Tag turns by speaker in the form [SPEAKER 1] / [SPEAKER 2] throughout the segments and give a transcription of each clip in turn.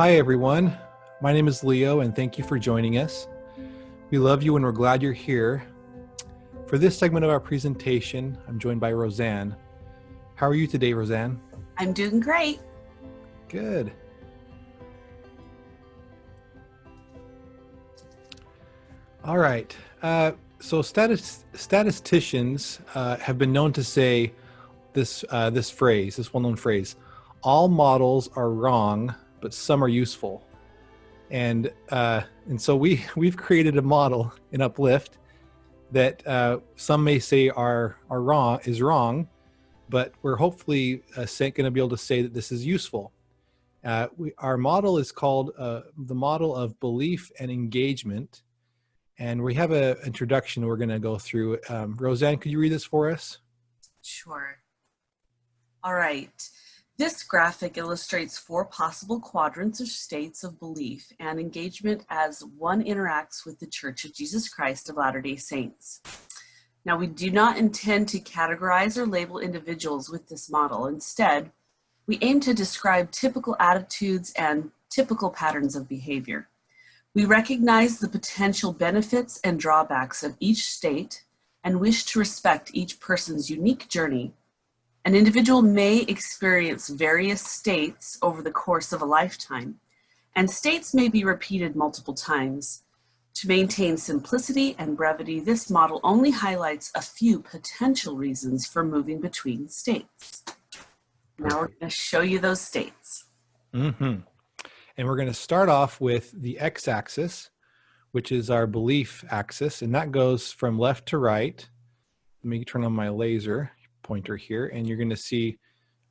[SPEAKER 1] Hi, everyone. My name is Leo, and thank you for joining us. We love you and we're glad you're here. For this segment of our presentation, I'm joined by Roseanne. How are you today, Roseanne?
[SPEAKER 2] I'm doing great.
[SPEAKER 1] Good. All right. So statisticians have been known to say this well-known phrase, all models are wrong, but some are useful. And so we've created a model in Uplift that some may say is wrong, but we're hopefully going to be able to say that this is useful. Our model is called the model of belief and engagement, and we have an introduction we're going to go through. Roseanne, could you read this for us?
[SPEAKER 2] Sure. All right. This graphic illustrates 4 possible quadrants or states of belief and engagement as one interacts with the Church of Jesus Christ of Latter-day Saints. Now, we do not intend to categorize or label individuals with this model. Instead, we aim to describe typical attitudes and typical patterns of behavior. We recognize the potential benefits and drawbacks of each state and wish to respect each person's unique journey. An individual may experience various states over the course of a lifetime, and states may be repeated multiple times. To maintain simplicity and brevity, this model only highlights a few potential reasons for moving between states. Now we're going to show you those states.
[SPEAKER 1] Mm-hmm. And we're going to start off with the x-axis, which is our belief axis, and that goes from left to right. Let me turn on my laser pointer here, and you're going to see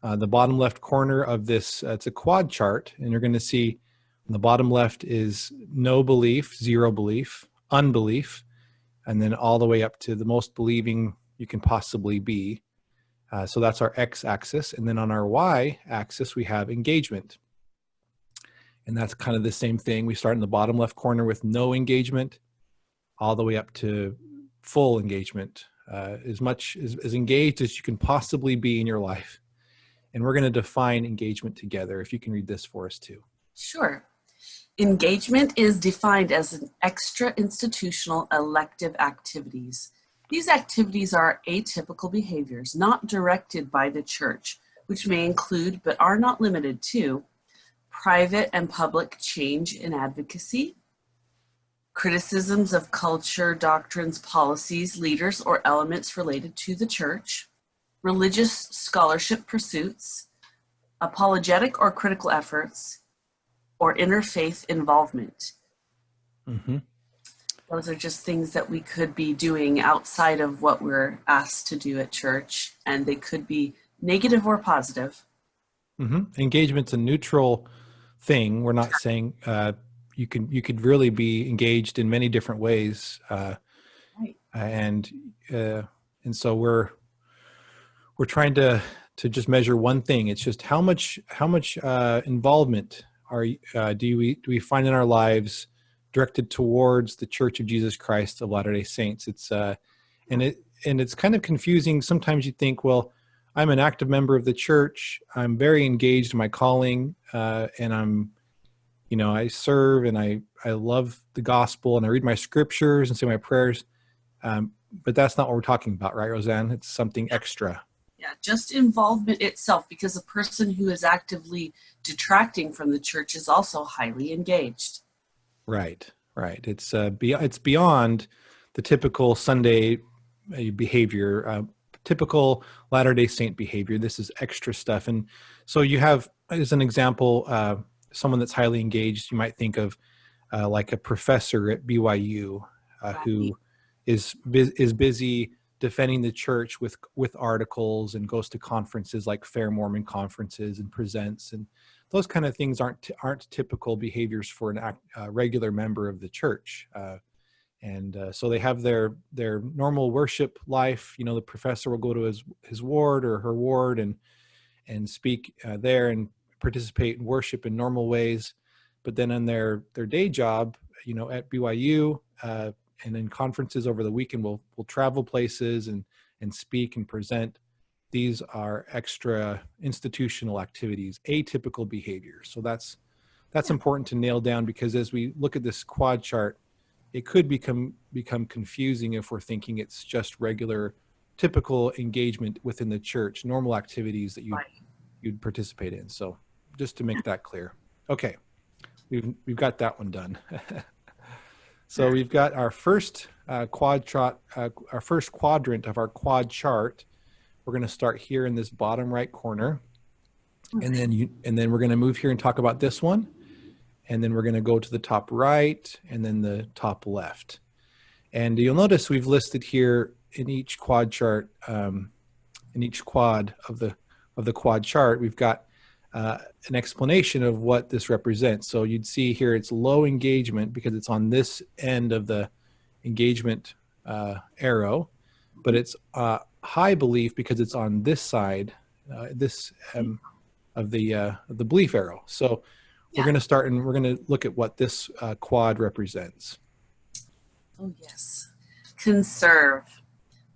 [SPEAKER 1] the bottom left corner of this. It's a quad chart, and you're going to see on the bottom left is no belief, zero belief, unbelief, and then all the way up to the most believing you can possibly be. So that's our x-axis, and then on our y-axis we have engagement, and that's kind of the same thing. We start in the bottom left corner with no engagement, all the way up to full engagement. As much as engaged as you can possibly be in your life. And we're going to define engagement together. If you can read this for us too.
[SPEAKER 2] Sure. Engagement is defined as an extra-institutional elective activities. These activities are atypical behaviors not directed by the church, which may include, but are not limited to, private and public change and advocacy, criticisms of culture, doctrines, policies, leaders, or elements related to the church, religious scholarship pursuits, apologetic or critical efforts, or interfaith involvement.
[SPEAKER 1] Mm-hmm.
[SPEAKER 2] Those are just things that we could be doing outside of what we're asked to do at church, and they could be negative or positive.
[SPEAKER 1] Mm-hmm. Engagement's a neutral thing. We're not saying you could really be engaged in many different ways,
[SPEAKER 2] Right.
[SPEAKER 1] and so we're trying to just measure one thing. It's just how much involvement do we find in our lives directed towards the Church of Jesus Christ of Latter-day Saints. It's and it's kind of confusing. Sometimes you think, well, I'm an active member of the church. I'm very engaged in my calling, and I serve and I love the gospel and I read my scriptures and say my prayers. But that's not what we're talking about, right, Roseanne? It's something extra.
[SPEAKER 2] Yeah, just involvement itself, because a person who is actively detracting from the church is also highly engaged.
[SPEAKER 1] Right. It's beyond the typical Sunday behavior, typical Latter-day Saint behavior. This is extra stuff. And so you have, as an example, someone that's highly engaged. You might think of like a professor at BYU who is busy defending the church with articles and goes to conferences like Fair Mormon conferences and presents, and those kind of things aren't typical behaviors for a regular member of the church. So they have their normal worship life. The professor will go to his ward or her ward and speak there and participate in worship in normal ways. But then in their day job, at BYU, and in conferences over the weekend, we'll travel places and speak and present. These are extra institutional activities, atypical behaviors. So that's that's important to nail down, because as we look at this quad chart, it could become confusing if we're thinking it's just regular, typical engagement within the church, normal activities that
[SPEAKER 2] Right.
[SPEAKER 1] you'd participate in. So just to make that clear. Okay, we've got that one done. So we've got our first our first quadrant of our quad chart. We're going to start here in this bottom right corner, and then we're going to move here and talk about this one, and then we're going to go to the top right and then the top left. And you'll notice we've listed here in each quad chart, in each quad of the quad chart, we've got an explanation of what this represents. So you'd see here it's low engagement because it's on this end of the engagement arrow, but it's high belief because it's on this side, of the belief arrow. So we're going to start and we're going to look at what this quad represents.
[SPEAKER 2] Oh, yes. Conserve.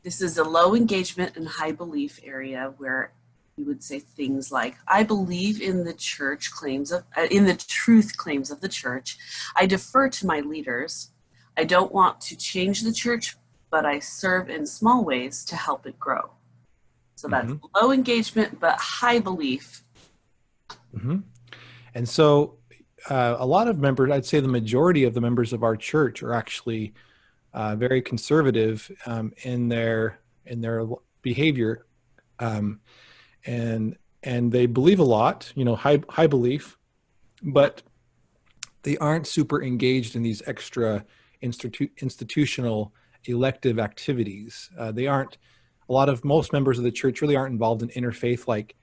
[SPEAKER 2] This is a low engagement and high belief area where you would say things like, I believe in the church claims of, in the truth claims of the church. I defer to my leaders. I don't want to change the church, but I serve in small ways to help it grow. So that's low engagement, but high belief.
[SPEAKER 1] And so a lot of members, I'd say the majority of the members of our church are actually very conservative in their behavior, and they believe a lot, you know, high belief, but they aren't super engaged in these extra institutional elective activities. They aren't. Most members of the church really aren't involved in interfaith. Like,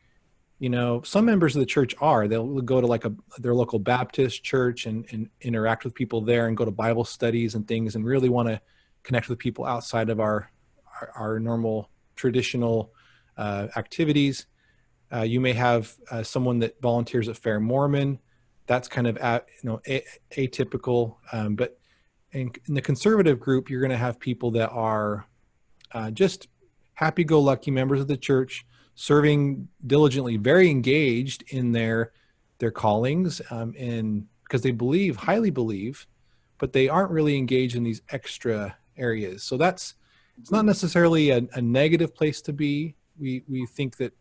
[SPEAKER 1] you know, some members of the church are. They'll go to like their local Baptist church and interact with people there and go to Bible studies and things, and really want to connect with people outside of our normal traditional activities. You may have someone that volunteers at Fair Mormon. That's kind of atypical. But in the conservative group, you're going to have people that are just happy-go-lucky members of the church, serving diligently, very engaged in their callings, and because they highly believe, but they aren't really engaged in these extra areas. So it's not necessarily a negative place to be. We think that,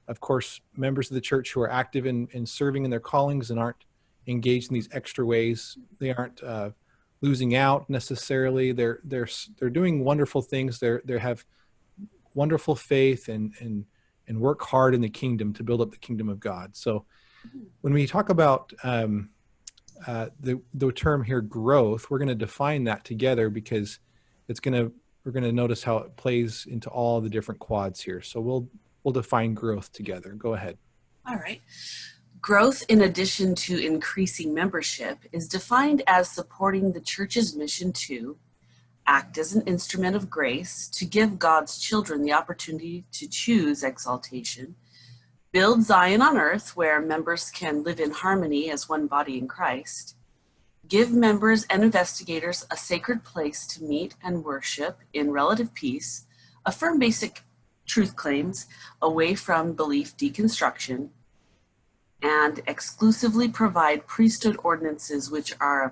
[SPEAKER 1] of course, members of the church who are active in serving in their callings and aren't engaged in these extra ways, they aren't losing out necessarily. They're doing wonderful things. They have wonderful faith and work hard in the kingdom to build up the kingdom of God. So when we talk about the term here, growth, we're going to define that together, because we're going to notice how it plays into all the different quads here. So we'll define growth together. Go ahead.
[SPEAKER 2] All right. Growth, in addition to increasing membership, is defined as supporting the church's mission to act as an instrument of grace, to give God's children the opportunity to choose exaltation, build Zion on earth where members can live in harmony as one body in Christ, give members and investigators a sacred place to meet and worship in relative peace, affirm basic truth claims away from belief deconstruction, and exclusively provide priesthood ordinances which are a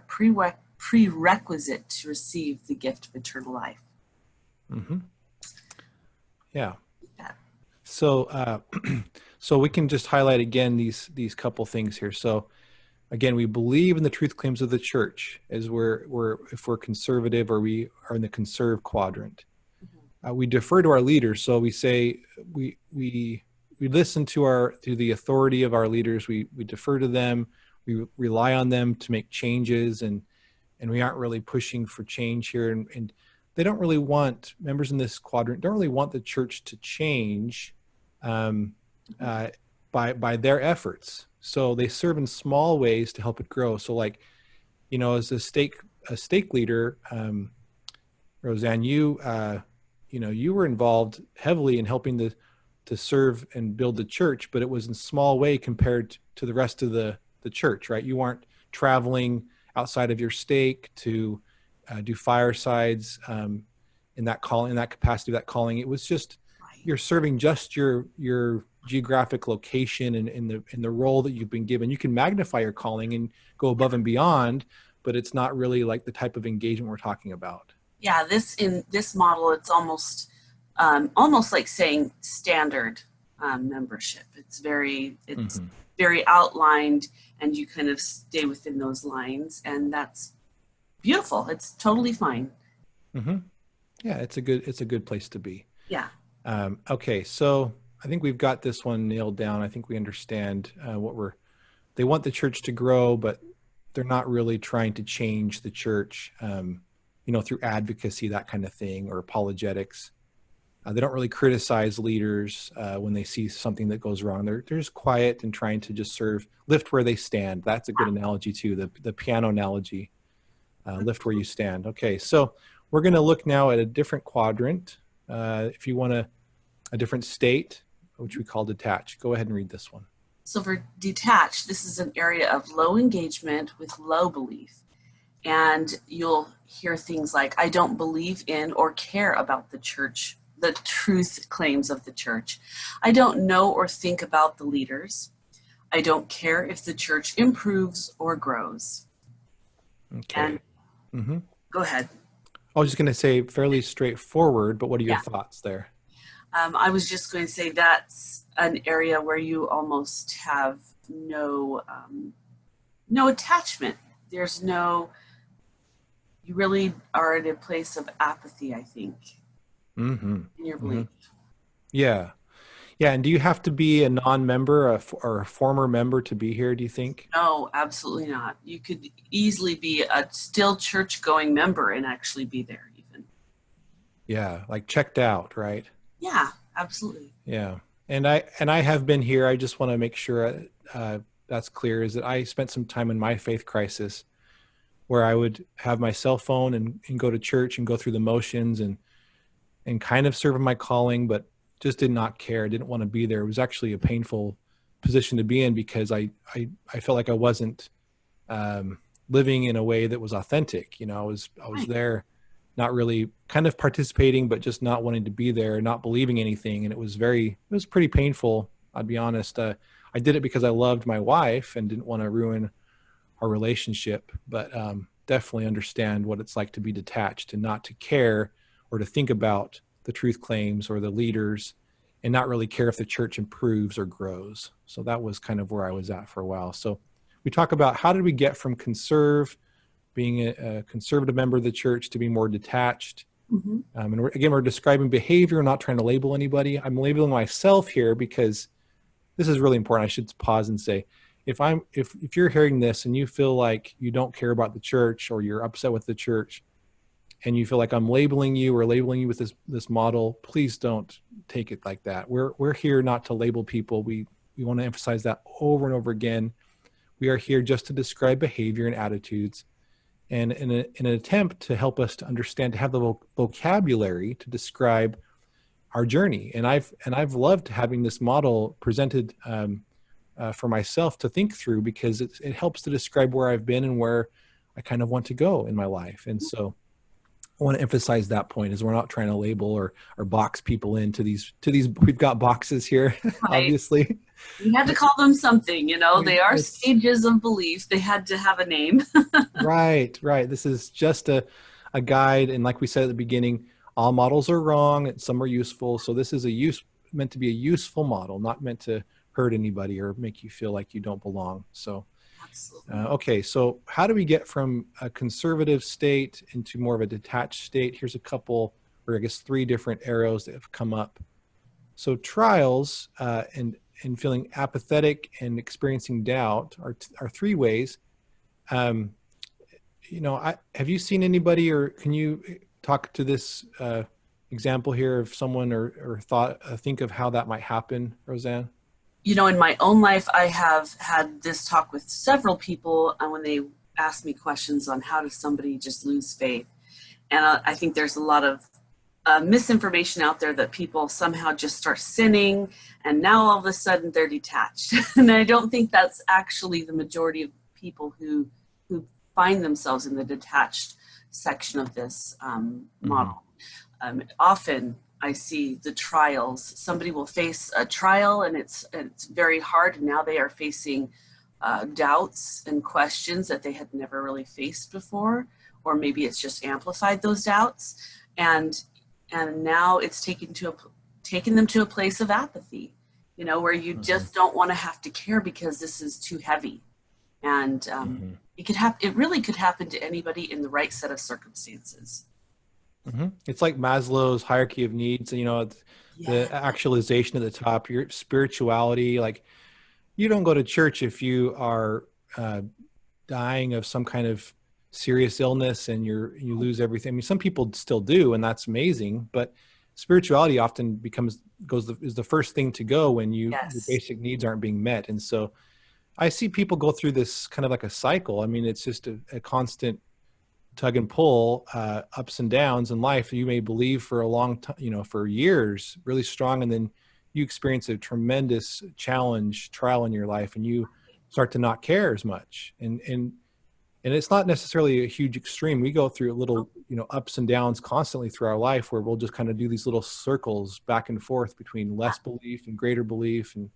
[SPEAKER 2] prerequisite to receive the gift of eternal life.
[SPEAKER 1] Yeah. So so we can just highlight again these couple things here. So again, we believe in the truth claims of the church, as if we're conservative, or we are in the conserve quadrant. We defer to our leaders. So we say we listen to the authority of our leaders. We defer to them. We rely on them to make changes, and we aren't really pushing for change here. And they don't really want, members in this quadrant don't really want the church to change by their efforts. So they serve in small ways to help it grow. So, like, you know, as a stake leader, Roseanne, you were involved heavily in helping to serve and build the church, but it was in small way compared to the rest of the church, right? You aren't traveling outside of your stake to do firesides in that capacity of that calling. It was just, you're serving just your geographic location and in the role that you've been given. You can magnify your calling and go above and beyond, but it's not really like the type of engagement we're talking about.
[SPEAKER 2] Yeah, in this model, it's almost like saying standard membership. It's very outlined, and you kind of stay within those lines, and that's beautiful. It's totally fine.
[SPEAKER 1] Mm-hmm. Yeah, it's a good place to be.
[SPEAKER 2] Yeah.
[SPEAKER 1] Okay, so I think we've got this one nailed down. I think we understand they want the church to grow, but they're not really trying to change the church, through advocacy, that kind of thing, or apologetics. They don't really criticize leaders when they see something that goes wrong. They're just quiet and trying to just lift where they stand. That's a good analogy too, the piano analogy, lift where you stand. Okay, so we're going to look now at a different quadrant. If you want a different state, which we call detached. Go ahead and read this one.
[SPEAKER 2] So for detached, this is an area of low engagement with low belief. And you'll hear things like, I don't believe in or care about the church, the truth claims of the church. I don't know or think about the leaders. I don't care if the church improves or grows.
[SPEAKER 1] Okay.
[SPEAKER 2] And go ahead.
[SPEAKER 1] I was just going to say fairly straightforward, but what are your thoughts there?
[SPEAKER 2] I was just going to say that's an area where you almost have no attachment. You really are in a place of apathy, I think, in your belief.
[SPEAKER 1] Yeah. Yeah. And do you have to be a non-member or a former member to be here, do you think?
[SPEAKER 2] No, absolutely not. You could easily be a still church-going member and actually be there even.
[SPEAKER 1] Yeah, like checked out, right?
[SPEAKER 2] Yeah, absolutely.
[SPEAKER 1] Yeah. And I have been here. I just want to make sure that's clear, is that I spent some time in my faith crisis where I would have my cell phone and go to church and go through the motions and kind of serve in my calling, but just did not care. I didn't want to be there. It was actually a painful position to be in because I felt like I wasn't living in a way that was authentic. I was there, not really kind of participating, but just not wanting to be there, not believing anything. And it was pretty painful. I'd be honest. I did it because I loved my wife and didn't want to ruin our relationship, but definitely understand what it's like to be detached and not to care or to think about the truth claims or the leaders and not really care if the church improves or grows. So that was kind of where I was at for a while. So we talk about how did we get from being a conservative member of the church to be more detached. And we're describing behavior, not trying to label anybody. I'm labeling myself here because this is really important. I should pause and say, if you're hearing this and you feel like you don't care about the church or you're upset with the church and you feel like I'm labeling you or labeling you with this model, please don't take it like that. We're here not to label people. We want to emphasize that over and over again. We are here just to describe behavior and attitudes, and in an attempt to help us to understand, to have the vocabulary to describe our journey. And I've loved having this model presented for myself to think through, because it helps to describe where I've been and where I kind of want to go in my life. And so I want to emphasize that point, is we're not trying to label or box people into these, we've got boxes here, right. Obviously.
[SPEAKER 2] You had to call them something, they are stages of belief. They had to have a name.
[SPEAKER 1] Right. This is just a guide. And like we said at the beginning, all models are wrong and some are useful. So this is meant to be a useful model, not meant to hurt anybody or make you feel like you don't belong. So, okay. So how do we get from a conservative state into more of a detached state? Here's a couple, or I guess 3 different arrows that have come up. So trials and feeling apathetic and experiencing doubt are 3 ways. Have you seen anybody, or can you talk to this example here of someone or think of how that might happen, Roseanne?
[SPEAKER 2] In my own life, I have had this talk with several people when they ask me questions on how does somebody just lose faith. And I think there's a lot of misinformation out there that people somehow just start sinning and now all of a sudden they're detached. And I don't think that's actually the majority of people who find themselves in the detached section of this model. Often I see the trials. Somebody will face a trial and it's very hard, and now they are facing doubts and questions that they had never really faced before, or maybe it's just amplified those doubts, and now it's taking them to a place of apathy, where you just don't want to have to care because this is too heavy. And it really could happen to anybody in the right set of circumstances.
[SPEAKER 1] It's like Maslow's hierarchy of needs, the actualization at the top, your spirituality. Like, you don't go to church if you are dying of some kind of serious illness and you lose everything. I mean, some people still do, and that's amazing, but spirituality often is the first thing to go when your basic needs aren't being met. And so I see people go through this kind of like a cycle. I mean, it's just a constant tug and pull, ups and downs in life. You may believe for a long time, for years, really strong, and then you experience a tremendous trial in your life, and you start to not care as much. And it's not necessarily a huge extreme. We go through little, ups and downs constantly through our life, where we'll just kind of do these little circles back and forth between less belief and greater belief, and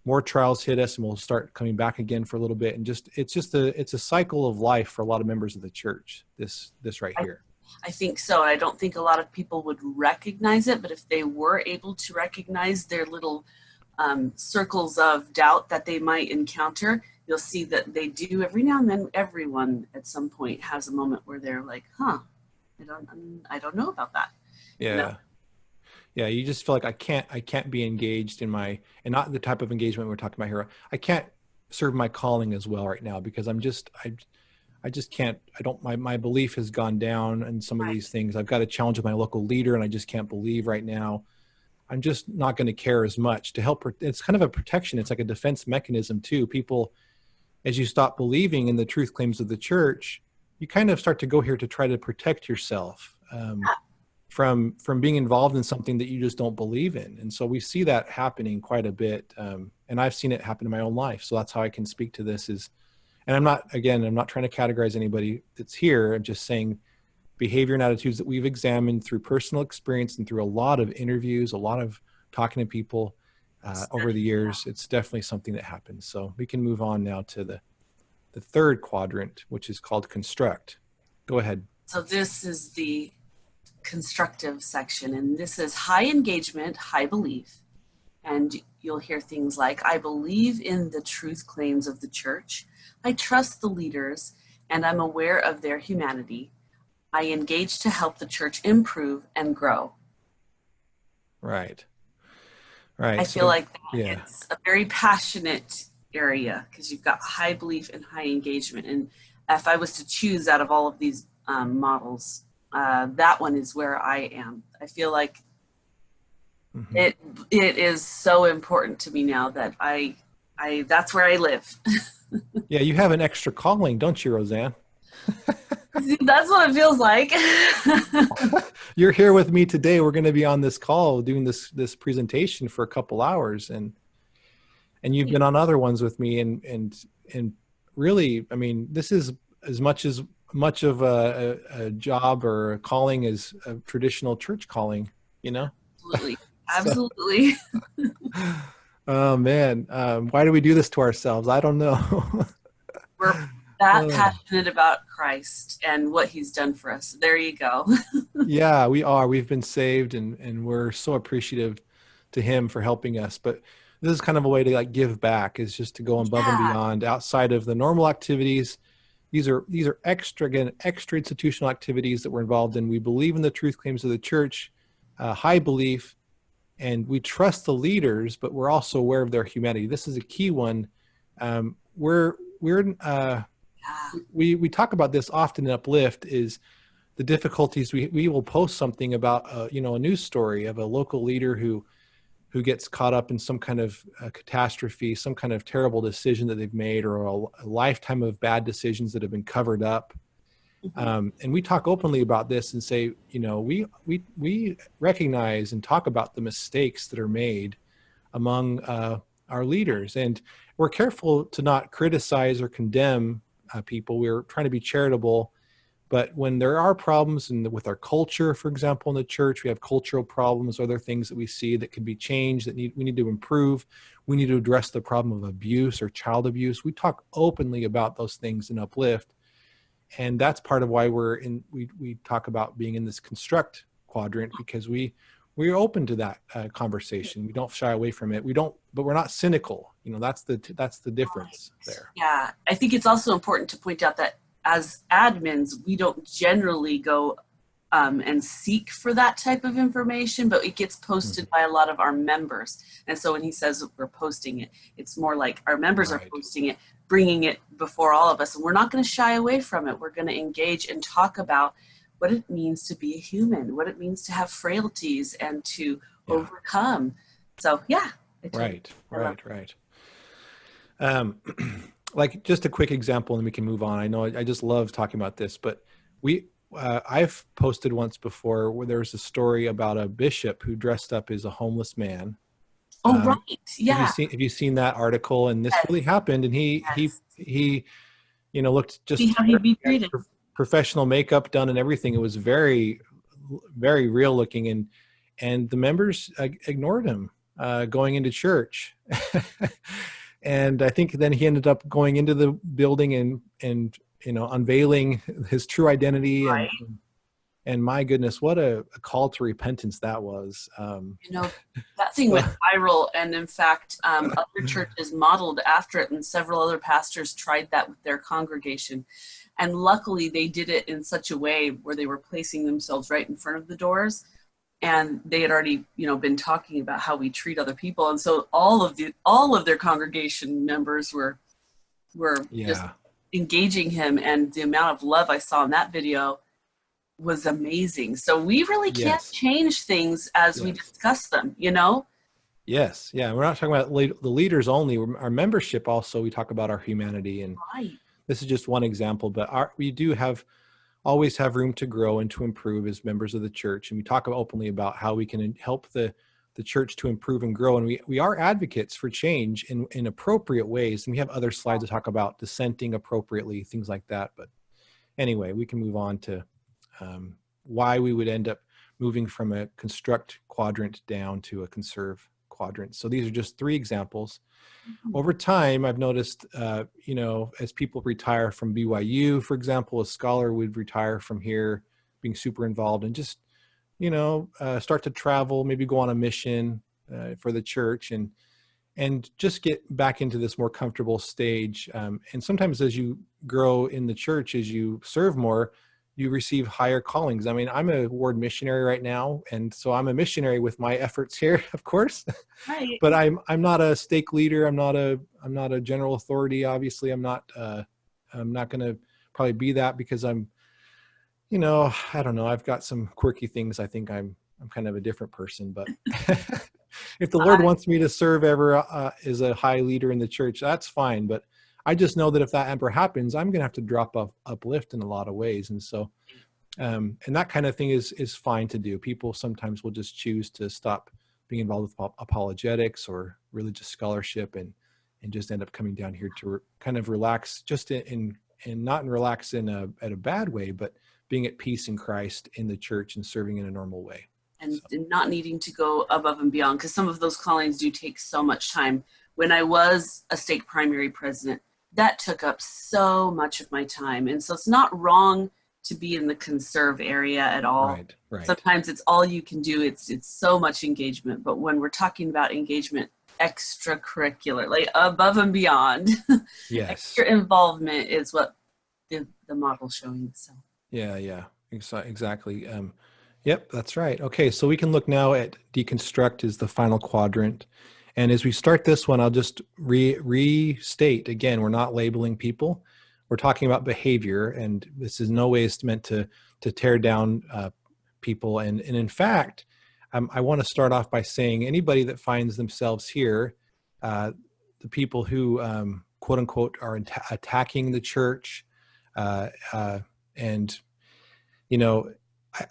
[SPEAKER 1] more trials hit us and we'll start coming back again for a little bit. And it's a cycle of life for a lot of members of the church, this right here.
[SPEAKER 2] I think so. I don't think a lot of people would recognize it, but if they were able to recognize their little circles of doubt that they might encounter, you'll see that they do every now and then. Everyone at some point has a moment where they're like, I don't know about that.
[SPEAKER 1] Yeah. Yeah, you just feel like I can't be engaged and not the type of engagement we're talking about here. I can't serve my calling as well right now because I just can't. My belief has gone down in some of these things. I've got a challenge with my local leader, and I just can't believe right now. I'm just not going to care as much to help. It's kind of a protection. It's like a defense mechanism too. People, as you stop believing in the truth claims of the church, you kind of start to go here to try to protect yourself. From being involved in something that you just don't believe in. And so we see that happening quite a bit. And I've seen it happen in my own life. So that's how I can speak to this and I'm not trying to categorize anybody that's here. I'm just saying behavior and attitudes that we've examined through personal experience and through a lot of interviews, a lot of talking to people over the years. It's definitely something that happens. So we can move on now to the third quadrant, which is called construct. Go ahead.
[SPEAKER 2] So this is the constructive section, and this is high engagement, high belief. And you'll hear things like, I believe in the truth claims of the church. I trust the leaders, and I'm aware of their humanity. I engage to help the church improve and grow.
[SPEAKER 1] Right.
[SPEAKER 2] I feel like it's a very passionate area because you've got high belief and high engagement. And if I was to choose out of all of these models, that one is where I am. I feel like it is so important to me now that I that's where I live.
[SPEAKER 1] Yeah, you have an extra calling, don't you, Roseanne?
[SPEAKER 2] That's what it feels like.
[SPEAKER 1] You're here with me today. We're going to be on this call doing this presentation for a couple hours, and you've been on other ones with me, and really, I mean, this is as much of a job or a calling as a traditional church calling,
[SPEAKER 2] Absolutely.
[SPEAKER 1] Oh man, why do we do this to ourselves? I don't know.
[SPEAKER 2] We're that passionate about Christ and what he's done for us. There you go.
[SPEAKER 1] Yeah, we are. We've been saved, and we're so appreciative to him for helping us. But this is kind of a way to give back, is just to go above and beyond outside of the normal activities. These are extra institutional activities that we're involved in. We believe in the truth claims of the church, high belief, and we trust the leaders, but we're also aware of their humanity. This is a key one. We talk about this often in Uplift, is the difficulties. We will post something about a news story of a local leader who gets caught up in some kind of catastrophe, some kind of terrible decision that they've made, or a lifetime of bad decisions that have been covered up. And we talk openly about this and say, we recognize and talk about the mistakes that are made among our leaders. And we're careful to not criticize or condemn people. We're trying to be charitable, But when there are problems with our culture, for example, in the church, we have cultural problems, other things that we see that can be changed, that we need to improve. We need to address the problem of abuse or child abuse. We talk openly about those things in Uplift. And that's part of why we talk about being in this construct quadrant, because we're open to that conversation. We don't shy away from it. But we're not cynical. That's the difference there.
[SPEAKER 2] Yeah, I think it's also important to point out that as admins, we don't generally go and seek for that type of information, but it gets posted by a lot of our members. And so when he says we're posting it, it's more like our members are posting it, bringing it before all of us. And we're not going to shy away from it. We're going to engage and talk about what it means to be a human, what it means to have frailties and to overcome. So yeah.
[SPEAKER 1] Right. Like just a quick example, and we can move on. I know I just love talking about this, but I've posted once before where there was a story about a bishop who dressed up as a homeless man.
[SPEAKER 2] Oh, right. Yeah.
[SPEAKER 1] Have you seen that article? And this really happened. And he looked just
[SPEAKER 2] see how he'd be treated.
[SPEAKER 1] Professional makeup done and everything. It was very, very real looking. And the members ignored him going into church. And I think then he ended up going into the building and unveiling his true identity. Right. And my goodness, what a call to repentance that was.
[SPEAKER 2] That thing went viral. And in fact, other churches modeled after it, and several other pastors tried that with their congregation. And luckily they did it in such a way where they were placing themselves right in front of the doors. And they had already, been talking about how we treat other people. And so all of their congregation members were just engaging him. And the amount of love I saw in that video was amazing. So we really can't change things as we discuss them,
[SPEAKER 1] Yes. Yeah. We're not talking about the leaders only. Our membership also, we talk about our humanity. And this is just one example, but we do always have room to grow and to improve as members of the church. And we talk openly about how we can help the church to improve and grow. And we are advocates for change in appropriate ways. And we have other slides to talk about dissenting appropriately, things like that. But anyway, we can move on to why we would end up moving from a construct quadrant down to a conserve quadrant. So these are just 3 examples. Over time, I've noticed, as people retire from BYU, for example, a scholar would retire from here, being super involved, and just, start to travel, maybe go on a mission for the church, and just get back into this more comfortable stage. And sometimes as you grow in the church, as you serve more, you receive higher callings. I mean, I'm a ward missionary right now, and so I'm a missionary with my efforts here, of course. Right. But I'm not a stake leader. I'm not a general authority. Obviously, I'm not going to probably be that, because I'm, I don't know. I've got some quirky things. I think I'm kind of a different person. But if the Lord wants me to serve ever as a high leader in the church, that's fine. But I just know that if that ever happens, I'm going to have to drop off Uplift in a lot of ways. And so, and that kind of thing is fine to do. People sometimes will just choose to stop being involved with apologetics or religious scholarship and just end up coming down here to kind of relax, just in not relax at a bad way, but being at peace in Christ in the church and serving in a normal way.
[SPEAKER 2] And not needing to go above and beyond, because some of those callings do take so much time. When I was a stake primary president, that took up so much of my time. And so it's not wrong to be in the conserve area at all. Right. Sometimes it's all you can do. It's so much engagement. But when we're talking about engagement extracurricular, like above and beyond, extra involvement is what the model's showing. So
[SPEAKER 1] yeah, exactly. Yep, that's right. Okay, so we can look now at deconstruct as the final quadrant. And as we start this one, I'll just restate again, we're not labeling people. We're talking about behavior, and this is no way is meant to tear down people. And in fact, I want to start off by saying anybody that finds themselves here, the people who quote unquote are attacking the church, and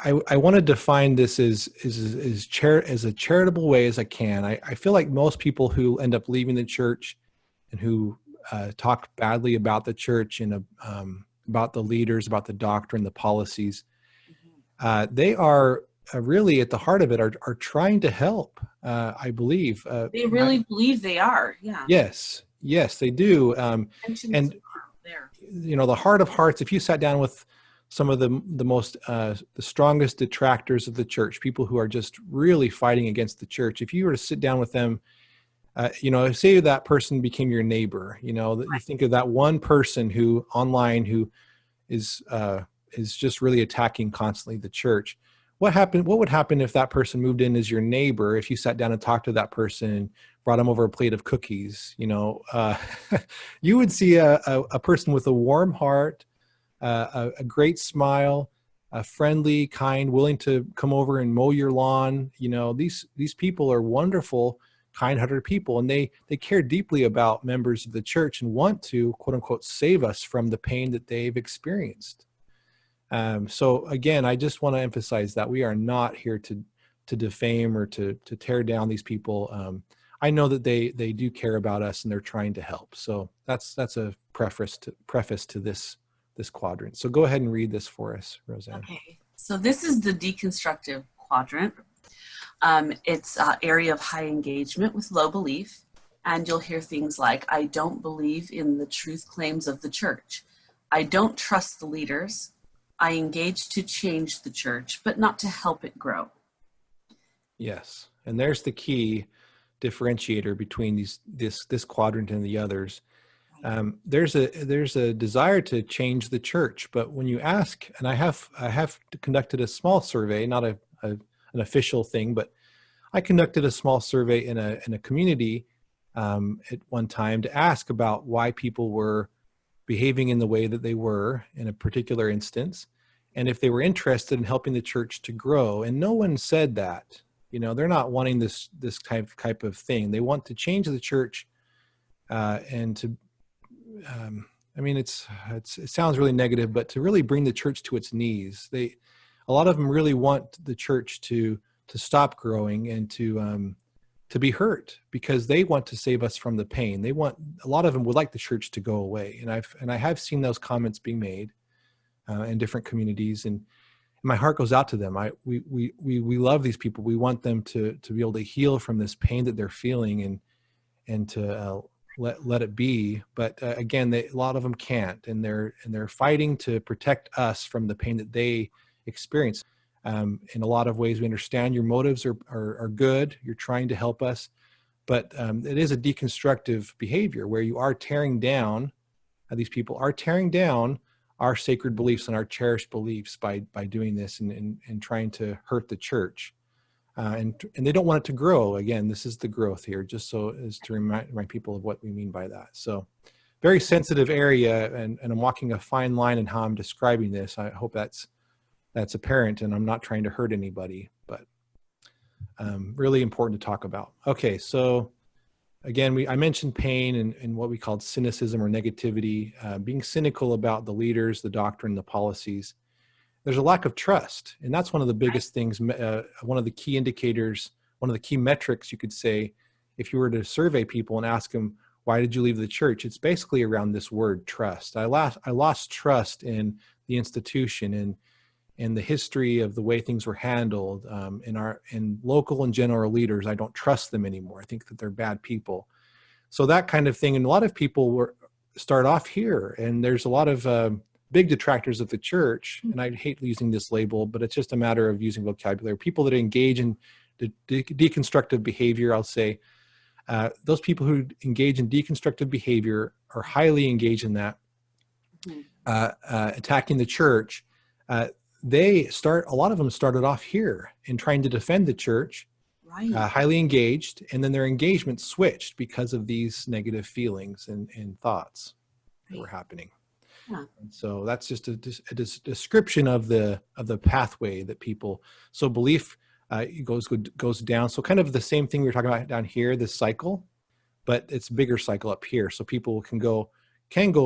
[SPEAKER 1] I want to define this as a charitable way as I can. I feel like most people who end up leaving the church and who talk badly about the church in a about the leaders, about the doctrine, the policies.
[SPEAKER 2] Mhm.
[SPEAKER 1] They are really at the heart of it are trying to help, I believe.
[SPEAKER 2] They really believe they are. Yeah.
[SPEAKER 1] Yes, they do.
[SPEAKER 2] Intentions
[SPEAKER 1] And
[SPEAKER 2] are there.
[SPEAKER 1] the heart of hearts, if you sat down with some of the most the strongest detractors of the church, people who are just really fighting against the church, if you were to sit down with them, say that person became your neighbor, that you think of that one person who online who is just really attacking constantly the church. What would happen if that person moved in as your neighbor, if you sat down and talked to that person and brought them over a plate of cookies? You would see a person with a warm heart, a great smile, friendly, kind, willing to come over and mow your lawn. These people are wonderful, kind-hearted people, and they care deeply about members of the church and want to, quote unquote, save us from the pain that they've experienced. So again, I just want to emphasize that we are not here to defame or to tear down these people. I know that they do care about us and they're trying to help. So that's a preface to this quadrant. So go ahead and read this for us, Roseanne.
[SPEAKER 2] Okay, so this is the deconstructive quadrant. It's an area of high engagement with low belief. And you'll hear things like, I don't believe in the truth claims of the church. I don't trust the leaders. I engage to change the church, but not to help it grow.
[SPEAKER 1] Yes, and there's the key differentiator between this quadrant and the others. There's a desire to change the church, but when you ask, and I have conducted a small survey, not an official thing, but I conducted a small survey in a community at one time to ask about why people were behaving in the way that they were in a particular instance, and if they were interested in helping the church to grow. And no one said that. They're not wanting this type of thing. They want to change the church, and to it sounds really negative, but to really bring the church to its knees. A lot of them really want the church to stop growing and to be hurt, because they want to save us from the pain. A lot of them would like the church to go away. And I have seen those comments being made in different communities, and my heart goes out to them. We love these people. We want them to be able to heal from this pain that they're feeling and to let it be. But again, a lot of them can't, and they're fighting to protect us from the pain that they experience. In a lot of ways, we understand your motives are good. You're trying to help us, but it is a deconstructive behavior where you are tearing down. These people are tearing down our sacred beliefs and our cherished beliefs by doing this and trying to hurt the church. And they don't want it to grow. Again, this is the growth here, just so as to remind people of what we mean by that. So very sensitive area, and I'm walking a fine line in how I'm describing this. I hope that's apparent, and I'm not trying to hurt anybody, but really important to talk about. Okay, so again, I mentioned pain and what we called cynicism or negativity, being cynical about the leaders, the doctrine, the policies. There's a lack of trust, and that's one of the biggest things, one of the key indicators, one of the key metrics, you could say, if you were to survey people and ask them, why did you leave the church? It's basically around this word trust. I lost trust in the institution and the history of the way things were handled, in local and general leaders. I don't trust them anymore. I think that they're bad people. So that kind of thing. And a lot of people start off here, and there's a lot of big detractors of the church. And I hate using this label, but it's just a matter of using vocabulary. People that engage in the deconstructive behavior, I'll say, those people who engage in deconstructive behavior are highly engaged in that, attacking the church. A lot of them started off here in trying to defend the church,
[SPEAKER 2] Right.
[SPEAKER 1] Highly engaged, and then their engagement switched because of these negative feelings and thoughts that were happening.
[SPEAKER 2] Yeah.
[SPEAKER 1] And so that's just a description of the pathway that people. So belief goes down. So kind of the same thing we were talking about down here, this cycle, but it's a bigger cycle up here. So people can go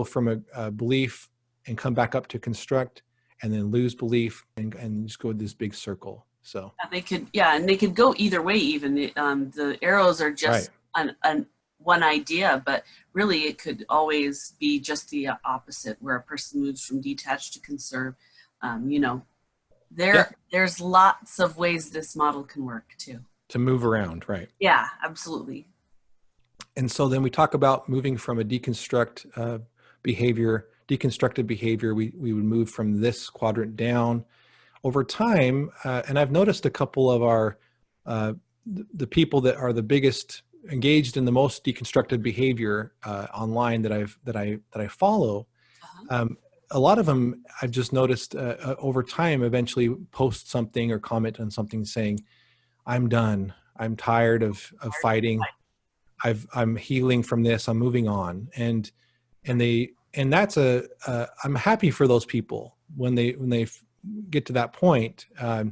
[SPEAKER 1] from a belief and come back up to construct, and then lose belief and just go this big circle. So
[SPEAKER 2] and they could go either way. Even the arrows are just
[SPEAKER 1] right.
[SPEAKER 2] on one idea, but really it could always be just the opposite, where a person moves from detached to conserve. You know,
[SPEAKER 1] Yeah.
[SPEAKER 2] there's lots of ways this model can work too.
[SPEAKER 1] To move around, right?
[SPEAKER 2] Yeah, absolutely.
[SPEAKER 1] And so then we talk about moving from a deconstructed behavior. We would move from this quadrant down over time. And I've noticed a couple of our the people that are the biggest engaged in the most deconstructed behavior online that I follow.
[SPEAKER 2] Uh-huh.
[SPEAKER 1] A lot of them I've just noticed over time eventually post something or comment on something saying, "I'm done. I'm tired of fighting. I'm healing from this. I'm moving on." And that's I'm happy for those people when they get to that point.
[SPEAKER 2] Right.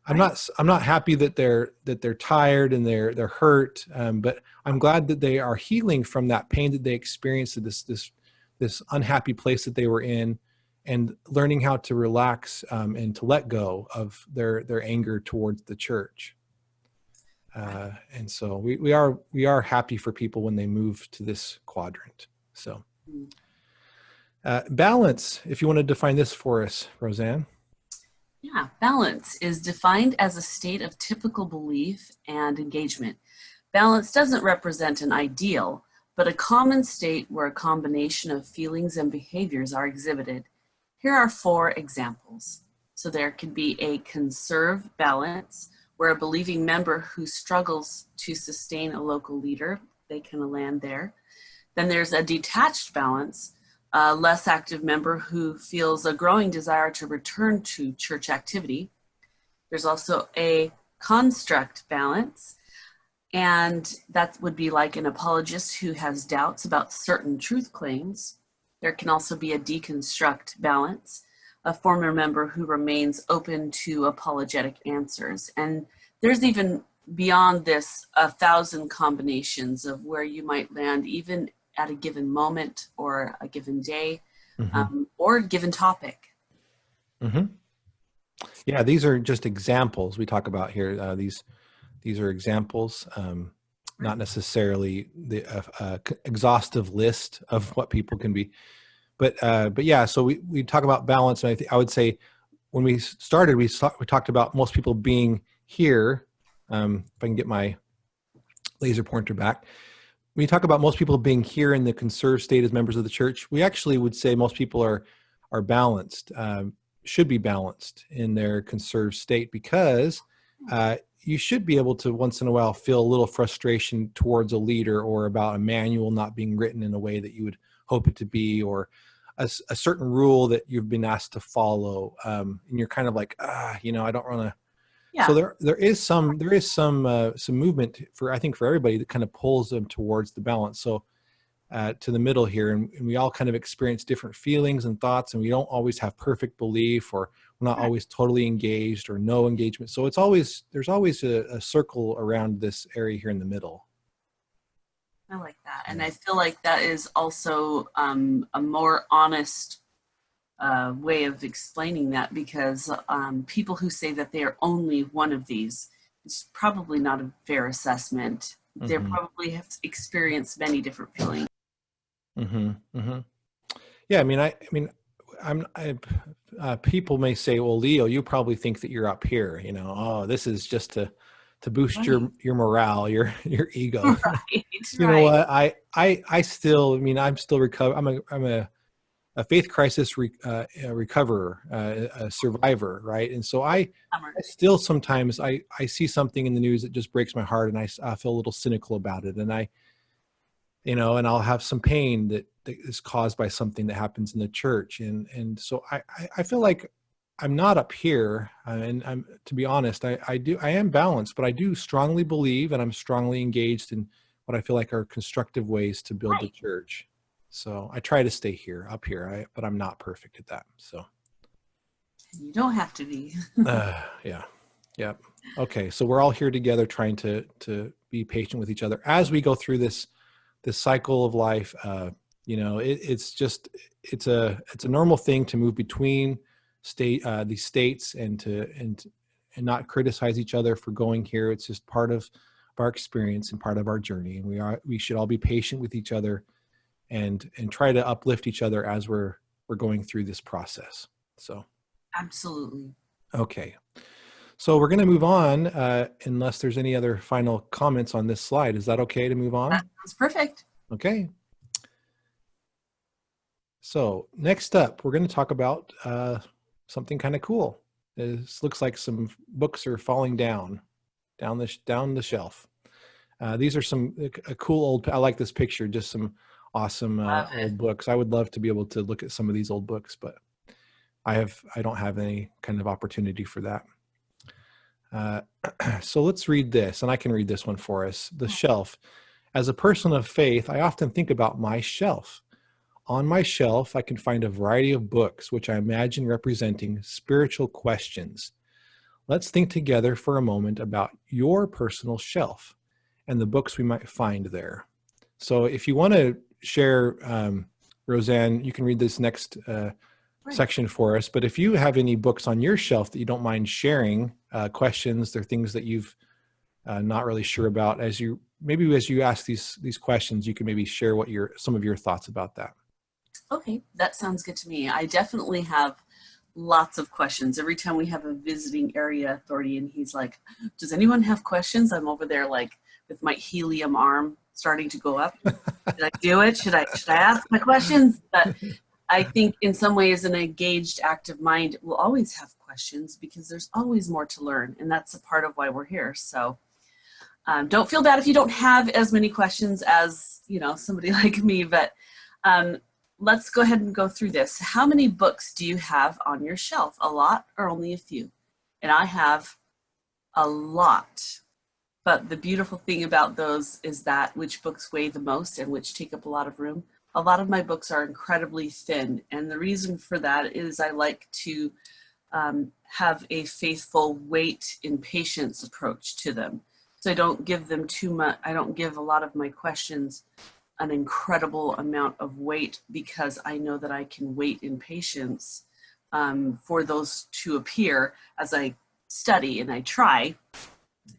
[SPEAKER 1] I'm not happy that they're tired and they're hurt, but I'm glad that they are healing from that pain that they experienced, this unhappy place that they were in, and learning how to relax and to let go of their anger towards the church. And so we are happy for people when they move to this quadrant. So balance, if you want to define this for us, Roseanne.
[SPEAKER 2] Yeah, balance is defined as a state of typical belief and engagement. Balance doesn't represent an ideal, but a common state where a combination of feelings and behaviors are exhibited. Here are 4 examples. So there could be a conserve balance, where a believing member who struggles to sustain a local leader, they can land there. Then there's a detached balance, a less active member who feels a growing desire to return to church activity. There's also a construct balance, and that would be like an apologist who has doubts about certain truth claims. There can also be a deconstruct balance, a former member who remains open to apologetic answers. And there's even beyond this 1,000 combinations of where you might land, even at a given moment or a given day, or a given topic.
[SPEAKER 1] Mm-hmm. Yeah, these are just examples we talk about here. These are examples, not necessarily the exhaustive list of what people can be. But yeah, so we talk about balance, and I would say when we started, we talked about most people being here. If I can get my laser pointer back. When you talk about most people being here in the conserved state as members of the church, we actually would say most people are balanced, should be balanced in their conserved state, because you should be able to once in a while feel a little frustration towards a leader, or about a manual not being written in a way that you would hope it to be, or a certain rule that you've been asked to follow, and you're kind of like, I don't want to.
[SPEAKER 2] Yeah.
[SPEAKER 1] So there is some movement for, I think, for everybody, that kind of pulls them towards the balance. So to the middle here, and we all kind of experience different feelings and thoughts, and we don't always have perfect belief, or we're not always totally engaged, or no engagement. So there's always a circle around this area here in the middle.
[SPEAKER 2] I like that. And I feel like that is also a more honest way of explaining that, because people who say that they are only one of these, it's probably not a fair assessment. They probably have experienced many different feelings.
[SPEAKER 1] Yeah, people may say, "Well, Leo, you probably think that you're up here. Oh, this is just to boost your morale, your ego."
[SPEAKER 2] Right.
[SPEAKER 1] You know what? I still, I'm still recovering. I'm a faith crisis recoverer, a survivor, right? And so I still sometimes I see something in the news that just breaks my heart, and I feel a little cynical about it, and and I'll have some pain that is caused by something that happens in the church, and so I feel like I'm not up here, and I'm, to be honest, I am balanced, but I do strongly believe, and I'm strongly engaged in what I feel like are constructive ways to build the church. So I try to stay up here, but I'm not perfect at that. So
[SPEAKER 2] you don't have to be.
[SPEAKER 1] Yeah. Okay. So we're all here together, trying to be patient with each other as we go through this cycle of life. It's a normal thing to move between these states, and not criticize each other for going here. It's just part of our experience and part of our journey. And we should all be patient with each other and try to uplift each other as we're going through this process. So
[SPEAKER 2] Absolutely.
[SPEAKER 1] okay. So we're going to move on unless there's any other final comments on this slide. Is that okay to move on?
[SPEAKER 2] That sounds perfect.
[SPEAKER 1] Okay. So next up, we're going to talk about something kind of cool. This looks like some books are falling down the shelf. These are some a cool old. I like this picture. Just some awesome old books. I would love to be able to look at some of these old books, but I don't have any kind of opportunity for that. So let's read this, and I can read this one for us. The shelf. As a person of faith, I often think about my shelf. On my shelf, I can find a variety of books, which I imagine representing spiritual questions. Let's think together for a moment about your personal shelf and the books we might find there. So if you want to share, Roseanne, you can read this next section for us. But if you have any books on your shelf that you don't mind sharing, questions, they're things that you've not really sure about, as you ask these questions, you can maybe share some of your thoughts about that.
[SPEAKER 2] Okay, that sounds good to me. I definitely have lots of questions. Every time we have a visiting area authority and he's like, does anyone have questions? I'm over there like with my helium arm starting to go up. Should I do it? Should I ask my questions? But I think in some ways an engaged, active mind will always have questions because there's always more to learn. And that's a part of why we're here. So don't feel bad if you don't have as many questions as, somebody like me, but let's go ahead and go through this. How many books do you have on your shelf? A lot or only a few? And I have a lot. But the beautiful thing about those is that which books weigh the most and which take up a lot of room. A lot of my books are incredibly thin. And the reason for that is I like to have a faithful weight in patience approach to them. So I don't give them too much. I don't give a lot of my questions an incredible amount of weight because I know that I can wait in patience for those to appear as I study and I try.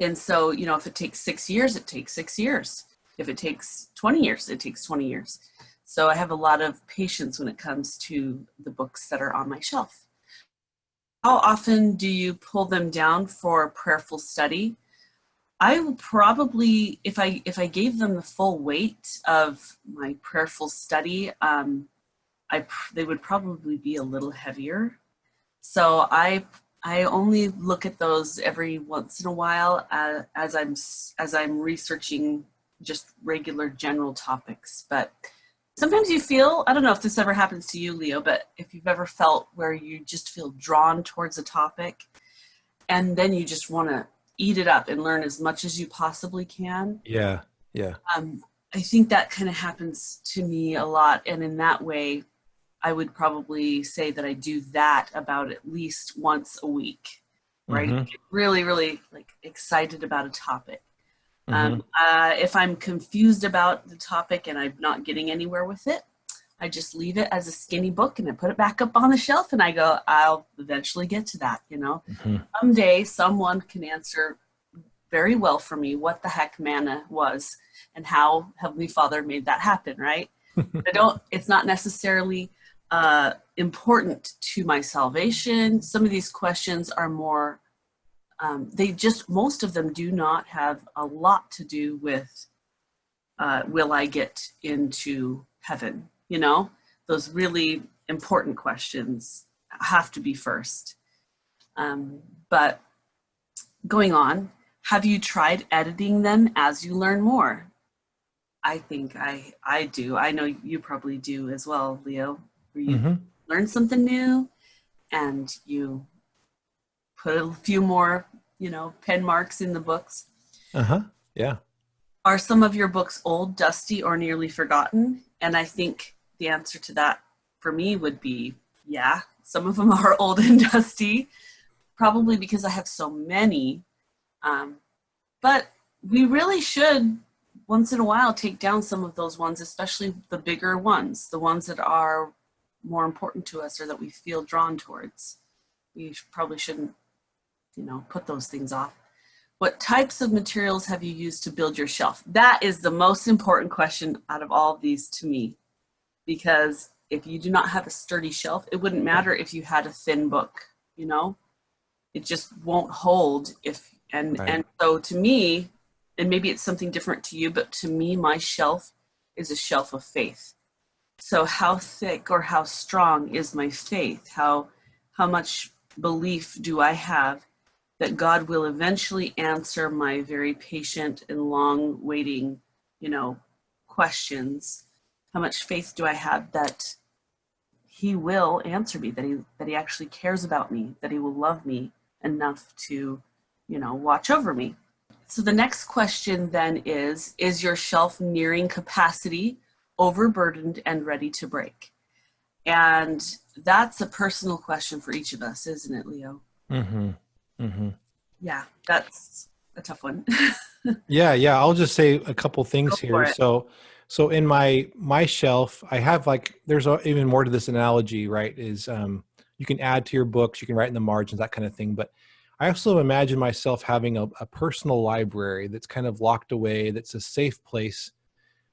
[SPEAKER 2] And so, if it takes 6 years, it takes 6 years. If it takes 20 years, it takes 20 years. So I have a lot of patience when it comes to the books that are on my shelf. How often do you pull them down for prayerful study? I will probably, if I gave them the full weight of my prayerful study, they would probably be a little heavier. So I only look at those every once in a while as I'm researching just regular general topics. But sometimes you feel, I don't know if this ever happens to you, Leo, but if you've ever felt where you just feel drawn towards a topic and then you just want to eat it up and learn as much as you possibly can.
[SPEAKER 1] Yeah.
[SPEAKER 2] I think that kind of happens to me a lot. And in that way, I would probably say that I do that about at least once a week, right?
[SPEAKER 1] Mm-hmm.
[SPEAKER 2] Get really, really excited about a topic.
[SPEAKER 1] Mm-hmm.
[SPEAKER 2] If I'm confused about the topic and I'm not getting anywhere with it, I just leave it as a skinny book and I put it back up on the shelf and I go, I'll eventually get to that,
[SPEAKER 1] Mm-hmm.
[SPEAKER 2] Someday someone can answer very well for me what the heck manna was and how Heavenly Father made that happen, right? It's not necessarily important to my salvation. Some of these questions are more, most of them do not have a lot to do with, will I get into heaven? Those really important questions have to be first. But going on, have you tried editing them as you learn more? I think I do. I know you probably do as well, Leo, where you learn something new and you put a few more, pen marks in the books.
[SPEAKER 1] Yeah.
[SPEAKER 2] Are some of your books old, dusty, or nearly forgotten? And I think the answer to that for me would be, yeah, some of them are old and dusty, probably because I have so many. But we really should, once in a while, take down some of those ones, especially the bigger ones, the ones that are more important to us or that we feel drawn towards. We probably shouldn't, put those things off. What types of materials have you used to build your shelf? That is the most important question out of all of these to me, because if you do not have a sturdy shelf, it wouldn't matter if you had a thin book, you know, it just won't hold if, and so to me, and maybe it's something different to you, but to me, my shelf is a shelf of faith. So how thick or how strong is my faith? How much belief do I have that God will eventually answer my very patient and long waiting, you know, questions? How much faith do I have that he will answer me, that he actually cares about me, that he will love me enough to, you know, watch over me? So the next question then is your shelf nearing capacity, overburdened, and ready to break? And that's a personal question for each of us, isn't it, Leo?
[SPEAKER 1] Mm-hmm. Mm-hmm.
[SPEAKER 2] Yeah, that's a tough one.
[SPEAKER 1] Yeah, yeah. I'll just say a couple
[SPEAKER 2] Go
[SPEAKER 1] things
[SPEAKER 2] for
[SPEAKER 1] here.
[SPEAKER 2] it.
[SPEAKER 1] So in my shelf, I have like even more to this analogy, right? Is you can add to your books, you can write in the margins, that kind of thing. But I also imagine myself having a personal library that's kind of locked away, that's a safe place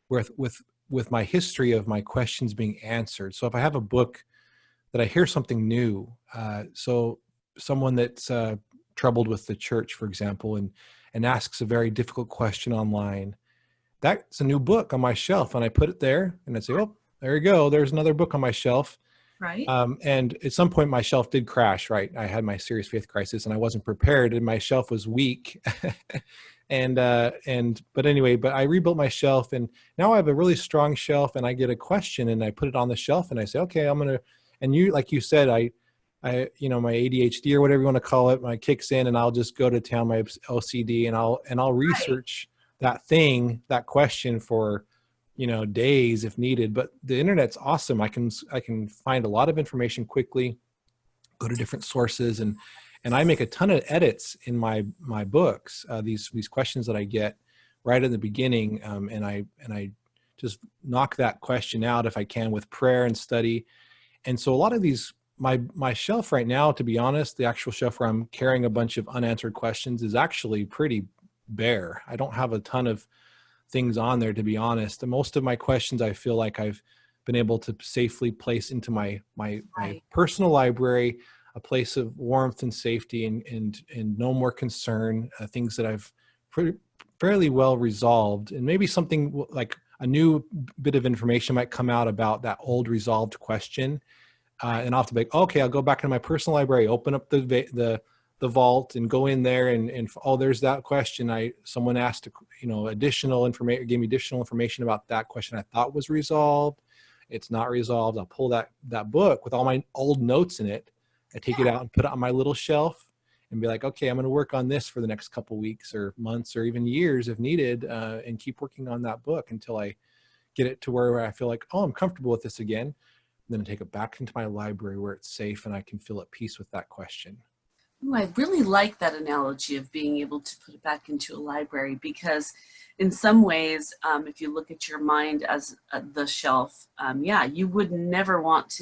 [SPEAKER 1] with my history of my questions being answered. So if I have a book that I hear something new, so someone that's troubled with the church, for example, and asks a very difficult question online, that's a new book on my shelf, and I put it there, and I say, "Oh, there you go. There's another book on my shelf."
[SPEAKER 2] Right.
[SPEAKER 1] And at some point, my shelf did crash. Right, I had my serious faith crisis, and I wasn't prepared, and my shelf was weak. But anyway, but I rebuilt my shelf, and now I have a really strong shelf, and I get a question, and I put it on the shelf, and I say, "Okay, I'm gonna." And you, like you said, you know, my ADHD or whatever you want to call it, my kicks in, and I'll just go to town, my OCD, and I'll
[SPEAKER 2] Right.
[SPEAKER 1] research that question for, you know, days if needed. But the internet's awesome. I can find a lot of information quickly, go to different sources, and I make a ton of edits in my books. These questions that I get right in the beginning, and I just knock that question out if I can with prayer and study. And so a lot of these, my shelf right now, to be honest, the actual shelf where I'm carrying a bunch of unanswered questions is actually pretty bare. I don't have a ton of things on there, to be honest. And most of my questions, I feel like I've been able to safely place into my
[SPEAKER 2] Right.
[SPEAKER 1] personal library, a place of warmth and safety, and no more concern. Things that I've fairly well resolved, and maybe something like a new bit of information might come out about that old resolved question, and I'll have to be like, okay, I'll go back into my personal library, open up the vault, and go in there, and oh, there's that question. Someone asked, you know, additional information, gave me additional information about that question I thought was resolved. It's not resolved. I'll pull that book with all my old notes in it. I take it out and put it on my little shelf, and be like, okay, I'm going to work on this for the next couple weeks or months or even years if needed, and keep working on that book until I get it to where I feel like, oh, I'm comfortable with this again. And then I take it back into my library where it's safe and I can feel at peace with that question.
[SPEAKER 2] Ooh, I really like that analogy of being able to put it back into a library, because in some ways, if you look at your mind as the shelf, yeah, you would never want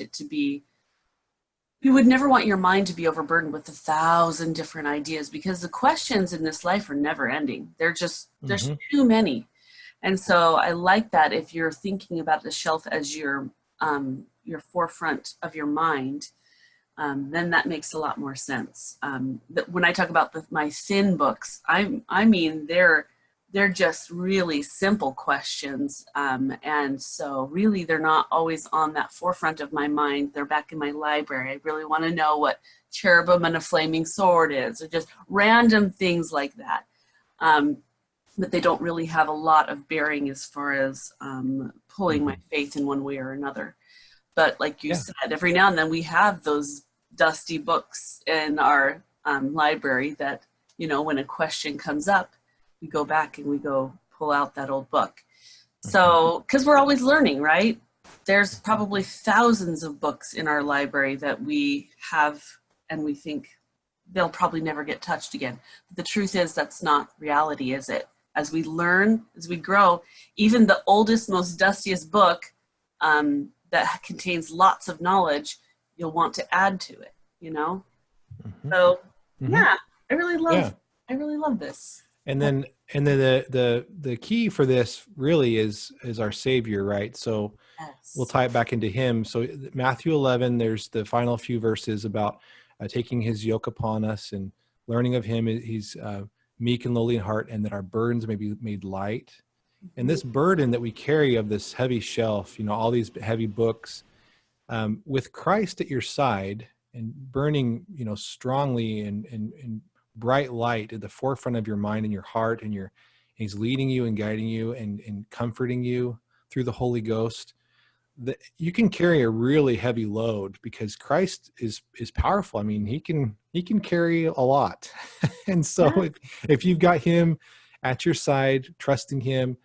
[SPEAKER 2] your mind to be overburdened with 1,000 different ideas, because the questions in this life are never ending. There's
[SPEAKER 1] Mm-hmm.
[SPEAKER 2] too many. And so I like that if you're thinking about the shelf as your forefront of your mind, then that makes a lot more sense. When I talk about my thin books, I mean they're just really simple questions, and so really they're not always on that forefront of my mind. They're back in my library. I really want to know what cherubim and a flaming sword is, or just random things like that. But they don't really have a lot of bearing as far as pulling my
[SPEAKER 1] Mm-hmm.
[SPEAKER 2] faith in one way or another. But like you
[SPEAKER 1] Yeah.
[SPEAKER 2] said, every now and then we have those dusty books in our library that, you know, when a question comes up, we go back and we go pull out that old book.
[SPEAKER 1] Mm-hmm.
[SPEAKER 2] So, because we're always learning, right? There's probably thousands of books in our library that we have and we think they'll probably never get touched again. But the truth is that's not reality, is it? As we learn, as we grow, even the oldest, most dustiest book that contains lots of knowledge, you'll want to add to it, you know?
[SPEAKER 1] Mm-hmm.
[SPEAKER 2] So
[SPEAKER 1] Mm-hmm.
[SPEAKER 2] yeah, I really love
[SPEAKER 1] Yeah.
[SPEAKER 2] I really love this.
[SPEAKER 1] And then the key for this really is our Savior, right? So we'll
[SPEAKER 2] Yes.
[SPEAKER 1] tie it back into him. So Matthew 11, there's the final few verses about taking his yoke upon us and learning of him. He's meek and lowly in heart, and that our burdens may be made light. And
[SPEAKER 2] Mhm.
[SPEAKER 1] this burden that we carry of this heavy shelf, all these heavy books, with Christ at your side and burning, strongly and bright light at the forefront of your mind and your heart, and he's leading you and guiding you and comforting you through the Holy Ghost. That you can carry a really heavy load because Christ is powerful. I mean, he can carry a lot. And so
[SPEAKER 2] Yeah.
[SPEAKER 1] if you've got him at your side, trusting him,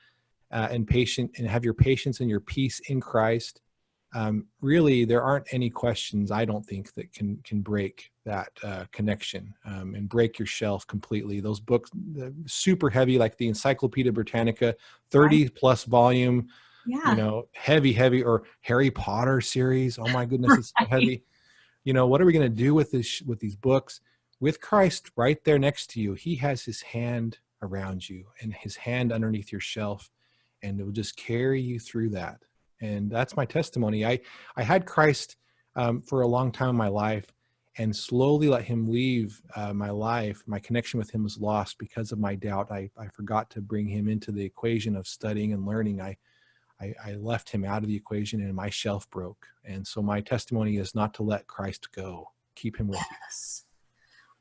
[SPEAKER 1] and patient, and have your patience and your peace in Christ, really there aren't any questions, I don't think, that can break that connection, and break your shelf completely. Those books, super heavy, like the Encyclopedia Britannica,
[SPEAKER 2] Right.
[SPEAKER 1] 30 plus volume,
[SPEAKER 2] Yeah.
[SPEAKER 1] heavy, or Harry Potter series. Oh my goodness, it's so
[SPEAKER 2] Right.
[SPEAKER 1] heavy. What are we going to do with with these books? With Christ right there next to you, he has his hand around you and his hand underneath your shelf, and it will just carry you through that. And that's my testimony. I had Christ for a long time in my life, and slowly let him leave my life. My connection with him was lost because of my doubt. I forgot to bring him into the equation of studying and learning. I left him out of the equation, and my shelf broke. And so my testimony is not to let Christ go. Keep him with you.
[SPEAKER 2] Yes.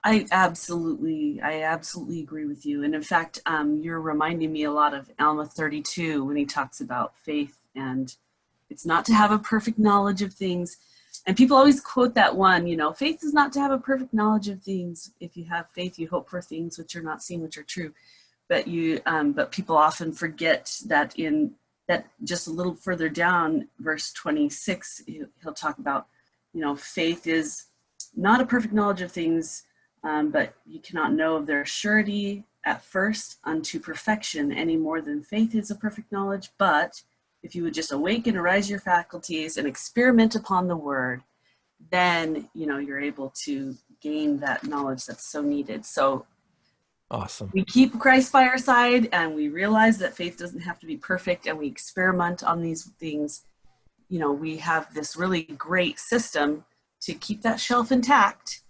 [SPEAKER 2] I absolutely agree with you. And in fact, you're reminding me a lot of Alma 32 when he talks about faith, and it's not to have a perfect knowledge of things. And people always quote that one, faith is not to have a perfect knowledge of things. If you have faith, you hope for things which are not seen, which are true. But people often forget that in that just a little further down, verse 26, he'll talk about, faith is not a perfect knowledge of things, but you cannot know of their surety at first unto perfection any more than faith is a perfect knowledge. But if you would just awaken, arise your faculties, and experiment upon the word, then you're able to gain that knowledge that's so needed. So
[SPEAKER 1] Awesome.
[SPEAKER 2] we keep Christ by our side, and we realize that faith doesn't have to be perfect, and we experiment on these things. We have this really great system to keep that shelf intact.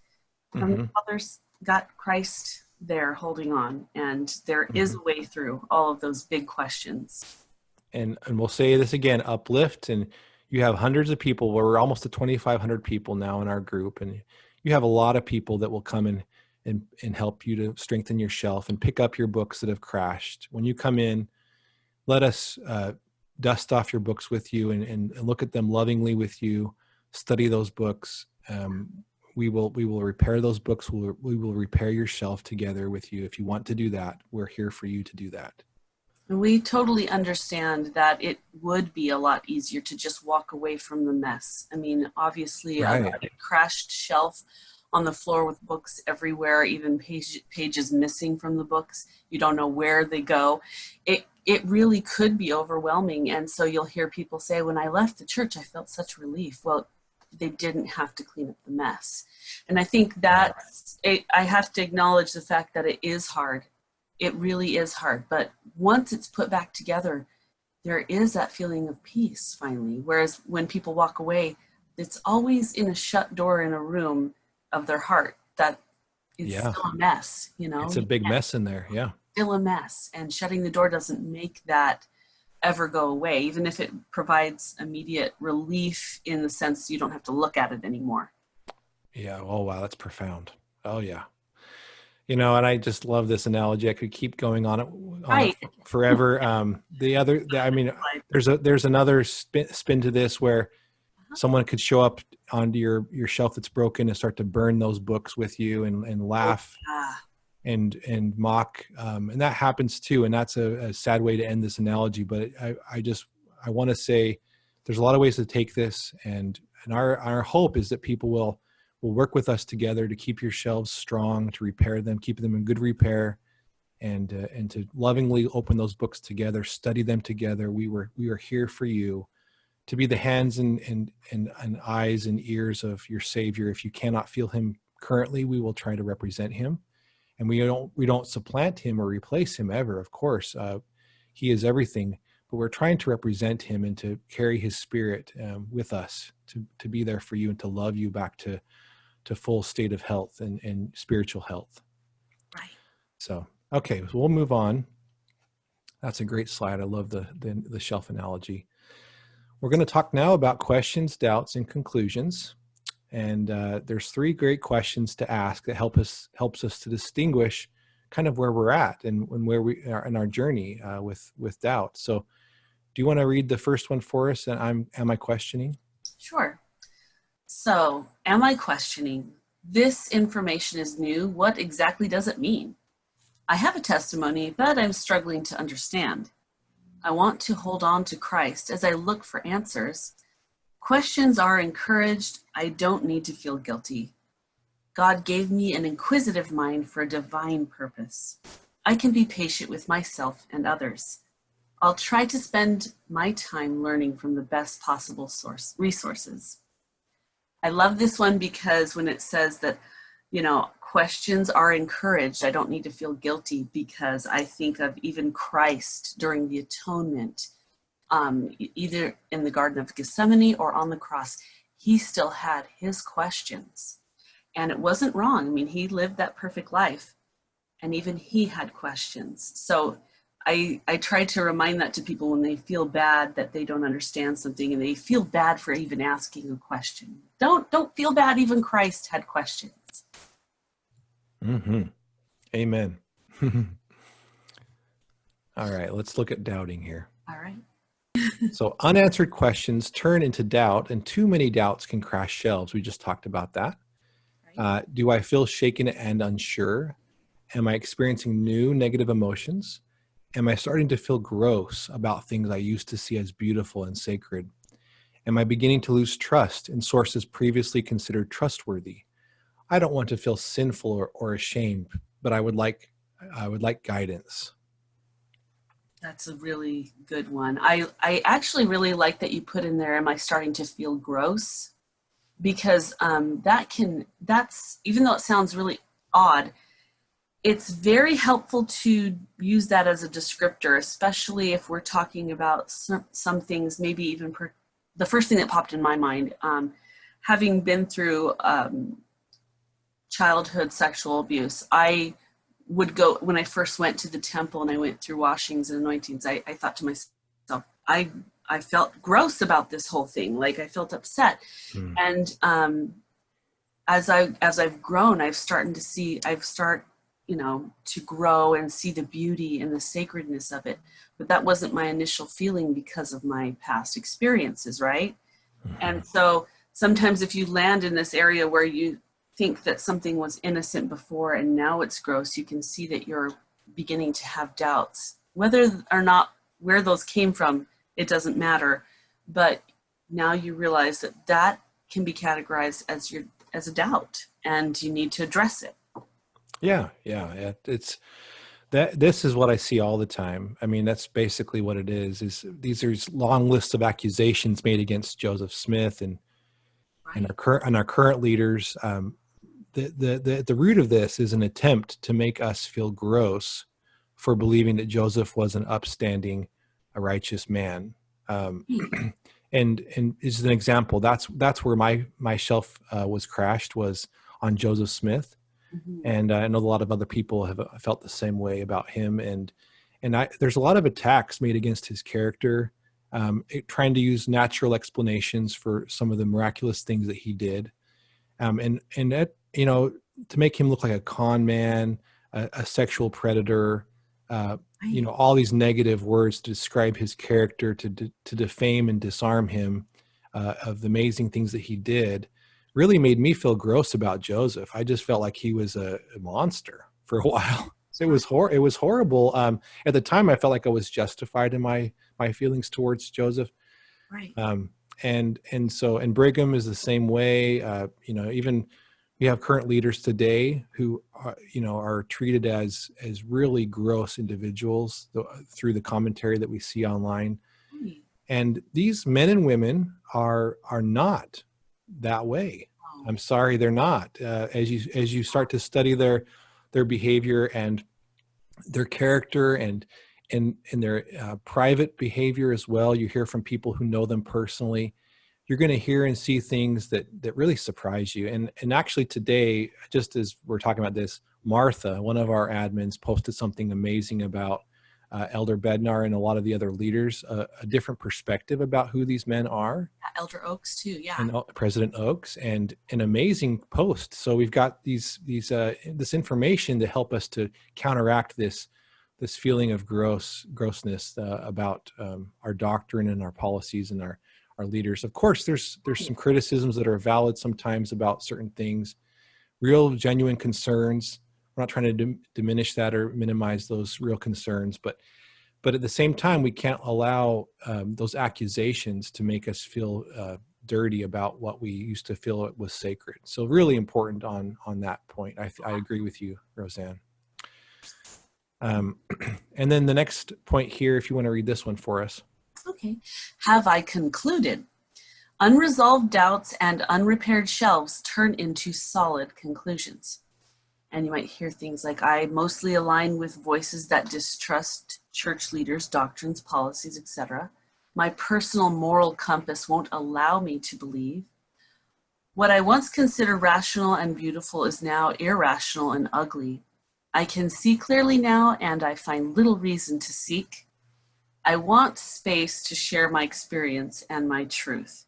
[SPEAKER 2] And the Father's got Christ there holding on, and there is a way through all of those big questions.
[SPEAKER 1] And we'll say this again, Uplift, and you have hundreds of people. We're almost to 2,500 people now in our group, and you have a lot of people that will come and help you to strengthen your shelf and pick up your books that have crashed. When you come in, let us dust off your books with you and look at them lovingly with you. Study those books. We will repair those books. We will repair your shelf together with you. If you want to do that, we're here for you to do that.
[SPEAKER 2] And we totally understand that it would be a lot easier to just walk away from the mess. I mean, obviously,
[SPEAKER 1] Right.
[SPEAKER 2] a crashed shelf on the floor with books everywhere, even pages missing from the books. You don't know where they go. It really could be overwhelming. And so you'll hear people say, when I left the church, I felt such relief. Well, they didn't have to clean up the mess. And I think I have to acknowledge the fact that it is hard. It really is hard. But once it's put back together, there is that feeling of peace finally. Whereas when people walk away, it's always in a shut door in a room of their heart that it's still a mess,
[SPEAKER 1] It's a big mess in there. Yeah.
[SPEAKER 2] Still a mess. And shutting the door doesn't make that ever go away, even if it provides immediate relief in the sense you don't have to look at it anymore.
[SPEAKER 1] Yeah. Oh, wow. That's profound. Oh, yeah. And I just love this analogy. I could keep going on it forever. I mean, there's another spin to this where someone could show up onto your shelf that's broken and start to burn those books with you and laugh and mock. And that happens too. And that's a sad way to end this analogy. But I want to say there's a lot of ways to take this. And our hope is that people will work with us together to keep your shelves strong, to repair them, keep them in good repair, and to lovingly open those books together, study them together. We are here for you to be the hands and eyes and ears of your Savior. If you cannot feel him currently, we will try to represent him And we don't supplant him or replace him ever. Of course, he is everything, but we're trying to represent him and to carry his spirit with us, to be there for you and to love you back to full state of health and spiritual health.
[SPEAKER 2] Right.
[SPEAKER 1] So, okay, so we'll move on. That's a great slide. I love the shelf analogy. We're going to talk now about questions, doubts, and conclusions. And there's 3 great questions to ask that helps us to distinguish kind of where we're at and where we are in our journey with doubt. So, do you want to read the first one for us? And am I questioning?
[SPEAKER 2] Sure. So, am I questioning? This information is new. What exactly does it mean? I have a testimony, but I'm struggling to understand. I want to hold on to Christ as I look for answers. Questions are encouraged. I don't need to feel guilty. God gave me an inquisitive mind for a divine purpose. I can be patient with myself and others. I'll try to spend my time learning from the best possible resources. I love this one because when it says that, questions are encouraged, I don't need to feel guilty, because I think of even Christ during the atonement, either in the Garden of Gethsemane or on the cross, he still had his questions. And it wasn't wrong. I mean, he lived that perfect life, and even he had questions. So I try to remind that to people when they feel bad that they don't understand something and they feel bad for even asking a question. Don't feel bad. Even Christ had questions.
[SPEAKER 1] Mm-hmm. Amen. All right, let's look at doubting here.
[SPEAKER 2] All right.
[SPEAKER 1] So unanswered questions turn into doubt, and too many doubts can crash shelves. We just talked about that.
[SPEAKER 2] Right.
[SPEAKER 1] Do I feel shaken and unsure? Am I experiencing new negative emotions? Am I starting to feel gross about things I used to see as beautiful and sacred? Am I beginning to lose trust in sources previously considered trustworthy? I don't want to feel sinful or ashamed, but I would like guidance.
[SPEAKER 2] That's a really good one. I actually really like that you put in there, am I starting to feel gross? Because that's, even though it sounds really odd, it's very helpful to use that as a descriptor, especially if we're talking about some things, maybe even the first thing that popped in my mind, having been through childhood sexual abuse, I would go, when I first went to the temple and I went through washings and anointings, I thought to myself, I felt gross about this whole thing. Like, I felt upset. And as I've grown, I've to grow and see the beauty and the sacredness of it. But that wasn't my initial feeling because of my past experiences, right? And so sometimes if you land in this area where you think that something was innocent before and now it's gross, you can see that you're beginning to have doubts. Whether or not where those came from, it doesn't matter. But now you realize that can be categorized as a doubt, and you need to address it.
[SPEAKER 1] Yeah. It's that. This is what I see all the time. I mean, that's basically what it is these are long lists of accusations made against Joseph Smith and our current leaders. The root of this is an attempt to make us feel gross for believing that Joseph was an upstanding, a righteous man. And as an example, that's where my shelf was crashed, was on Joseph Smith.
[SPEAKER 2] Mm-hmm.
[SPEAKER 1] And I know a lot of other people have felt the same way about him. And there's a lot of attacks made against his character, trying to use natural explanations for some of the miraculous things that he did. And that, to make him look like a con man, a sexual predator, all these negative words to describe his character, to defame and disarm him of the amazing things that he did, really made me feel gross about Joseph. I just felt like he was a monster for a while. It was horrible. At the time, I felt like I was justified in my feelings towards Joseph.
[SPEAKER 2] Right.
[SPEAKER 1] And Brigham is the same way. Even we have current leaders today who are treated as really gross individuals through the commentary that we see online.
[SPEAKER 2] Right.
[SPEAKER 1] And these men and women are not that way. I'm sorry, they're not. As you start to study their their behavior and their character and their private behavior as well. You hear from people who know them personally. You're going to hear and see things that really surprise you. And actually today, just as we're talking about this, Martha, one of our admins, posted something amazing about Elder Bednar and a lot of the other leaders, a different perspective about who these men are.
[SPEAKER 2] Elder Oaks too, yeah.
[SPEAKER 1] And President Oaks, and an amazing post. So we've got this information to help us to counteract this feeling of grossness about our doctrine and our policies and our leaders. Of course, there's some criticisms that are valid sometimes about certain things, real genuine concerns. We're not trying to diminish that or minimize those real concerns, but at the same time, we can't allow those accusations to make us feel dirty about what we used to feel was sacred. So really important on that point. I agree with you, Roseanne. And then the next point here, if you want to read this one for us.
[SPEAKER 2] Okay. Have I concluded? Unresolved doubts and unrepaired shelves turn into solid conclusions. And you might hear things like, I mostly align with voices that distrust church leaders, doctrines, policies, etc. My personal moral compass won't allow me to believe. What I once considered rational and beautiful is now irrational and ugly. I can see clearly now, and I find little reason to seek. I want space to share my experience and my truth.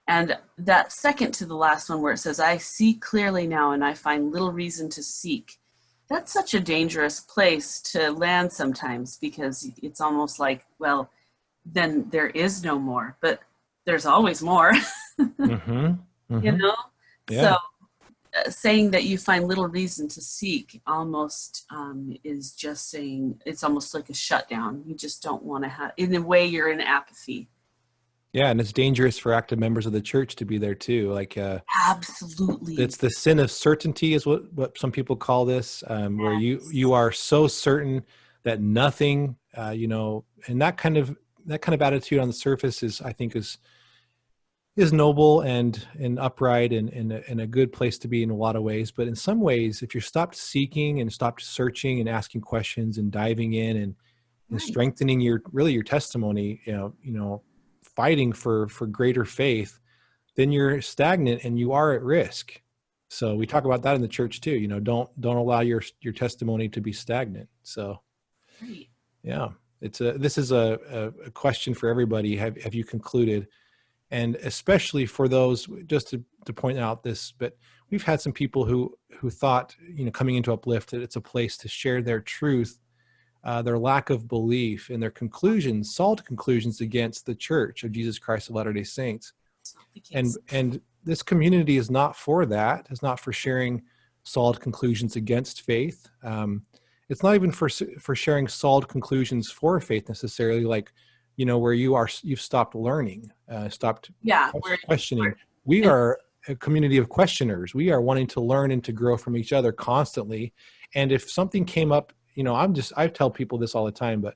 [SPEAKER 2] And that second to the last one where it says, I see clearly now and I find little reason to seek. That's such a dangerous place to land sometimes, because it's almost like, well, then there is no more, but there's always more, you know?
[SPEAKER 1] Yeah.
[SPEAKER 2] So saying that you find little reason to seek almost is just saying, it's almost like a shutdown. You just don't want to have, in a way, you're in apathy.
[SPEAKER 1] Yeah, and it's dangerous for active members of the church to be there too. Like,
[SPEAKER 2] absolutely,
[SPEAKER 1] it's the sin of certainty, is what some people call this, where you are so certain that nothing, and that kind of attitude on the surface is, I think, is noble and upright and a good place to be in a lot of ways. But in some ways, if you're stopped seeking and stopped searching and asking questions and diving in and strengthening your testimony, fighting for greater faith, then you're stagnant and you are at risk. So we talk about that in the church too. Don't allow your testimony to be stagnant. So, yeah, this is a question for everybody. Have you concluded? And especially for those, just to point out this, but we've had some people who thought, coming into Uplift, that it's a place to share their truth, their lack of belief, and their conclusions, solid conclusions against the Church of Jesus Christ of Latter-day Saints. And this community is not for that. It's not for sharing solid conclusions against faith. It's not even for sharing solid conclusions for faith necessarily, like, where you've stopped learning, stopped questioning. We are a community of questioners. We are wanting to learn and to grow from each other constantly. And if something came up, I tell people this all the time, but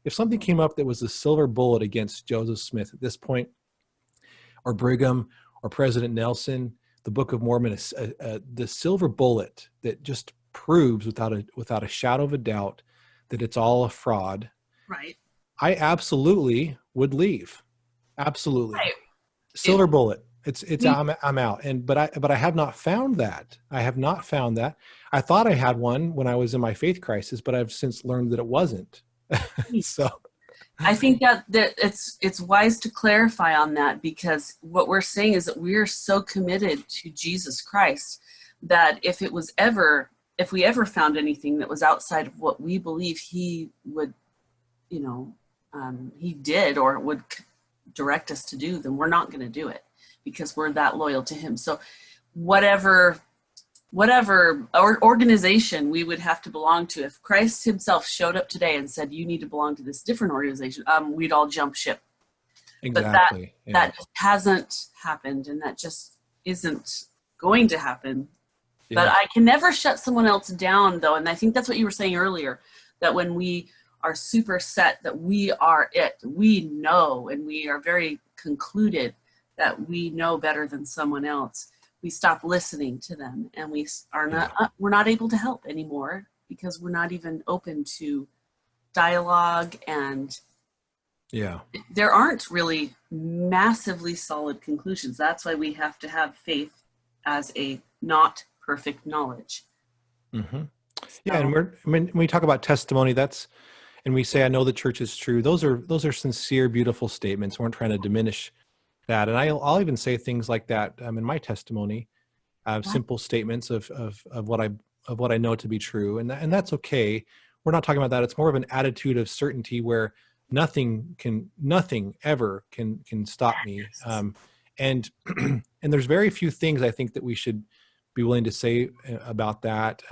[SPEAKER 1] if something came up that was a silver bullet against Joseph Smith at this point, or Brigham, or President Nelson, the Book of Mormon is the silver bullet that just proves without a shadow of a doubt that it's all a fraud.
[SPEAKER 2] Right.
[SPEAKER 1] I absolutely would leave. Absolutely.
[SPEAKER 2] Right.
[SPEAKER 1] Silver bullet. I'm out. But I have not found that. I have not found that. I thought I had one when I was in my faith crisis, but I've since learned that it wasn't. So
[SPEAKER 2] I think that it's wise to clarify on that, because what we're saying is that we are so committed to Jesus Christ that if we ever found anything that was outside of what we believe he would, he did or would direct us to do, then we're not going to do it, because we're that loyal to him. So whatever organization we would have to belong to, if Christ himself showed up today and said, you need to belong to this different organization, we'd all jump ship.
[SPEAKER 1] Exactly.
[SPEAKER 2] But that just hasn't happened, and that just isn't going to happen. Yeah. But I can never shut someone else down, though. And I think that's what you were saying earlier, that when we are super set that we are it, we know, and we are very concluded that we know better than someone else, we stop listening to them, and we're not able to help anymore. because we're not even open to dialogue, and
[SPEAKER 1] Yeah.
[SPEAKER 2] there aren't really massively solid conclusions. That's why we have to have faith as a not perfect knowledge.
[SPEAKER 1] Mm-hmm. Yeah,
[SPEAKER 2] So,
[SPEAKER 1] and when we talk about testimony, and we say, "I know the church is true." Those are sincere, beautiful statements. We aren't trying to diminish that, and I'll even say things like that in my testimony,
[SPEAKER 2] right.
[SPEAKER 1] simple statements of what I know to be true, and that's okay. We're not talking about that. It's more of an attitude of certainty where nothing ever can stop me. And and there's very few things I think that we should be willing to say about that.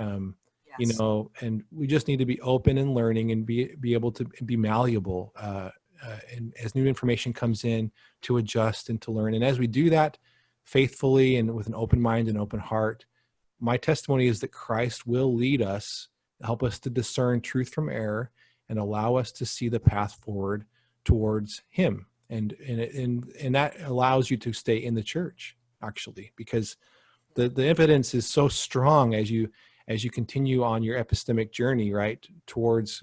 [SPEAKER 2] Yes.
[SPEAKER 1] And we just need to be open and learning and be able to be malleable. And as new information comes in, to adjust and to learn. And as we do that faithfully and with an open mind and open heart, my testimony is that Christ will lead us, help us to discern truth from error, and allow us to see the path forward towards Him. And that allows you to stay in the church, actually, because the evidence is so strong as you continue on your epistemic journey, right, towards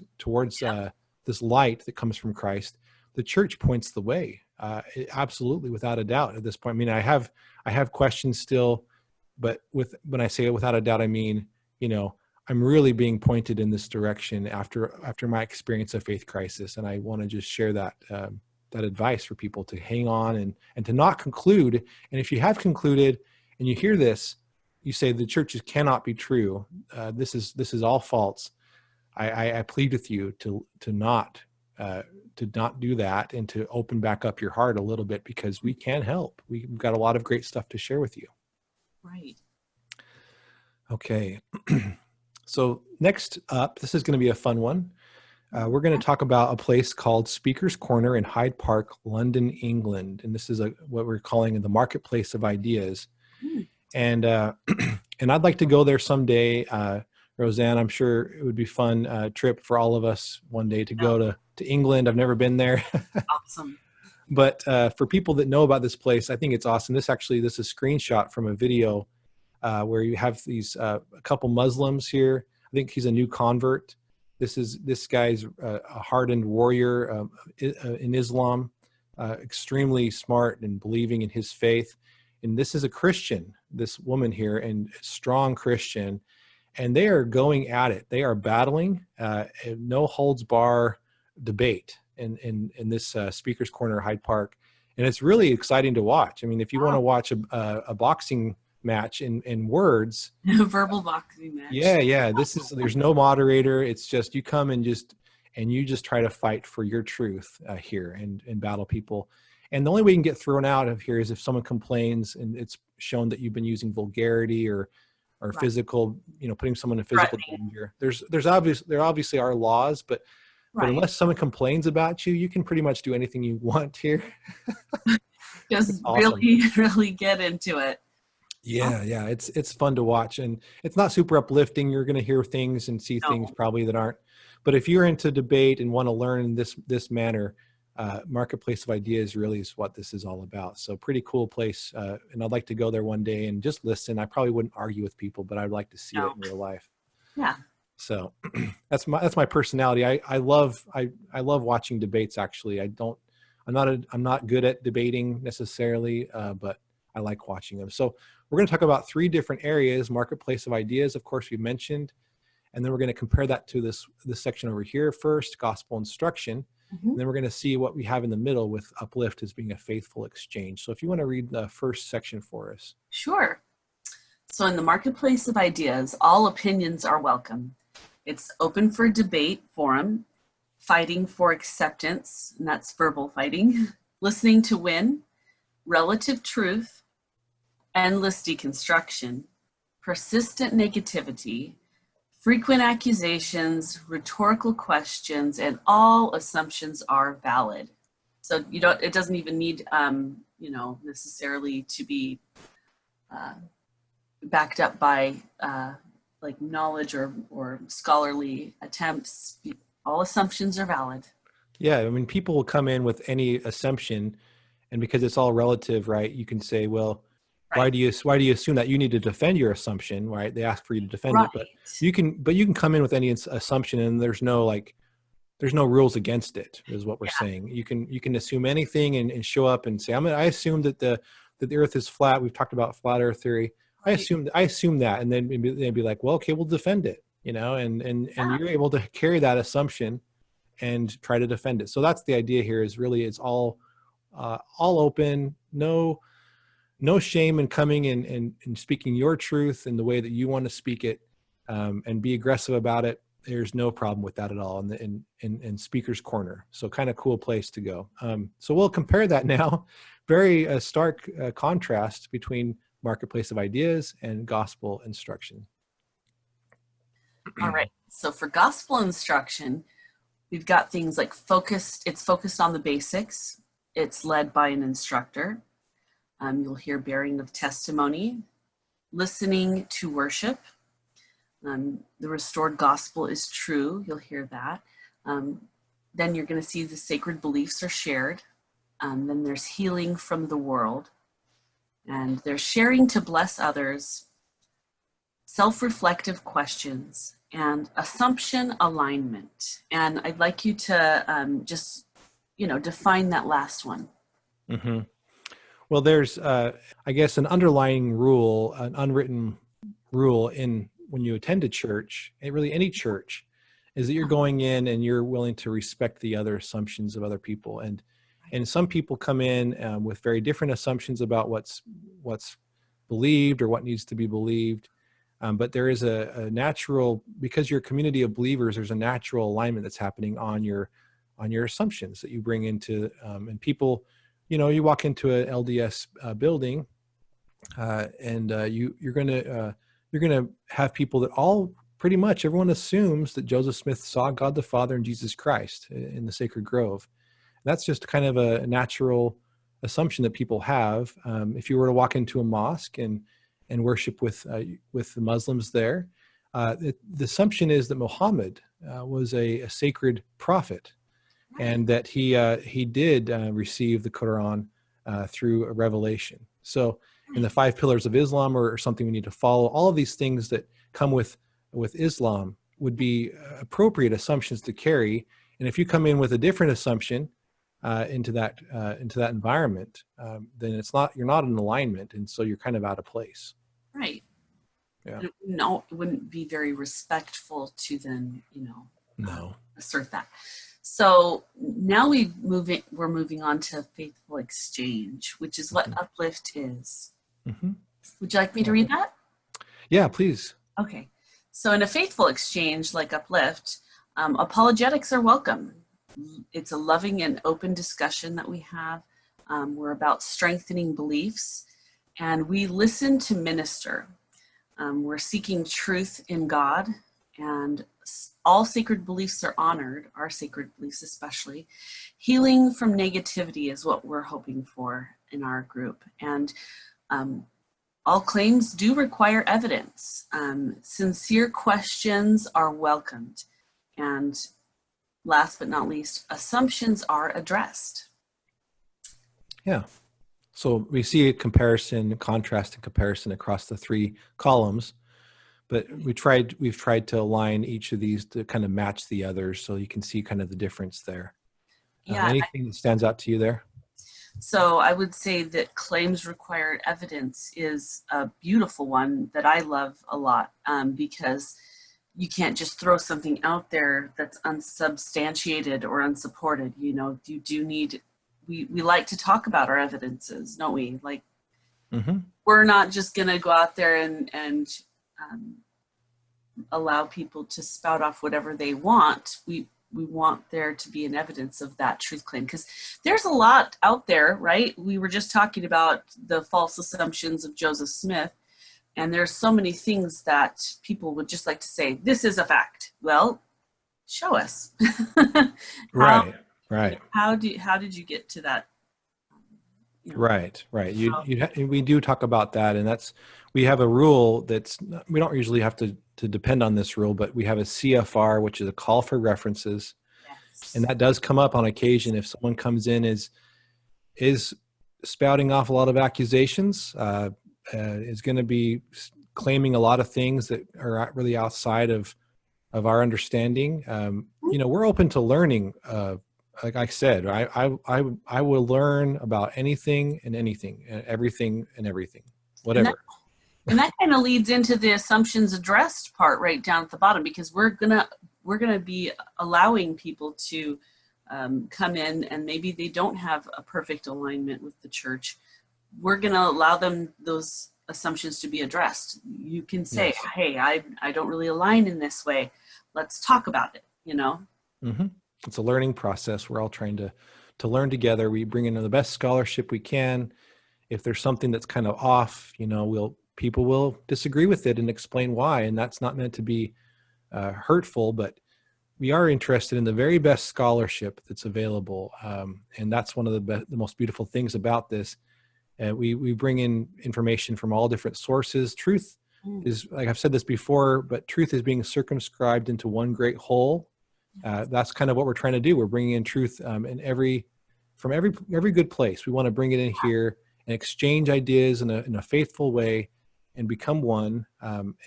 [SPEAKER 1] this light that comes from Christ. The church points the way, absolutely, without a doubt. At this point, I mean, I have questions still, but when I say it without a doubt, I mean, I'm really being pointed in this direction after my experience of faith crisis, and I want to just share that advice for people to hang on and to not conclude. And if you have concluded and you hear this, you say the churches cannot be true. This is all false. I plead with you to not do that, and to open back up your heart a little bit, because we can help. We've got a lot of great stuff to share with you.
[SPEAKER 2] Right.
[SPEAKER 1] Okay. So next up, this is going to be a fun one. We're going to talk about a place called Speaker's Corner in Hyde Park, London, England. And this is what we're calling the marketplace of ideas.
[SPEAKER 2] Mm.
[SPEAKER 1] And and I'd like to go there someday. Roseanne, I'm sure it would be fun trip for all of us one day to go to England. I've never been there.
[SPEAKER 2] Awesome.
[SPEAKER 1] But for people that know about this place, I think it's awesome. This is a screenshot from a video where you have these a couple Muslims here. I think he's a new convert. This guy's a hardened warrior in Islam, extremely smart and believing in his faith. And this is a Christian, this woman here, and a strong Christian. And they are going at it. They are battling, no holds bar debate in this Speaker's Corner, Hyde Park. And it's really exciting to watch. I mean, if you want to watch a boxing match in words,
[SPEAKER 2] Verbal boxing match.
[SPEAKER 1] yeah, there's no moderator. It's just you come and you just try to fight for your truth here and battle people. And the only way you can get thrown out of here is if someone complains and it's shown that you've been using vulgarity or
[SPEAKER 2] Right.
[SPEAKER 1] physical, putting someone in physical danger. There obviously are laws, but unless someone complains about you, you can pretty much do anything you want here.
[SPEAKER 2] Just
[SPEAKER 1] awesome.
[SPEAKER 2] really get into it.
[SPEAKER 1] Yeah, it's fun to watch, and it's not super uplifting. You're going to hear things and see things probably that aren't. But if you're into debate and want to learn in this manner, Marketplace of Ideas really is what this is all about. So pretty cool place, and I'd like to go there one day and just listen. I probably wouldn't argue with people, but I'd like to see it in real life.
[SPEAKER 2] Yeah.
[SPEAKER 1] So that's my personality. I love watching debates. Actually, I'm not good at debating necessarily, but I like watching them. So we're going to talk about 3 different areas: Marketplace of Ideas, of course, we mentioned, and then we're going to compare that to this section over here first, Gospel Instruction.
[SPEAKER 2] Mm-hmm.
[SPEAKER 1] And then we're going to see what we have in the middle with Uplift as being a faithful exchange. So if you want to read the first section for us.
[SPEAKER 2] Sure. So in the Marketplace of Ideas, all opinions are welcome. It's open for debate forum, fighting for acceptance, and that's verbal fighting, listening to win, relative truth, endless deconstruction, persistent negativity, frequent accusations, rhetorical questions, and all assumptions are valid. So it doesn't even need, necessarily to be backed up by like knowledge or scholarly attempts. All assumptions are valid.
[SPEAKER 1] Yeah, I mean, people will come in with any assumption, and because it's all relative, right? You can say, well, Why
[SPEAKER 2] Right.
[SPEAKER 1] do you assume that? You need to defend your assumption, right? They ask for you to defend
[SPEAKER 2] Right.
[SPEAKER 1] it, but you can come in with any assumption, and there's no rules against it, is what we're
[SPEAKER 2] Yeah.
[SPEAKER 1] saying. You can assume anything and show up and say, I assume that the earth is flat. We've talked about flat earth theory.
[SPEAKER 2] Right.
[SPEAKER 1] I assume that. And then they'd be like, well, okay, we'll defend it, and
[SPEAKER 2] Yeah.
[SPEAKER 1] you're able to carry that assumption and try to defend it. So that's the idea here, is really it's all open, no shame in coming and speaking your truth in the way that you want to speak it, and be aggressive about it. There's no problem with that at all in Speaker's Corner. So kind of cool place to go. So we'll compare that now. Very stark contrast between Marketplace of Ideas and Gospel Instruction.
[SPEAKER 2] All right. So for gospel instruction, we've got things like it's focused on the basics. It's led by an instructor. You'll hear bearing of testimony, listening to worship. The restored gospel is true. You'll hear that. Then you're going to see the sacred beliefs are shared. Then there's healing from the world. And there's sharing to bless others, self-reflective questions, and assumption alignment. And I'd like you to just, define that last one.
[SPEAKER 1] Mm-hmm. Well, there's, I guess, an underlying rule, an unwritten rule when you attend a church, and really any church, is that you're going in and you're willing to respect the other assumptions of other people. And some people come in with very different assumptions about what's believed or what needs to be believed. But there is a natural, because you're a community of believers, there's a natural alignment that's happening on your assumptions that you bring into, and people, you walk into an LDS building, and you're gonna have people that pretty much everyone assumes that Joseph Smith saw God the Father and Jesus Christ in the Sacred Grove. That's just kind of a natural assumption that people have. If you were to walk into a mosque and worship with the Muslims there, the assumption is that Muhammad was a sacred prophet, and that he did receive the Quran through a revelation. So, in the 5 pillars of Islam, or something we need to follow, all of these things that come with Islam would be appropriate assumptions to carry. And if you come in with a different assumption into that environment, then you're not in alignment, and so you're kind of out of place.
[SPEAKER 2] Right.
[SPEAKER 1] Yeah.
[SPEAKER 2] No, it wouldn't be very respectful to then,
[SPEAKER 1] No.
[SPEAKER 2] assert that. So now we're moving on to faithful exchange, which is what Uplift is.
[SPEAKER 1] Mm-hmm.
[SPEAKER 2] Would you like me to read that?
[SPEAKER 1] Yeah, please.
[SPEAKER 2] Okay. So in a faithful exchange like Uplift, apologetics are welcome. It's a loving and open discussion that we have. We're about strengthening beliefs, and we listen to minister. We're seeking truth in God, and all sacred beliefs are honored, our sacred beliefs especially. Healing from negativity is what we're hoping for in our group. And all claims do require evidence. Sincere questions are welcomed. And last but not least, assumptions are addressed.
[SPEAKER 1] Yeah. So we see a contrast and comparison across the 3 columns, but we've tried to align each of these to kind of match the others, so you can see kind of the difference there.
[SPEAKER 2] Yeah.
[SPEAKER 1] Anything that stands out to you there?
[SPEAKER 2] So I would say that claims require evidence is a beautiful one that I love a lot, because you can't just throw something out there that's unsubstantiated or unsupported. You do need, we like to talk about our evidences, don't we? Like, we're not just going to go out there and allow people to spout off whatever they want. We want there to be an evidence of that truth claim, because there's a lot out there, right? We were just talking about the false assumptions of Joseph Smith, and there's so many things that people would just like to say, this is a fact. Well, show us.
[SPEAKER 1] Right.
[SPEAKER 2] How did you get to that?
[SPEAKER 1] Right. We do talk about that, and we have a rule we don't usually have to depend on this rule, but we have a CFR, which is a call for references. Yes. And that does come up on occasion if someone comes in is spouting off a lot of accusations. is going to be claiming a lot of things that are really outside of our understanding. We're open to learning. Like I said, I will learn about anything and anything, and everything and everything, whatever.
[SPEAKER 2] And that kind of leads into the assumptions addressed part right down at the bottom, because we're gonna be allowing people to come in, and maybe they don't have a perfect alignment with the church. We're gonna allow them those assumptions to be addressed. You can say,
[SPEAKER 1] Yes.
[SPEAKER 2] "Hey, I don't really align in this way. Let's talk about it."
[SPEAKER 1] Mm-hmm. It's a learning process. We're all trying to learn together. We bring in the best scholarship we can. If there's something that's kind of off, people will disagree with it and explain why. And that's not meant to be hurtful, but we are interested in the very best scholarship that's available. And that's one of the most beautiful things about this. We bring in information from all different sources. Truth is, like I've said this before, but truth is being circumscribed into one great whole. That's kind of what we're trying to do. We're bringing in truth from every good place. We want to bring it in here and exchange ideas in a faithful way, and become one,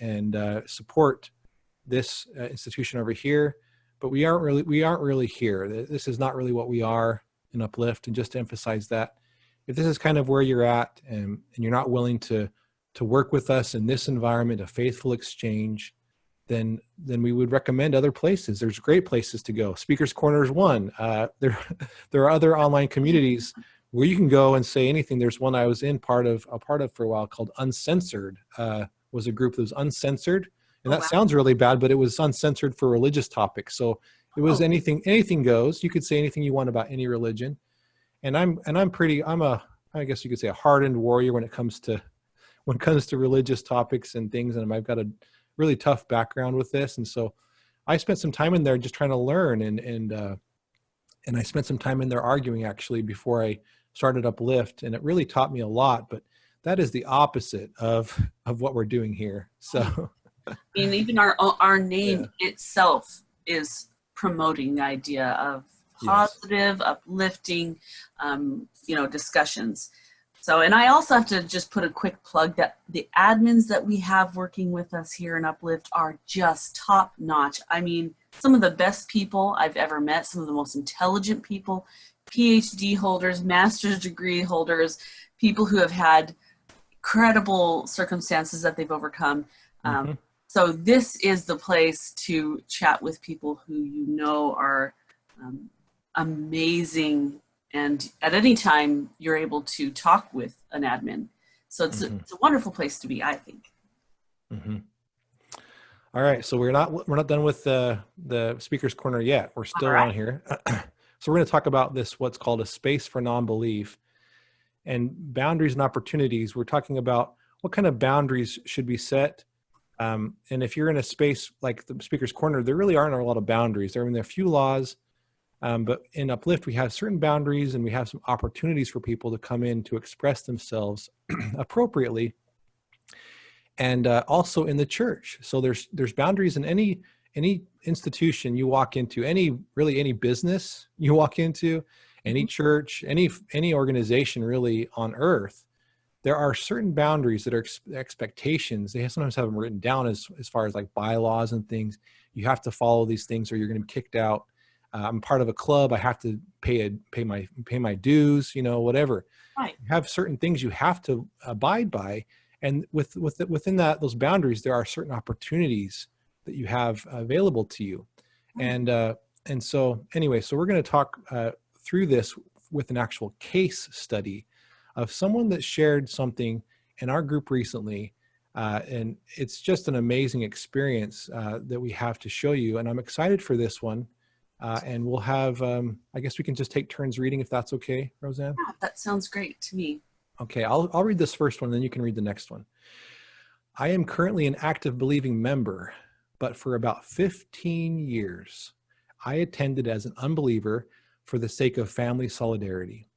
[SPEAKER 1] and support this institution over here. But we aren't really here. This is not really what we are in Uplift. And just to emphasize that, if this is kind of where you're at, and you're not willing to work with us in this environment, a faithful exchange, then we would recommend other places. There's great places to go. Speaker's Corner is one. There are other online communities where you can go and say anything. There's one I was a part of for a while called Uncensored. Was a group that was uncensored, and that sounds really bad, but it was uncensored for religious topics. So it was anything goes. You could say anything you want about any religion. And I'm I guess you could say a hardened warrior when it comes to religious topics and things. And I've got a really tough background with this. And so I spent some time in there just trying to learn, and I spent some time in there arguing actually before I started Uplift, and it really taught me a lot. But that is the opposite of what we're doing here. So
[SPEAKER 2] I mean, even our name itself is promoting the idea of positive, uplifting, discussions. So, and I also have to just put a quick plug that the admins that we have working with us here in Uplift are just top notch. I mean, some of the best people I've ever met, some of the most intelligent people, PhD holders, master's degree holders, people who have had credible circumstances that they've overcome. So this is the place to chat with people who are amazing. And at any time, you're able to talk with an admin. So it's a wonderful place to be, I think.
[SPEAKER 1] All right, so we're not done with the Speaker's Corner yet. We're still on here. So we're going to talk about what's called a space for non-belief, and boundaries and opportunities. We're talking about what kind of boundaries should be set. And if you're in a space like the Speaker's Corner, there really aren't a lot of boundaries. There are a few laws. But in Uplift, we have certain boundaries, and we have some opportunities for people to come in to express themselves appropriately, and also in the church. So there's boundaries in any institution you walk into, any business you walk into, any church, any organization really on earth. There are certain boundaries that are expectations. They sometimes have them written down as far as like bylaws and things. You have to follow these things, or you're going to be kicked out. I'm part of a club. I have to pay my dues, whatever.
[SPEAKER 2] Right.
[SPEAKER 1] You have certain things you have to abide by, and within those boundaries, there are certain opportunities that you have available to you. And so anyway, so we're going to talk through this with an actual case study of someone that shared something in our group recently. And it's just an amazing experience that we have to show you. And I'm excited for this one. And we'll have, I guess we can just take turns reading, if that's okay, Roseanne?
[SPEAKER 2] Yeah, that sounds great to me.
[SPEAKER 1] Okay, I'll read this first one, then you can read the next one. I am currently an active believing member, but for about 15 years, I attended as an unbeliever for the sake of family solidarity.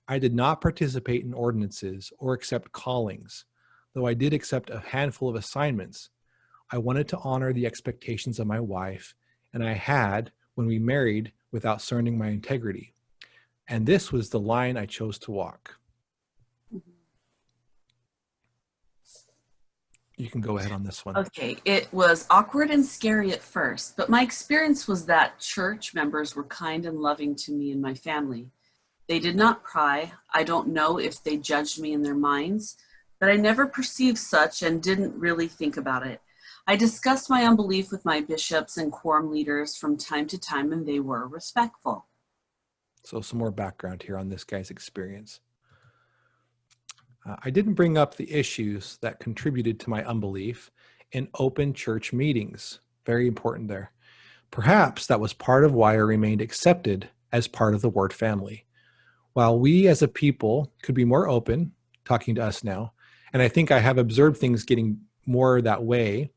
[SPEAKER 1] I did not participate in ordinances or accept callings, though I did accept a handful of assignments. I wanted to honor the expectations of my wife, and I had, when we married, without surrendering my integrity. And this was the line I chose to walk. You can go ahead on this one.
[SPEAKER 2] Okay, it was awkward and scary at first, but my experience was that church members were kind and loving to me and my family. They did not pry. I don't know if they judged me in their minds, but I never perceived such and didn't really think about it. I discussed my unbelief with my bishops and quorum leaders from time to time, and they were respectful.
[SPEAKER 1] So some more background here on this guy's experience. I didn't bring up the issues that contributed to my unbelief in open church meetings. Very important there. Perhaps that was part of why I remained accepted as part of the Word family. While we as a people could be more open, talking to us now, and I think I have observed things getting more that way,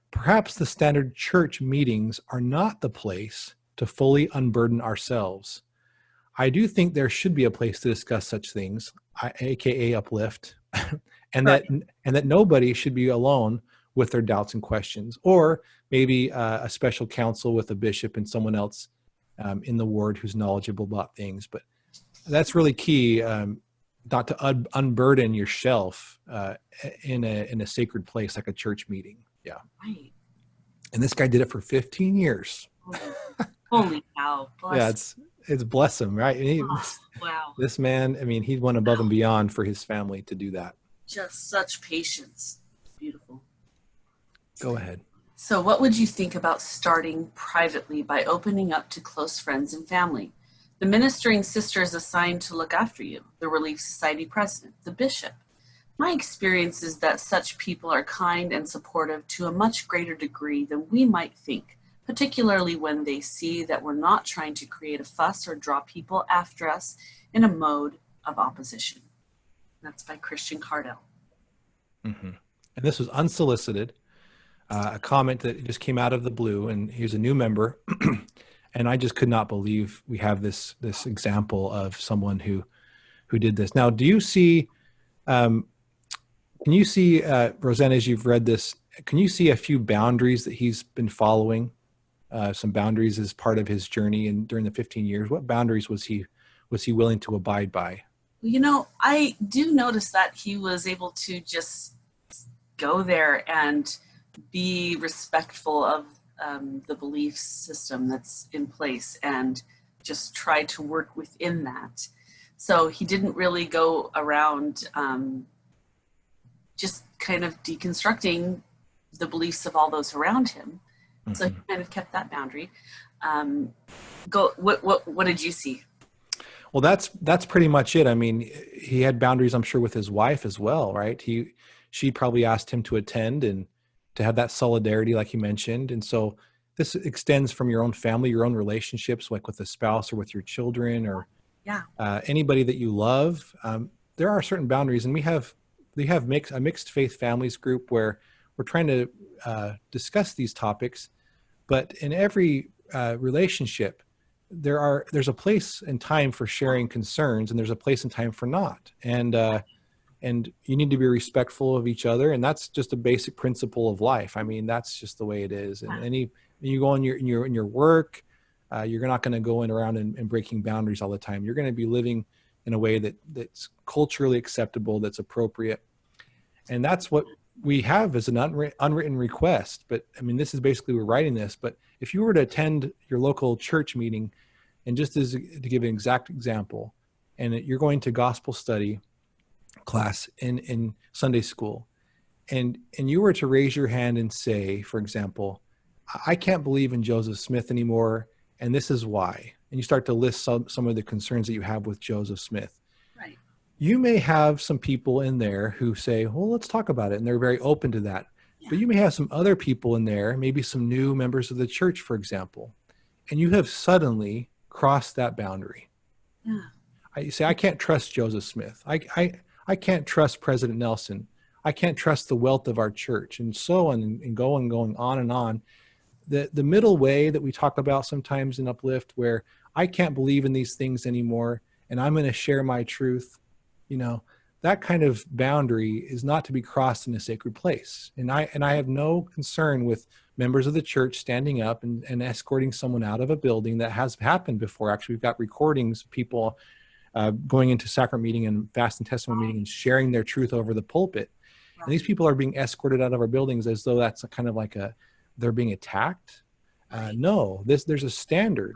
[SPEAKER 1] perhaps the standard church meetings are not the place to fully unburden ourselves. I do think there should be a place to discuss such things, aka Uplift, and
[SPEAKER 2] Right.
[SPEAKER 1] that nobody should be alone with their doubts and questions, or maybe a special counsel with a bishop and someone else in the ward who's knowledgeable about things. But that's really key, not to unburden yourself in a sacred place like a church meeting. Yeah.
[SPEAKER 2] Right.
[SPEAKER 1] And this guy did it for 15 years.
[SPEAKER 2] Holy cow.
[SPEAKER 1] Yeah,
[SPEAKER 2] Bless.
[SPEAKER 1] it's bless him, right? And
[SPEAKER 2] Oh, wow.
[SPEAKER 1] this man, I mean, he went above and beyond for his family to do that.
[SPEAKER 2] Just such patience. Beautiful.
[SPEAKER 1] Go ahead.
[SPEAKER 2] So, what would you think about starting privately by opening up to close friends and family? The ministering sister is assigned to look after you, the Relief Society president, the bishop. My experience is that such people are kind and supportive to a much greater degree than we might think, particularly when they see that we're not trying to create a fuss or draw people after us in a mode of opposition. That's by Christian Cardell.
[SPEAKER 1] Mm-hmm. And this was unsolicited, a comment that just came out of the blue, and he's a new member. And I just could not believe we have this example of someone who did this. Now, do you see, can you see, Roseanne, as you've read this, can you see a few boundaries that he's been following? Some boundaries as part of his journey and during the 15 years. What boundaries was he willing to abide by?
[SPEAKER 2] You know, I do notice that he was able to just go there and be respectful of the belief system that's in place and just try to work within that. So he didn't really go around just kind of deconstructing the beliefs of all those around him. Mm-hmm. So he kind of kept that boundary. What did you see?
[SPEAKER 1] Well, that's pretty much it. I mean, he had boundaries, I'm sure, with his wife as well, right? She probably asked him to attend and to have that solidarity, like you mentioned. And so this extends from your own family, your own relationships, like with a spouse or with your children or anybody that you love. There are certain boundaries, and we have a mixed faith families group where we're trying to discuss these topics. But in every relationship, there's a place and time for sharing concerns, and there's a place and time for not. And you need to be respectful of each other, and that's just a basic principle of life. I mean, that's just the way it is. And you go in your work, you're not going to go around and breaking boundaries all the time. You're going to be living in a way that's culturally acceptable, that's appropriate, and that's what we have as an unwritten request. But I mean, this is basically, we're writing this. But if you were to attend your local church meeting, and just to give an exact example, and you're going to gospel study class in Sunday school, and you were to raise your hand and say, for example, I can't believe in Joseph Smith anymore, and this is why. And you start to list some of the concerns that you have with Joseph Smith.
[SPEAKER 2] Right.
[SPEAKER 1] You may have some people in there who say, well, let's talk about it. And they're very open to that. Yeah. But you may have some other people in there, maybe some new members of the church, for example, and you have suddenly crossed that boundary.
[SPEAKER 2] Yeah.
[SPEAKER 1] You say, I can't trust Joseph Smith. I can't trust President Nelson. I can't trust the wealth of our church, and so on, and going on and on. The middle way that we talk about sometimes in Uplift, where I can't believe in these things anymore, and I'm going to share my truth, that kind of boundary is not to be crossed in a sacred place. And I have no concern with members of the church standing up and escorting someone out of a building. That has happened before. Actually, we've got recordings of people going into sacrament meeting and fast and testimony meeting and sharing their truth over the pulpit. And these people are being escorted out of our buildings as though that's a kind of like they're being attacked. No, there's a standard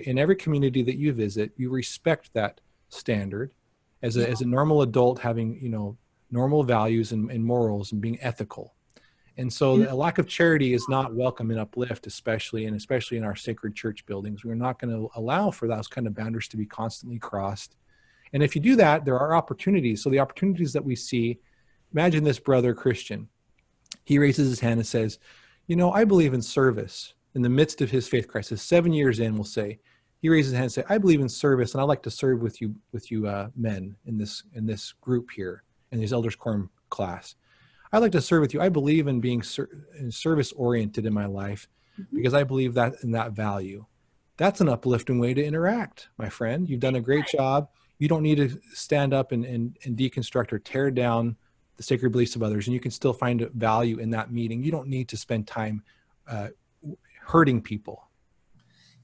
[SPEAKER 1] in every community that you visit. You respect that standard as a normal adult, having, normal values and morals and being ethical. And so a lack of charity is not welcome in Uplift, especially in our sacred church buildings. We're not going to allow for those kind of boundaries to be constantly crossed. And if you do that, there are opportunities. So the opportunities that we see, imagine this brother Christian. He raises his hand and says, I believe in service. In the midst of his faith crisis, 7 years in, we'll say, he raises his hand and say, I believe in service, and I'd like to serve with you men in this group here, in this elders quorum class. I'd like to serve with you. I believe in being service oriented in my life because I believe that in that value. That's an uplifting way to interact, my friend. You've done a great job. You don't need to stand up and deconstruct or tear down the sacred beliefs of others, and you can still find value in that meeting. You don't need to spend time hurting people.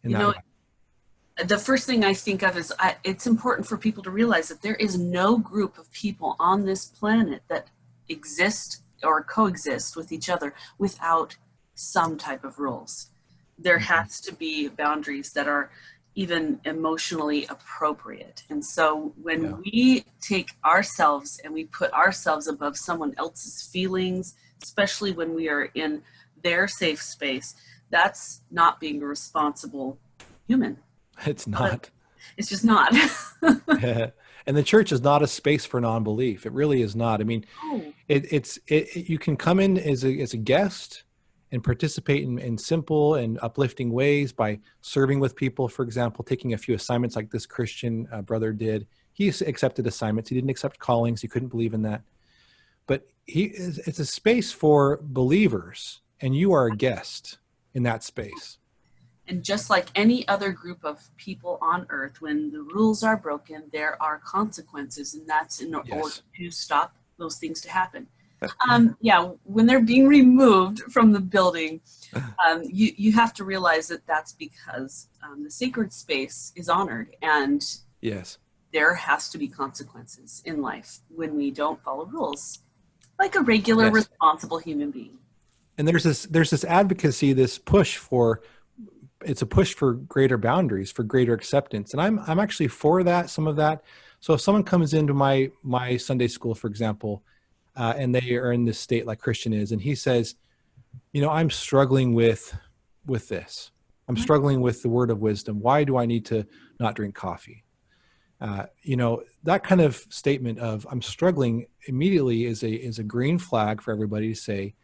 [SPEAKER 2] The first thing I think of is it's important for people to realize that there is no group of people on this planet that exist or coexist with each other without some type of rules. There has to be boundaries that are even emotionally appropriate. And so when we take ourselves and we put ourselves above someone else's feelings, especially when we are in their safe space, that's not being a responsible human.
[SPEAKER 1] It's not.
[SPEAKER 2] It's just not.
[SPEAKER 1] And the church is not a space for non-belief. It really is not. I mean, you can come in as a guest and participate in simple and uplifting ways by serving with people. For example, taking a few assignments like this Christian brother did. He accepted assignments. He didn't accept callings. He couldn't believe in that. But it's a space for believers, and you are a guest in that space.
[SPEAKER 2] And just like any other group of people on earth, when the rules are broken, there are consequences, and that's in order to stop those things to happen. When they're being removed from the building, you have to realize that that's because the sacred space is honored, and there has to be consequences in life when we don't follow rules, like a regular, responsible human being.
[SPEAKER 1] And there's this advocacy, this push for. It's a push for greater boundaries, for greater acceptance. And I'm actually for that, some of that. So if someone comes into my Sunday school, for example, and they are in this state like Christian is, and he says, I'm struggling with this. I'm struggling with the word of wisdom. Why do I need to not drink coffee? That kind of statement of I'm struggling immediately is a green flag for everybody to say,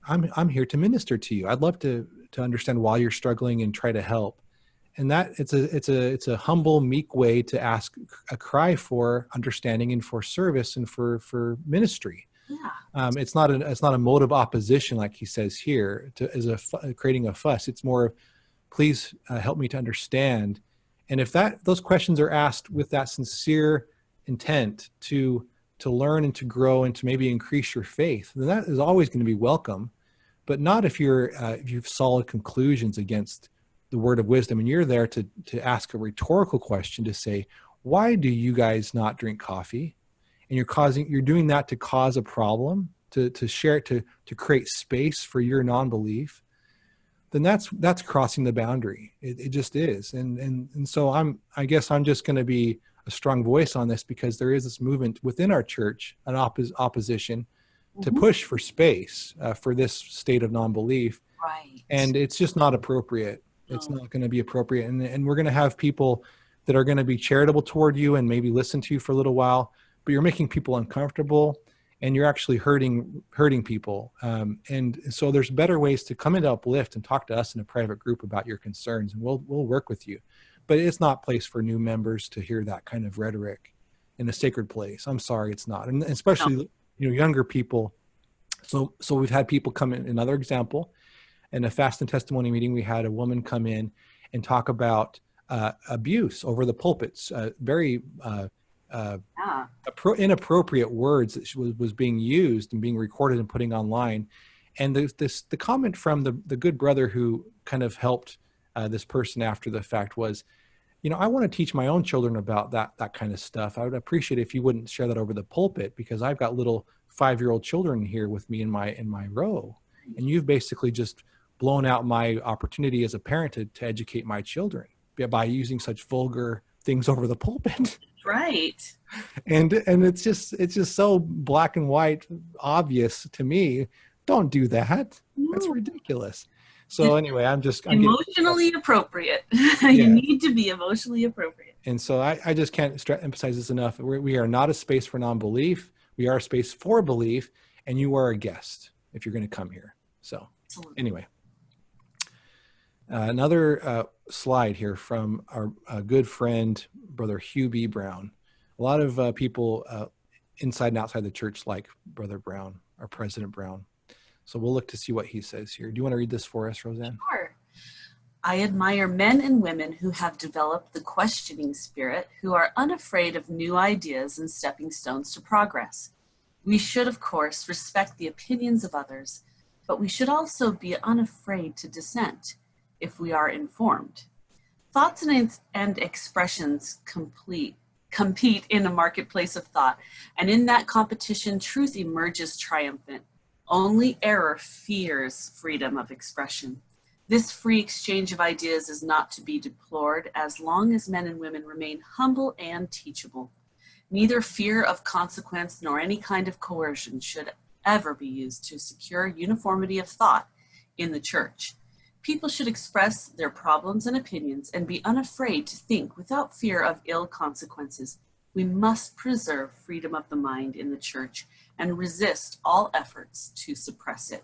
[SPEAKER 1] I'm here to minister to you. I'd love to understand why you're struggling and try to help. And that it's a humble, meek way to ask a cry for understanding and for service and for ministry. It's not a mode of opposition like he says here creating a fuss. It's more, please help me to understand. And if those questions are asked with that sincere intent to learn and to grow and to maybe increase your faith, then that is always going to be welcome. But not if you have solid conclusions against the word of wisdom, and you're there to ask a rhetorical question to say, why do you guys not drink coffee? And you're doing that to cause a problem, to share it, to create space for your non-belief. Then that's crossing the boundary. It just is. And so I guess I'm just going to be a strong voice on this, because there is this movement within our church, an opposition to push for space for this state of non-belief.
[SPEAKER 2] Right.
[SPEAKER 1] And it's just not appropriate. It's not going to be appropriate. And we're going to have people that are going to be charitable toward you and maybe listen to you for a little while, but you're making people uncomfortable and you're actually hurting people. And so there's better ways to come into Uplift and talk to us in a private group about your concerns, and we'll work with you. But it's not place for new members to hear that kind of rhetoric in a sacred place. I'm sorry, it's not. And especially younger people. So we've had people come in. Another example, in a fast and testimony meeting, we had a woman come in and talk about abuse over the pulpits, very inappropriate words that was being used and being recorded and putting online. And the comment from the good brother who kind of helped this person after the fact was, I want to teach my own children about that kind of stuff. I would appreciate if you wouldn't share that over the pulpit, because I've got little 5-year-old children here with me in my row, and you've basically just blown out my opportunity as a parent to educate my children by using such vulgar things over the pulpit.
[SPEAKER 2] Right.
[SPEAKER 1] And it's just so black and white obvious to me. Don't do that. That's ridiculous. So anyway, I'm
[SPEAKER 2] emotionally appropriate.
[SPEAKER 1] Yeah.
[SPEAKER 2] You need to be emotionally appropriate.
[SPEAKER 1] And so I just can't emphasize this enough. We are not a space for non-belief. We are a space for belief, and you are a guest if you're going to come here. So anyway, another slide here from our good friend, Brother Hugh B. Brown. A lot of people inside and outside the church like Brother Brown, or President Brown. So we'll look to see what he says here. Do you want to read this for us, Roseanne?
[SPEAKER 2] Sure. I admire men and women who have developed the questioning spirit, who are unafraid of new ideas and stepping stones to progress. We should, of course, respect the opinions of others, but we should also be unafraid to dissent if we are informed. Thoughts and expressions compete in a marketplace of thought, and in that competition, truth emerges triumphant. Only error fears freedom of expression. This free exchange of ideas is not to be deplored as long as men and women remain humble and teachable. Neither fear of consequence nor any kind of coercion should ever be used to secure uniformity of thought in the church. People should express their problems and opinions and be unafraid to think without fear of ill consequences. We must preserve freedom of the mind in the church and resist all efforts to suppress it.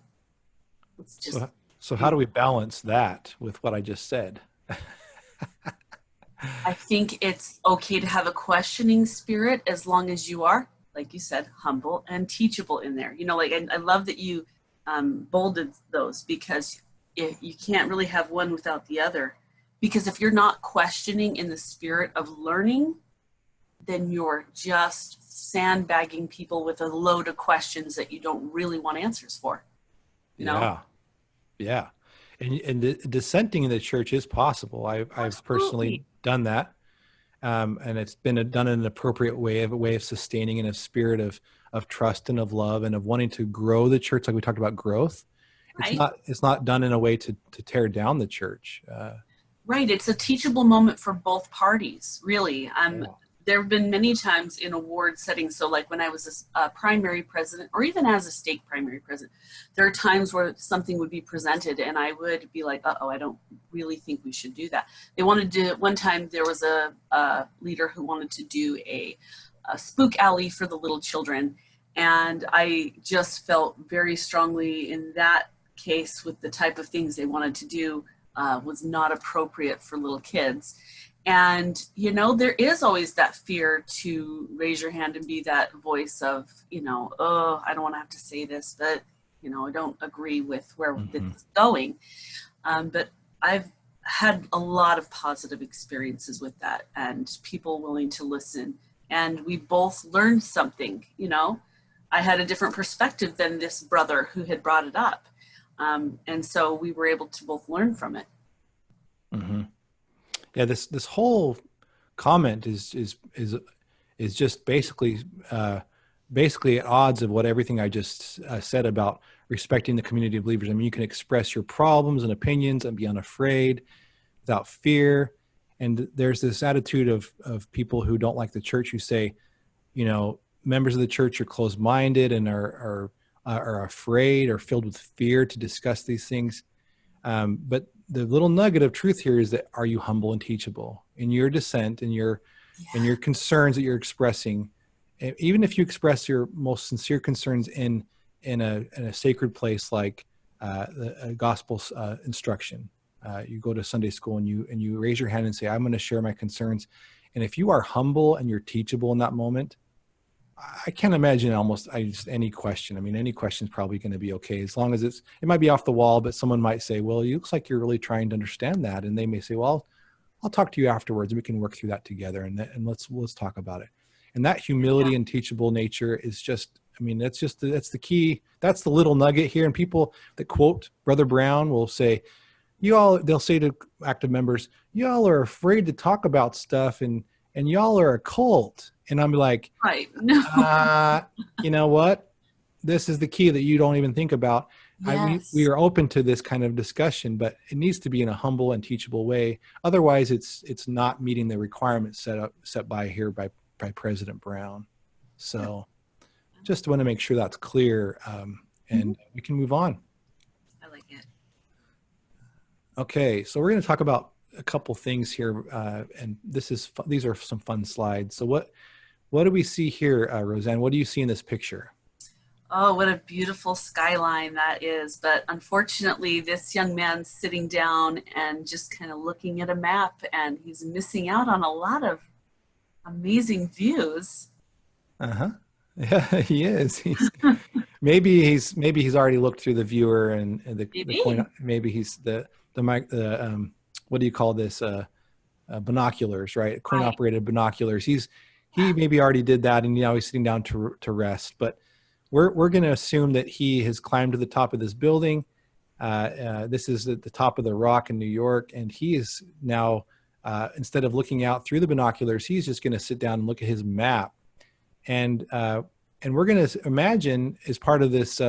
[SPEAKER 1] So how do we balance that with what I just said?
[SPEAKER 2] I think it's okay to have a questioning spirit as long as you are, like you said, humble and teachable in there. I love that you bolded those, because you can't really have one without the other. Because if you're not questioning in the spirit of learning, then you're just sandbagging people with a load of questions that you don't really want answers for.
[SPEAKER 1] Yeah. And the dissenting in the church is possible. I've personally done that. And it's been done in an appropriate way, a way of sustaining in a spirit of trust and of love and of wanting to grow the church. Like we talked about growth. Right. It's not done in a way to tear down the church.
[SPEAKER 2] Right. It's a teachable moment for both parties, really. There have been many times in award settings. So like when I was a primary president, or even as a stake primary president, there are times where something would be presented and I would be like, uh-oh, I don't really think we should do that. One time there was a leader who wanted to do a spook alley for the little children. And I just felt very strongly in that case with the type of things they wanted to do was not appropriate for little kids. And, there is always that fear to raise your hand and be that voice of, oh, I don't want to have to say this, but, I don't agree with where this is going. But I've had a lot of positive experiences with that and people willing to listen. And we both learned something, I had a different perspective than this brother who had brought it up. And so we were able to both learn from it.
[SPEAKER 1] Mm-hmm. Yeah, this whole comment is just basically at odds of what everything I just said about respecting the community of believers. I mean, you can express your problems and opinions and be unafraid, without fear. And there's this attitude of people who don't like the church who say, members of the church are closed-minded and are afraid or filled with fear to discuss these things. But the little nugget of truth here is that, are you humble and teachable in your dissent and your concerns that you're expressing? Even if you express your most sincere concerns in a sacred place like the gospel instruction, you go to Sunday school and you raise your hand and say, I'm going to share my concerns. And if you are humble and you're teachable in that moment, I can't imagine any question. I mean, any question is probably going to be okay, as long as it might be off the wall, but someone might say, well, it looks like you're really trying to understand that. And they may say, well, I'll talk to you afterwards and we can work through that together. And let's talk about it. And that humility and teachable nature is just, that's the key. That's the little nugget here. And people that quote Brother Brown will say, they'll say to active members, y'all are afraid to talk about stuff and y'all are a cult. And I'm like,
[SPEAKER 2] Right. No.
[SPEAKER 1] you know what? This is the key that you don't even think about. We
[SPEAKER 2] Yes.
[SPEAKER 1] are open to this kind of discussion, but it needs to be in a humble and teachable way. Otherwise, it's not meeting the requirements set by President Brown. So, just want to make sure that's clear, and we can move on.
[SPEAKER 2] I like it.
[SPEAKER 1] Okay, so we're going to talk about a couple things here, and these are some fun slides. So, what do we see here, Roseanne? What do you see in this picture?
[SPEAKER 2] Oh, what a beautiful skyline that is. But unfortunately, this young man's sitting down and just kind of looking at a map, and he's missing out on a lot of amazing views.
[SPEAKER 1] Uh-huh. Yeah, he is. Maybe he's already looked through the viewer and the
[SPEAKER 2] Maybe.
[SPEAKER 1] coin. Maybe he's the what do you call this? Binoculars, right? Coin operated binoculars. He maybe already did that, and now he's sitting down to rest. But we're going to assume that he has climbed to the top of this building. This is at the top of the rock in New York, and he is now instead of looking out through the binoculars, he's just going to sit down and look at his map, and we're going to imagine as part of this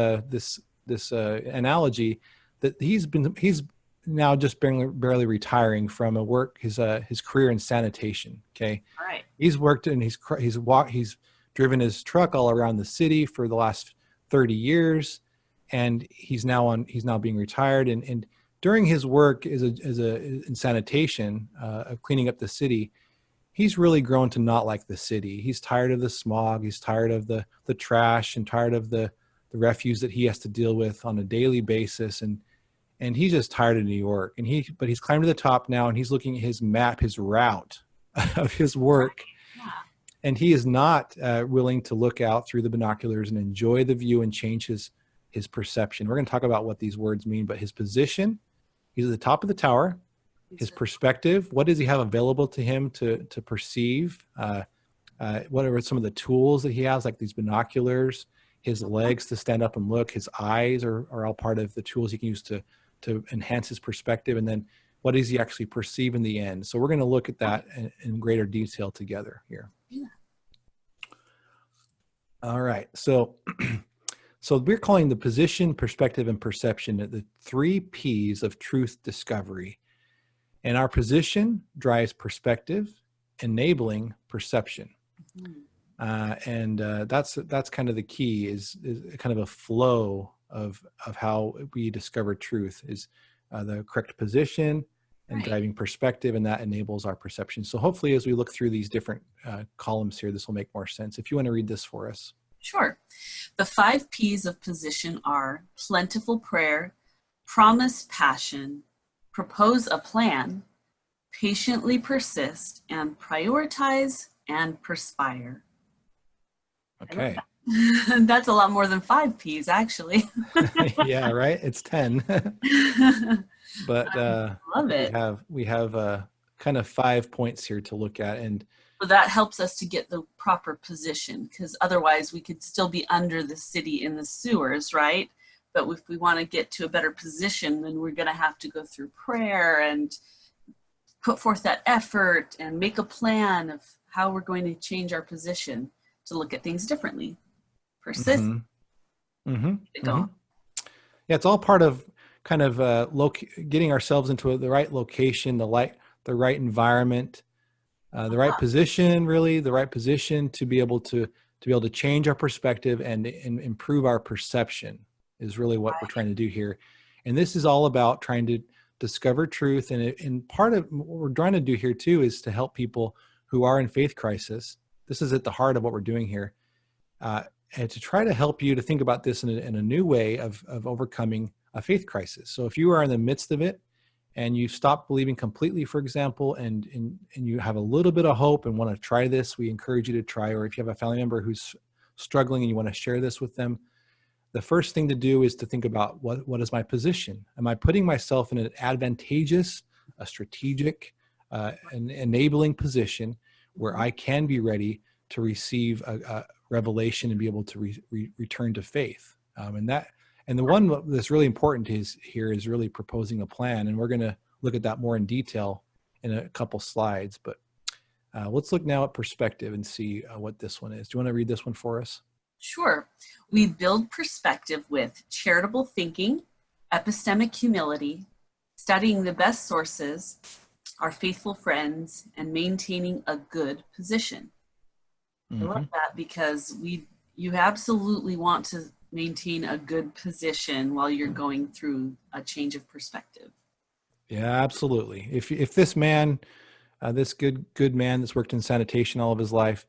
[SPEAKER 1] analogy that he's now just barely retiring from his career in sanitation. Okay,
[SPEAKER 2] All right.
[SPEAKER 1] he's worked and he's driven his truck all around the city for the last 30 years, and he's now being retired. And during his work in sanitation, of cleaning up the city, he's really grown to not like the city. He's tired of the smog. He's tired of the trash and tired of the refuse that he has to deal with on a daily basis. And he's just tired of New York. But he's climbed to the top now, and he's looking at his map, his route of his work.
[SPEAKER 2] Yeah.
[SPEAKER 1] And he is not willing to look out through the binoculars and enjoy the view and change his perception. We're going to talk about what these words mean, but his position, he's at the top of the tower. His perspective, what does he have available to him to perceive? What are some of the tools that he has, like these binoculars? His legs to stand up and look. His eyes are all part of the tools he can use to enhance his perspective. And then what does he actually perceive in the end? So we're going to look at that in greater detail together here.
[SPEAKER 2] Yeah.
[SPEAKER 1] All right. So we're calling the position, perspective, and perception the 3 P's of truth discovery. And our position drives perspective, enabling perception.
[SPEAKER 2] Mm-hmm.
[SPEAKER 1] That's kind of the key is kind of a flow of how we discover truth is the correct position and driving perspective, and that enables our perception. So hopefully as we look through these different columns here, this will make more sense. If you want to read this for us.
[SPEAKER 2] Sure. The 5 P's of position are plentiful prayer, promise passion, propose a plan, patiently persist, and prioritize and perspire.
[SPEAKER 1] Okay.
[SPEAKER 2] That's a lot more than 5 P's, actually.
[SPEAKER 1] Yeah, right. It's 10. But
[SPEAKER 2] love it.
[SPEAKER 1] We have kind of 5 points here to look at, and
[SPEAKER 2] so that helps us to get the proper position, because otherwise we could still be under the city in the sewers, right? But if we want to get to a better position, then we're going to have to go through prayer and put forth that effort and make a plan of how we're going to change our position to look at things differently. Persist.
[SPEAKER 1] Mm-hmm. Mm-hmm. Mm-hmm. Yeah, it's all part of kind of getting ourselves into the right location, the right environment, the right position, really the right position to be able to change our perspective and improve our perception is really what we're trying to do here. And this is all about trying to discover truth. And part of what we're trying to do here too is to help people who are in faith crisis. This is at the heart of what we're doing here. And to try to help you to think about this in a new way of overcoming a faith crisis. So if you are in the midst of it and you stop believing completely, for example, and you have a little bit of hope and want to try this, we encourage you to try. Or if you have a family member who's struggling and you want to share this with them, the first thing to do is to think about what is my position? Am I putting myself in an advantageous, a strategic, an enabling position where I can be ready to receive a revelation and be able to return to faith? And And the one that's really important is really proposing a plan. And we're going to look at that more in detail in a couple slides. But let's look now at perspective and see what this one is. Do you want to read this one for us?
[SPEAKER 2] Sure. We build perspective with charitable thinking, epistemic humility, studying the best sources, our faithful friends, and maintaining a good position. I love that because you absolutely want to maintain a good position while you're going through a change of perspective.
[SPEAKER 1] Yeah, absolutely. If this man, this good man that's worked in sanitation all of his life,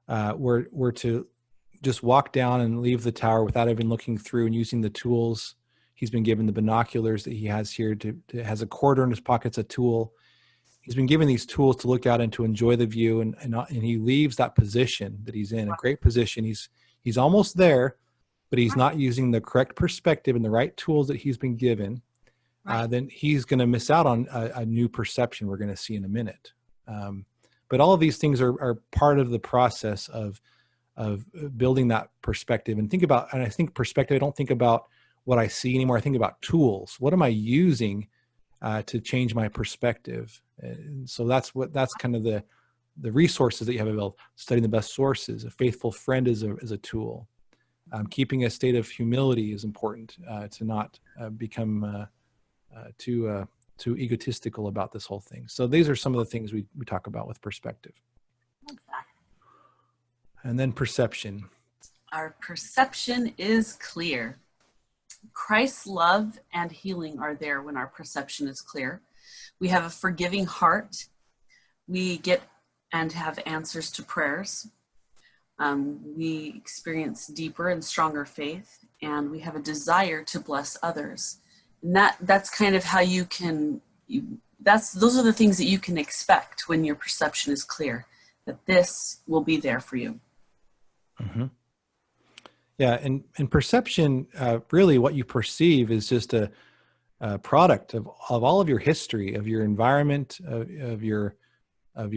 [SPEAKER 1] were to just walk down and leave the tower without even looking through and using the tools he's been given, the binoculars that he has here, has a quarter in his pocket's a tool. He's been given these tools to look out and to enjoy the view, and he leaves that position that he's in, a great position. He's almost there, but he's not using the correct perspective and the right tools that he's been given. Then he's going to miss out on a new perception we're going to see in a minute. But all of these things are part of the process of building that perspective. And I think perspective, I don't think about what I see anymore. I think about tools. What am I using to change my perspective? And so that's kind of the resources that you have available. Studying the best sources. A faithful friend is a tool. Keeping a state of humility is important to not become too egotistical about this whole thing. So these are some of the things we talk about with perspective. And then perception.
[SPEAKER 2] Our perception is clear. Christ's love and healing are there when our perception is clear. We have a forgiving heart. We get and have answers to prayers. We experience deeper and stronger faith, and we have a desire to bless others. And that's kind of how those are the things that you can expect when your perception is clear, that this will be there for you.
[SPEAKER 1] Mm-hmm. Yeah, and perception, really what you perceive is just a product of all of your history, of your environment, of your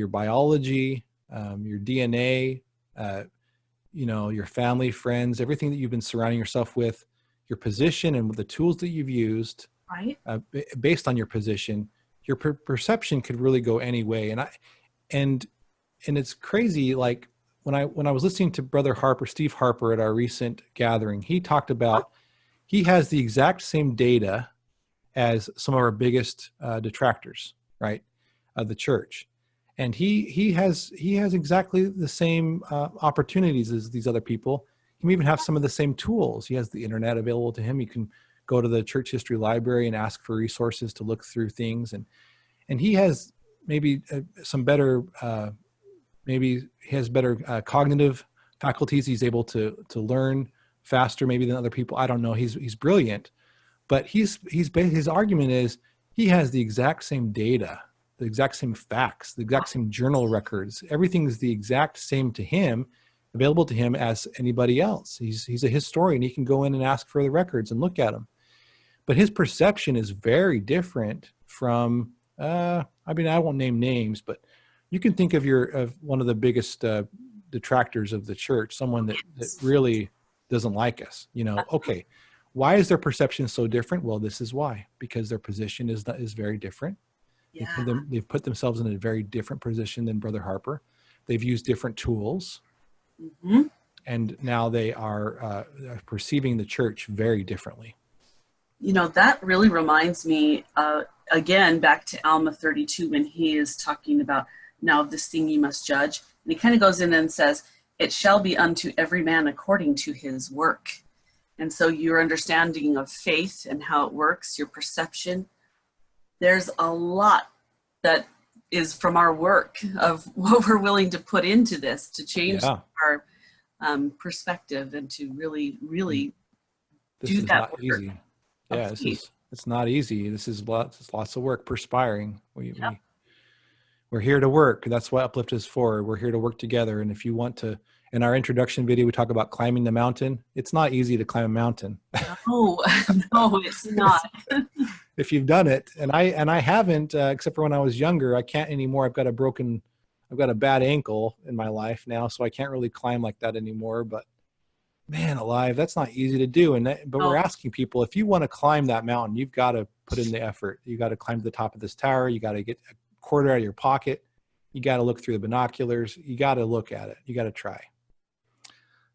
[SPEAKER 1] biology, your DNA, your family, friends, everything that you've been surrounding yourself with, your position and the tools that you've used,
[SPEAKER 2] right?
[SPEAKER 1] Based on your position, your perception could really go any way. And it's crazy. Like when I was listening to Brother Harper, Steve Harper, at our recent gathering, he talked about, he has the exact same data as some of our biggest detractors, right, of the church. And he has exactly the same opportunities as these other people. He may even have some of the same tools. He has the internet available to him. You can go to the church history library and ask for resources to look through things. And he has maybe some better, maybe he has better cognitive faculties. He's able to learn faster maybe than other people. I don't know. He's brilliant, but his argument is he has the exact same data, the exact same facts, the exact same journal records. Everything is the exact same to him, available to him as anybody else. He's a historian. He can go in and ask for the records and look at them. But his perception is very different from, I won't name names, but you can think of one of the biggest detractors of the church, someone that really doesn't like us. Okay, why is their perception so different? Well, this is why, because their position is very different. Yeah. They've put themselves in a very different position than Brother Harper. They've used different tools. Mm-hmm. And now they are perceiving the church very differently.
[SPEAKER 2] That really reminds me, again, back to Alma 32, when he is talking about, now this thing you must judge. And he kind of goes in and says, it shall be unto every man according to his work. And so your understanding of faith and how it works, your perception, there's a lot that is from our work of what we're willing to put into this to change our perspective and to really, really do that work.
[SPEAKER 1] Easy. Yeah, it's not easy. This is lots of work, perspiring. We're here to work. That's what Uplift is for. We're here to work together. And if you want to, in our introduction video, we talk about climbing the mountain. It's not easy to climb a mountain.
[SPEAKER 2] No, it's not.
[SPEAKER 1] If you've done it, and I haven't, except for when I was younger. I can't anymore. I've got a bad ankle in my life now, so I can't really climb like that anymore. But man alive, that's not easy to do. But we're
[SPEAKER 2] Oh,
[SPEAKER 1] asking people, if you want to climb that mountain, you've got to put in the effort. You got to climb to the top of this tower. You got to get a quarter out of your pocket. You got to look through the binoculars. You got to look at it. You got to try.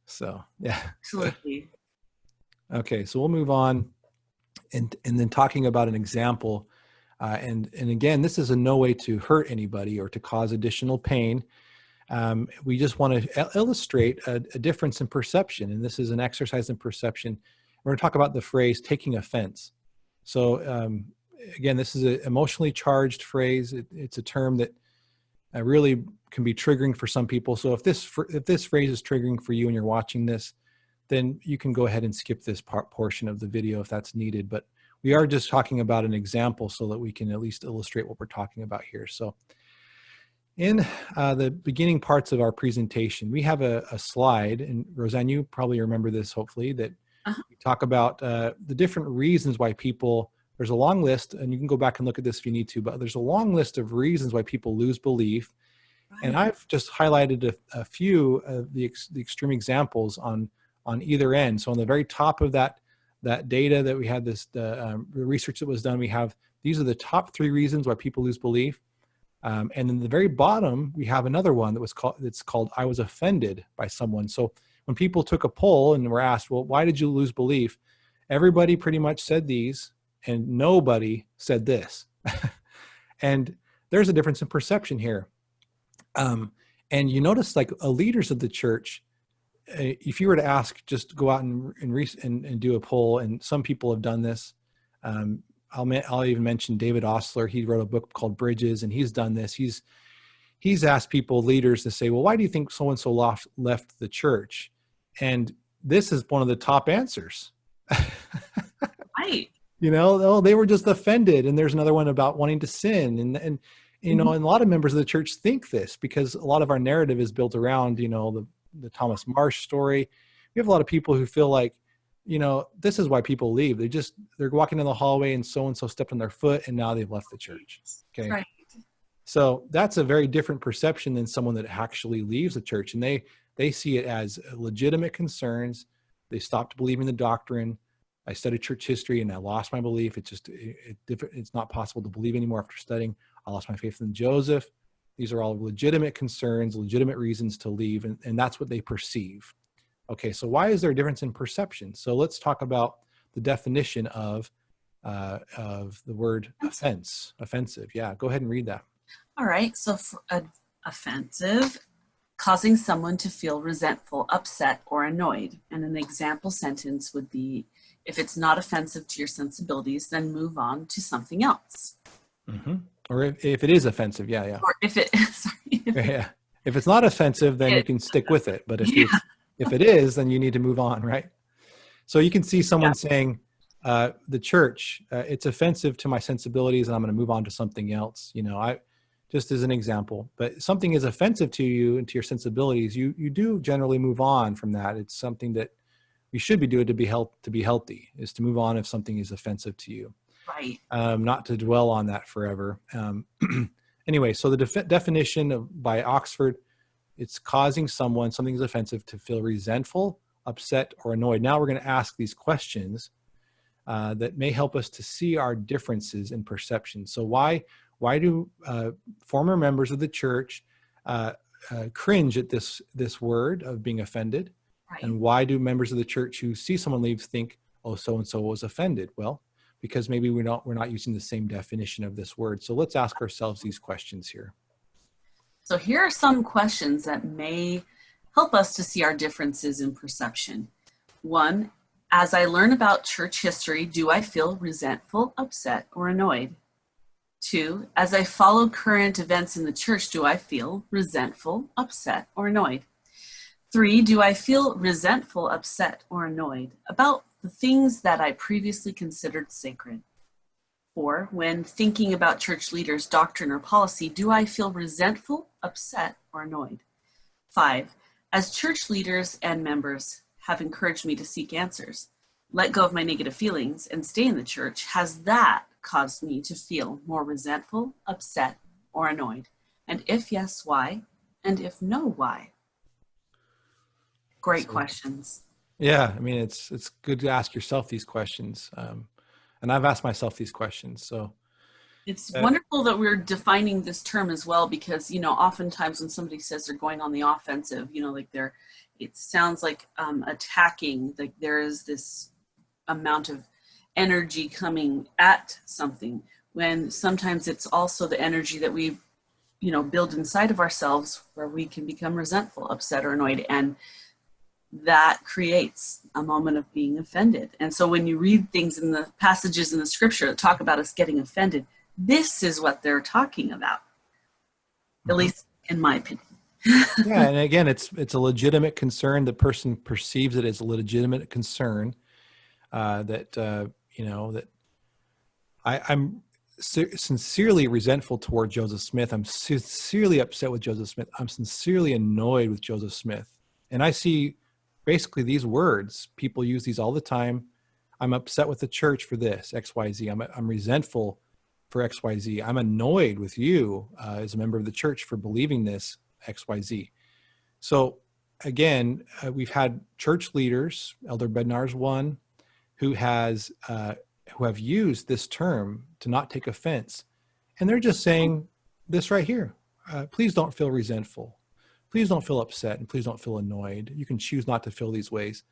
[SPEAKER 1] So, yeah.
[SPEAKER 2] absolutely.
[SPEAKER 1] Okay. So we'll move on and then talking about an example. And again, this is in no way to hurt anybody or to cause additional pain. We just want to illustrate a difference in perception. And this is an exercise in perception. We're going to talk about the phrase taking offense. So again, this is an emotionally charged phrase. It's a term that really can be triggering for some people. So if this phrase is triggering for you and you're watching this, then you can go ahead and skip this portion of the video if that's needed. But we are just talking about an example so that we can at least illustrate what we're talking about here. So in the beginning parts of our presentation, we have a slide, and Roseanne, you probably remember this, hopefully, that we talk about the different reasons why people, there's a long list, and you can go back and look at this if you need to, but there's a long list of reasons why people lose belief. Right. And I've just highlighted a few of the extreme examples on either end. So on the very top of that data that we had, the research that was done, we have, these are the top 3 reasons why people lose belief. And then the very bottom, we have another one that's called I was offended by someone. So when people took a poll and were asked, well, why did you lose belief? Everybody pretty much said these, and nobody said this. And there's a difference in perception here. And you notice, like, leaders of the church, if you were to ask, just go out and do a poll, and some people have done this. I'll even mention David Osler. He wrote a book called Bridges, and he's done this. He's asked people, leaders, to say, well, why do you think so-and-so left the church? And this is one of the top answers.
[SPEAKER 2] Right.
[SPEAKER 1] You know, oh, they were just offended. And there's another one about wanting to sin. And you know, and a lot of members of the church think this because a lot of our narrative is built around, you know, the Thomas Marsh story. We have a lot of people who feel like, you know, this is why people leave. They're walking in the hallway and so stepped on their foot and now they've left the church. Okay.
[SPEAKER 2] Right.
[SPEAKER 1] So that's a very different perception than someone that actually leaves the church. And they see it as legitimate concerns. They stopped believing the doctrine. I studied church history and I lost my belief. It's not possible to believe anymore after studying. I lost my faith in Joseph. These are all legitimate concerns, legitimate reasons to leave. And that's what they perceive. Okay, so why is there a difference in perception? So let's talk about the definition of the word offensive. Yeah, go ahead and read that.
[SPEAKER 2] All right, so offensive, causing someone to feel resentful, upset, or annoyed. And an example sentence would be, if it's not offensive to your sensibilities, then move on to something else.
[SPEAKER 1] Mm-hmm. Or if it is offensive, yeah.
[SPEAKER 2] Or if it, sorry.
[SPEAKER 1] Yeah. If it's not offensive, then you can stick with it. But if it is, then you need to move on, right? So you can see someone saying, the church, it's offensive to my sensibilities and I'm going to move on to something else. You know, just as an example, but something is offensive to you and to your sensibilities, you do generally move on from that. It's something that we should be doing to be healthy, is to move on if something is offensive to you.
[SPEAKER 2] Right.
[SPEAKER 1] Not to dwell on that forever. Anyway, so the definition by Oxford, it's causing something is offensive to feel resentful, upset, or annoyed. Now we're going to ask these questions that may help us to see our differences in perception. So why do former members of the church cringe at this word of being offended? Right. And why do members of the church who see someone leave think, oh, so-and-so was offended? Well, because maybe we're not using the same definition of this word. So let's ask ourselves these questions here.
[SPEAKER 2] So here are some questions that may help us to see our differences in perception. 1, as I learn about church history, do I feel resentful, upset, or annoyed? 2, as I follow current events in the church, do I feel resentful, upset, or annoyed? 3, do I feel resentful, upset, or annoyed about the things that I previously considered sacred? 4, when thinking about church leaders' doctrine or policy, do I feel resentful, upset, or annoyed? 5, as church leaders and members have encouraged me to seek answers, let go of my negative feelings, and stay in the church, has that caused me to feel more resentful, upset, or annoyed? And if yes, why? And if no, why? Great questions.
[SPEAKER 1] Yeah, I mean, it's good to ask yourself these questions, and I've asked myself these questions. So,
[SPEAKER 2] It's
[SPEAKER 1] uh,
[SPEAKER 2] wonderful that we're defining this term as well, because, oftentimes when somebody says they're going on the offensive, like it sounds like attacking, like there is this amount of energy coming at something, when sometimes it's also the energy that we, build inside of ourselves, where we can become resentful, upset, or annoyed. And that creates a moment of being offended. And so when you read things in the passages in the scripture that talk about us getting offended, this is what they're talking about, at
[SPEAKER 1] mhm.
[SPEAKER 2] least in my opinion.
[SPEAKER 1] Yeah, and again, it's a legitimate concern. The person perceives it as a legitimate concern, that I'm sincerely resentful toward Joseph Smith. I'm sincerely upset with Joseph Smith. I'm sincerely annoyed with Joseph Smith. And I see basically these words, people use these all the time. I'm upset with the church for this, XYZ. I'm resentful for XYZ. I'm annoyed with you as a member of the church for believing this, XYZ. So again, we've had church leaders, Elder Bednar's one, who has who have used this term to not take offense, and they're just saying this right here: please don't feel resentful, please don't feel upset, and please don't feel annoyed. You can choose not to feel these ways,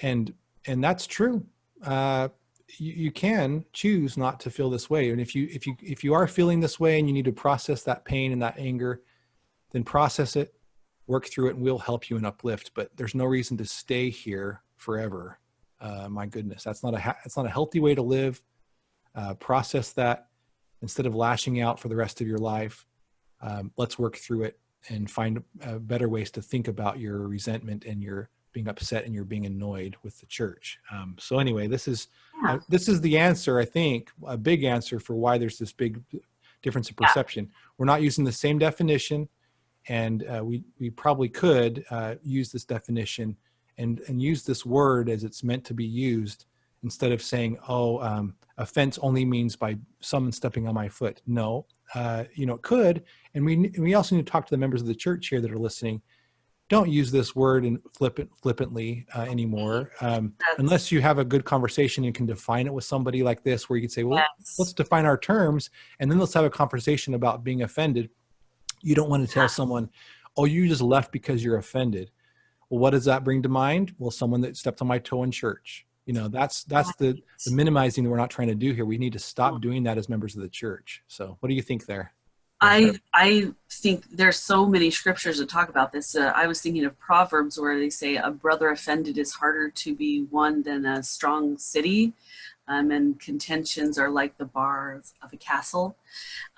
[SPEAKER 1] and that's true. You can choose not to feel this way, and if you are feeling this way and you need to process that pain and that anger, then process it, work through it, and we'll help you in Uplift. But there's no reason to stay here forever. My goodness, that's not a healthy way to live. Process that instead of lashing out for the rest of your life. Let's work through it and find better ways to think about your resentment and your being upset and you're being annoyed with the church. So anyway, this is
[SPEAKER 2] Yeah.
[SPEAKER 1] the answer, I think, a big answer for why there's this big difference of
[SPEAKER 2] Yeah.
[SPEAKER 1] perception. We're not using the same definition, and we probably could use this definition and use this word as it's meant to be used, instead of saying, offense only means by someone stepping on my foot. No, it could. And we also need to talk to the members of the church here that are listening. Don't use this word and flippantly anymore,
[SPEAKER 2] That's
[SPEAKER 1] unless you have a good conversation and can define it with somebody like this, where you can say, well, let's
[SPEAKER 2] yes.
[SPEAKER 1] define our terms, and then let's have a conversation about being offended. You don't want to tell
[SPEAKER 2] Yeah.
[SPEAKER 1] someone, oh, you just left because you're offended. Well, what does that bring to mind? Well, someone that stepped on my toe in church. That's the minimizing that we're not trying to do here. We need to stop doing that as members of the church. So what do you think there?
[SPEAKER 2] I think there's so many scriptures that talk about this. I was thinking of Proverbs, where they say a brother offended is harder to be won than a strong city, and contentions are like the bars of a castle.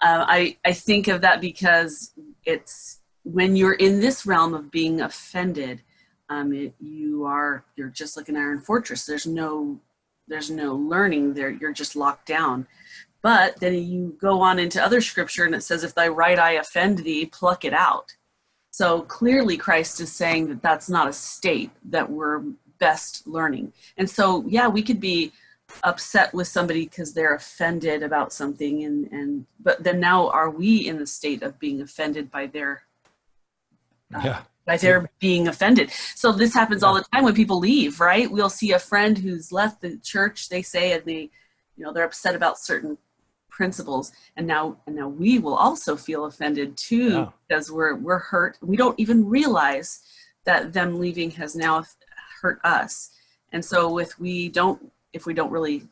[SPEAKER 2] I think of that because it's when you're in this realm of being offended, you're just like an iron fortress. There's no learning there. You're just locked down. But then you go on into other scripture and it says, if thy right eye offend thee, pluck it out. So clearly Christ is saying that that's not a state that we're best learning. And so, yeah, we could be upset with somebody because they're offended about something, but then now are we in the state of being offended by their
[SPEAKER 1] Yeah.
[SPEAKER 2] being offended? So this happens all
[SPEAKER 1] Yeah.
[SPEAKER 2] the time when people leave, right? We'll see a friend who's left the church, they say, and they're upset about certain principles, and now we will also feel offended too,
[SPEAKER 1] Yeah.
[SPEAKER 2] because we're hurt. We don't even realize that them leaving has now hurt us. And so if we don't really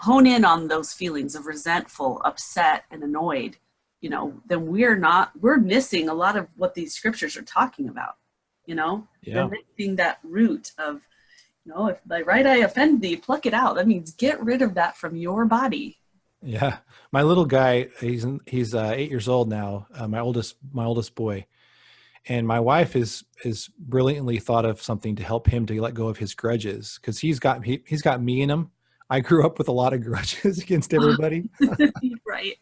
[SPEAKER 2] hone in on those feelings of resentful, upset, and annoyed, then we're missing a lot of what these scriptures are talking about. They're
[SPEAKER 1] Yeah.
[SPEAKER 2] missing that root of, if thy right eye offend thee, pluck it out. That means get rid of that from your body.
[SPEAKER 1] Yeah. My little guy, he's 8 years old now. My oldest boy, and my wife is brilliantly thought of something to help him to let go of his grudges, because he's got me in him. I grew up with a lot of grudges against everybody.
[SPEAKER 2] Right.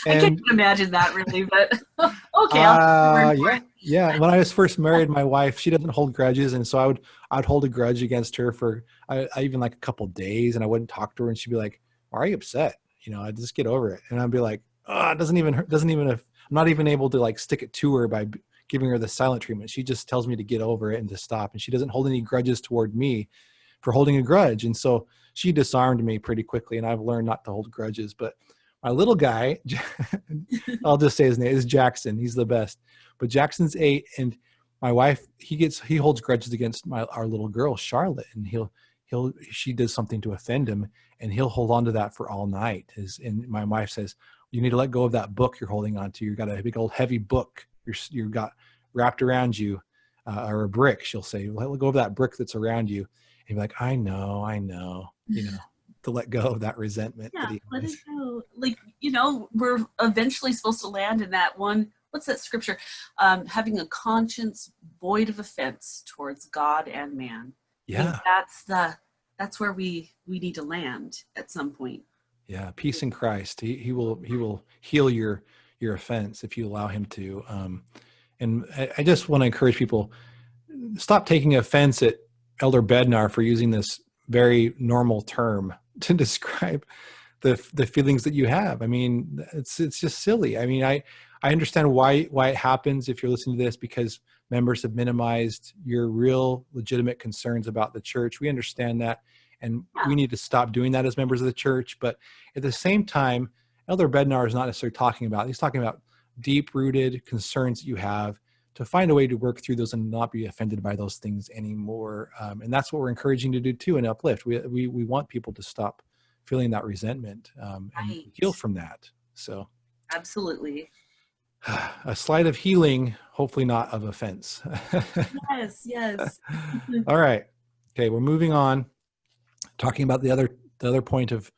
[SPEAKER 2] I can't
[SPEAKER 1] And
[SPEAKER 2] even imagine that really, but okay, I'll take your word for
[SPEAKER 1] yeah,
[SPEAKER 2] it.
[SPEAKER 1] yeah. When I was first married, my wife, she doesn't hold grudges, and so I'd hold a grudge against her for I even like a couple of days, and I wouldn't talk to her, and she'd be like, "Why are you upset?" I'd just get over it, and I'd be like, "Oh, it doesn't even hurt, doesn't even I'm not even able to like stick it to her by giving her the silent treatment. She just tells me to get over it and to stop. And she doesn't hold any grudges toward me for holding a grudge. And so she disarmed me pretty quickly, and I've learned not to hold grudges. But my little guy, I'll just say his name is Jackson. He's the best. But Jackson's 8, and my wife, he holds grudges against our little girl, Charlotte, and she does something to offend him, and he'll hold on to that for all night. And my wife says, you need to let go of that book you're holding on to. You've got a big old heavy book you've got wrapped around you, or a brick. She'll say, let go of that brick that's around you. And be like, I know, to let go of that resentment.
[SPEAKER 2] Yeah, let it go. Like, we're eventually supposed to land in that one. What's that scripture? Having a conscience void of offense towards God and man.
[SPEAKER 1] Yeah.
[SPEAKER 2] That's where we need to land at some point.
[SPEAKER 1] Yeah. Peace in Christ. He will heal your offense if you allow him to. And I just want to encourage people, stop taking offense at Elder Bednar for using this very normal term to describe the feelings that you have. I mean, it's just silly. I mean, I understand why it happens if you're listening to this, because members have minimized your real legitimate concerns about the church. We understand that, and we need to stop doing that as members of the church. But at the same time, Elder Bednar is not necessarily talking about, he's talking about deep-rooted concerns that you have, to find a way to work through those and not be offended by those things anymore. And that's what we're encouraging to do too in Uplift. We want people to stop feeling that resentment and heal from that. So
[SPEAKER 2] absolutely.
[SPEAKER 1] A slide of healing, hopefully not of offense.
[SPEAKER 2] Yes.
[SPEAKER 1] All right. Okay, we're moving on, talking about the other point of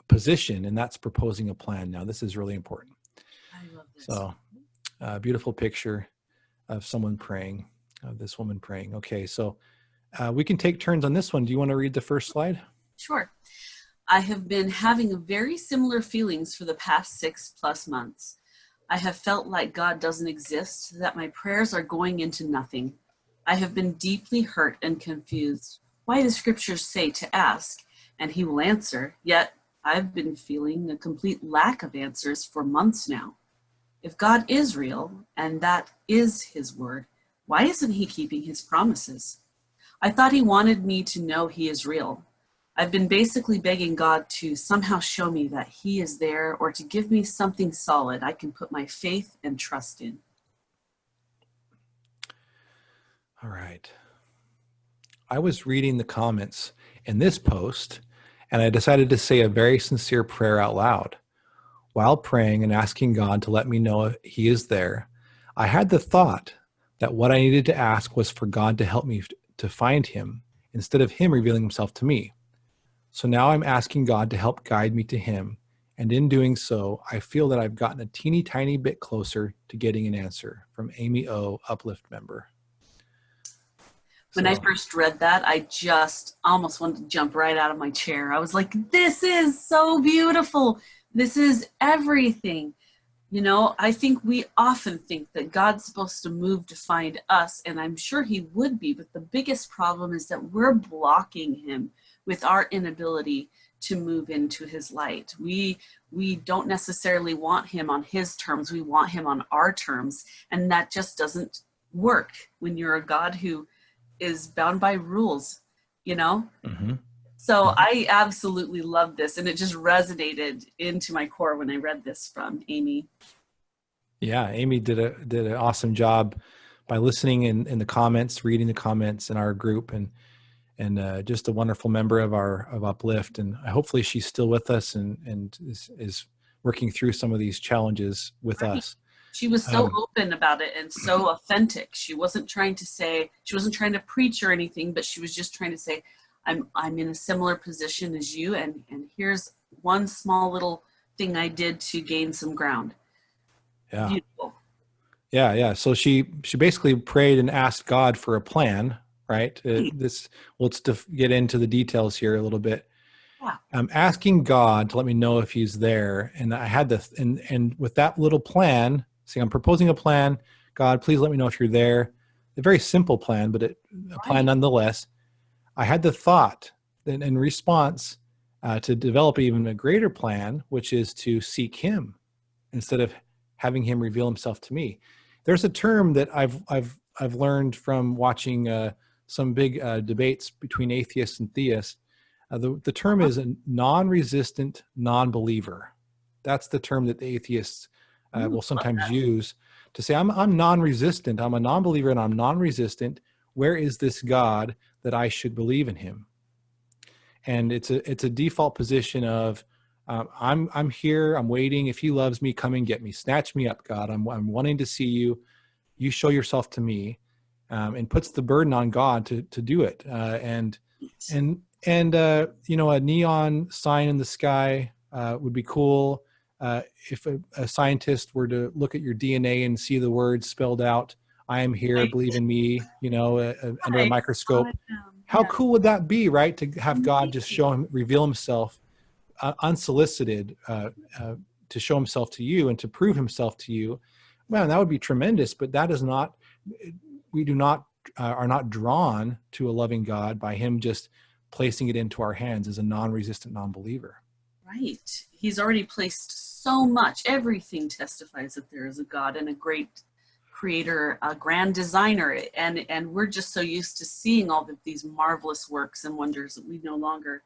[SPEAKER 1] position, and that's proposing a plan. Now, this is really important.
[SPEAKER 2] I love this.
[SPEAKER 1] So, beautiful picture of someone praying, of this woman praying. Okay, so we can take turns on this one. Do you want to read the first slide?
[SPEAKER 2] Sure. I have been having very similar feelings for the past 6+ months. I have felt like God doesn't exist, that my prayers are going into nothing. I have been deeply hurt and confused. Why do scriptures say to ask, and he will answer? Yet I've been feeling a complete lack of answers for months now. If God is real, and that is his word, why isn't he keeping his promises? I thought he wanted me to know he is real. I've been basically begging God to somehow show me that he is there, or to give me something solid I can put my faith and trust in.
[SPEAKER 1] All right. I was reading the comments in this post, and I decided to say a very sincere prayer out loud. While praying and asking God to let me know if he is there, I had the thought that what I needed to ask was for God to help me to find him, instead of him revealing himself to me. So now I'm asking God to help guide me to him, and in doing so, I feel that I've gotten a teeny tiny bit closer to getting an answer. From Amy O, Uplift member.
[SPEAKER 2] When I first read that, I just almost wanted to jump right out of my chair. I was like, this is so beautiful. This is everything. I think we often think that God's supposed to move to find us, and I'm sure he would be, but the biggest problem is that we're blocking him with our inability to move into his light. We don't necessarily want him on his terms. We want him on our terms, and that just doesn't work when you're a God who is bound by rules,
[SPEAKER 1] Mm-hmm.
[SPEAKER 2] So I absolutely love this, and it just resonated into my core when I read this from Amy. Yeah,
[SPEAKER 1] Amy did an awesome job by listening in the comments, reading the comments in our group, and just a wonderful member of Uplift. And hopefully she's still with us and is working through some of these challenges with us.
[SPEAKER 2] She was so open about it and so authentic. She wasn't trying to preach or anything, but she was just trying to say, I'm in a similar position as you, and here's one small little thing I did to gain some ground.
[SPEAKER 1] Yeah.
[SPEAKER 2] Beautiful.
[SPEAKER 1] Yeah. So she basically prayed and asked God for a plan, right? Let's get into the details here a little bit.
[SPEAKER 2] Yeah.
[SPEAKER 1] I'm asking God to let me know if he's there. And I had and with that little plan, see, I'm proposing a plan. God, please let me know if you're there. A very simple plan, but a plan nonetheless. I had the thought that in response to develop even a greater plan, which is to seek him instead of having him reveal himself to me. There's a term that I've learned from watching some big debates between atheists and theists. The term is a non-resistant non-believer. That's the term that the atheists will sometimes use to say, I'm non-resistant. I'm a non-believer and I'm non-resistant. Where is this God that I should believe in him? And it's a default position of I'm here, I'm waiting. If he loves me, come and get me. Snatch me up, God. I'm wanting to see you. You show yourself to me, and puts the burden on God to do it. And a neon sign in the sky would be cool. If a scientist were to look at your DNA and see the words spelled out, I am here, believe in me, under a microscope. How cool would that be, right? To have God just reveal himself unsolicited, to show himself to you and to prove himself to you. Man, that would be tremendous, but that is not, we are not drawn to a loving God by him just placing it into our hands as a non-resistant non-believer.
[SPEAKER 2] Right. He's already placed so much. Everything testifies that there is a God and a great creator, a grand designer. And we're just so used to seeing all of these marvelous works and wonders that we no longer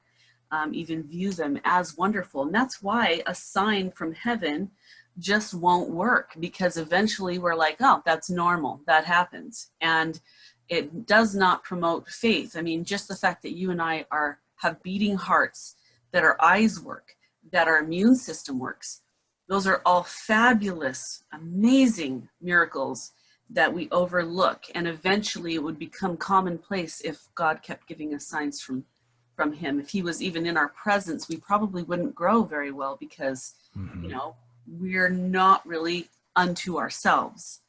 [SPEAKER 2] even view them as wonderful. And that's why a sign from heaven just won't work, because eventually we're like, oh, that's normal. That happens. And it does not promote faith. I mean, just the fact that you and I have beating hearts, that our eyes work, that our immune system works. Those are all fabulous, amazing miracles that we overlook. And eventually it would become commonplace if God kept giving us signs from him. If he was even in our presence, we probably wouldn't grow very well, because, we're not really unto ourselves.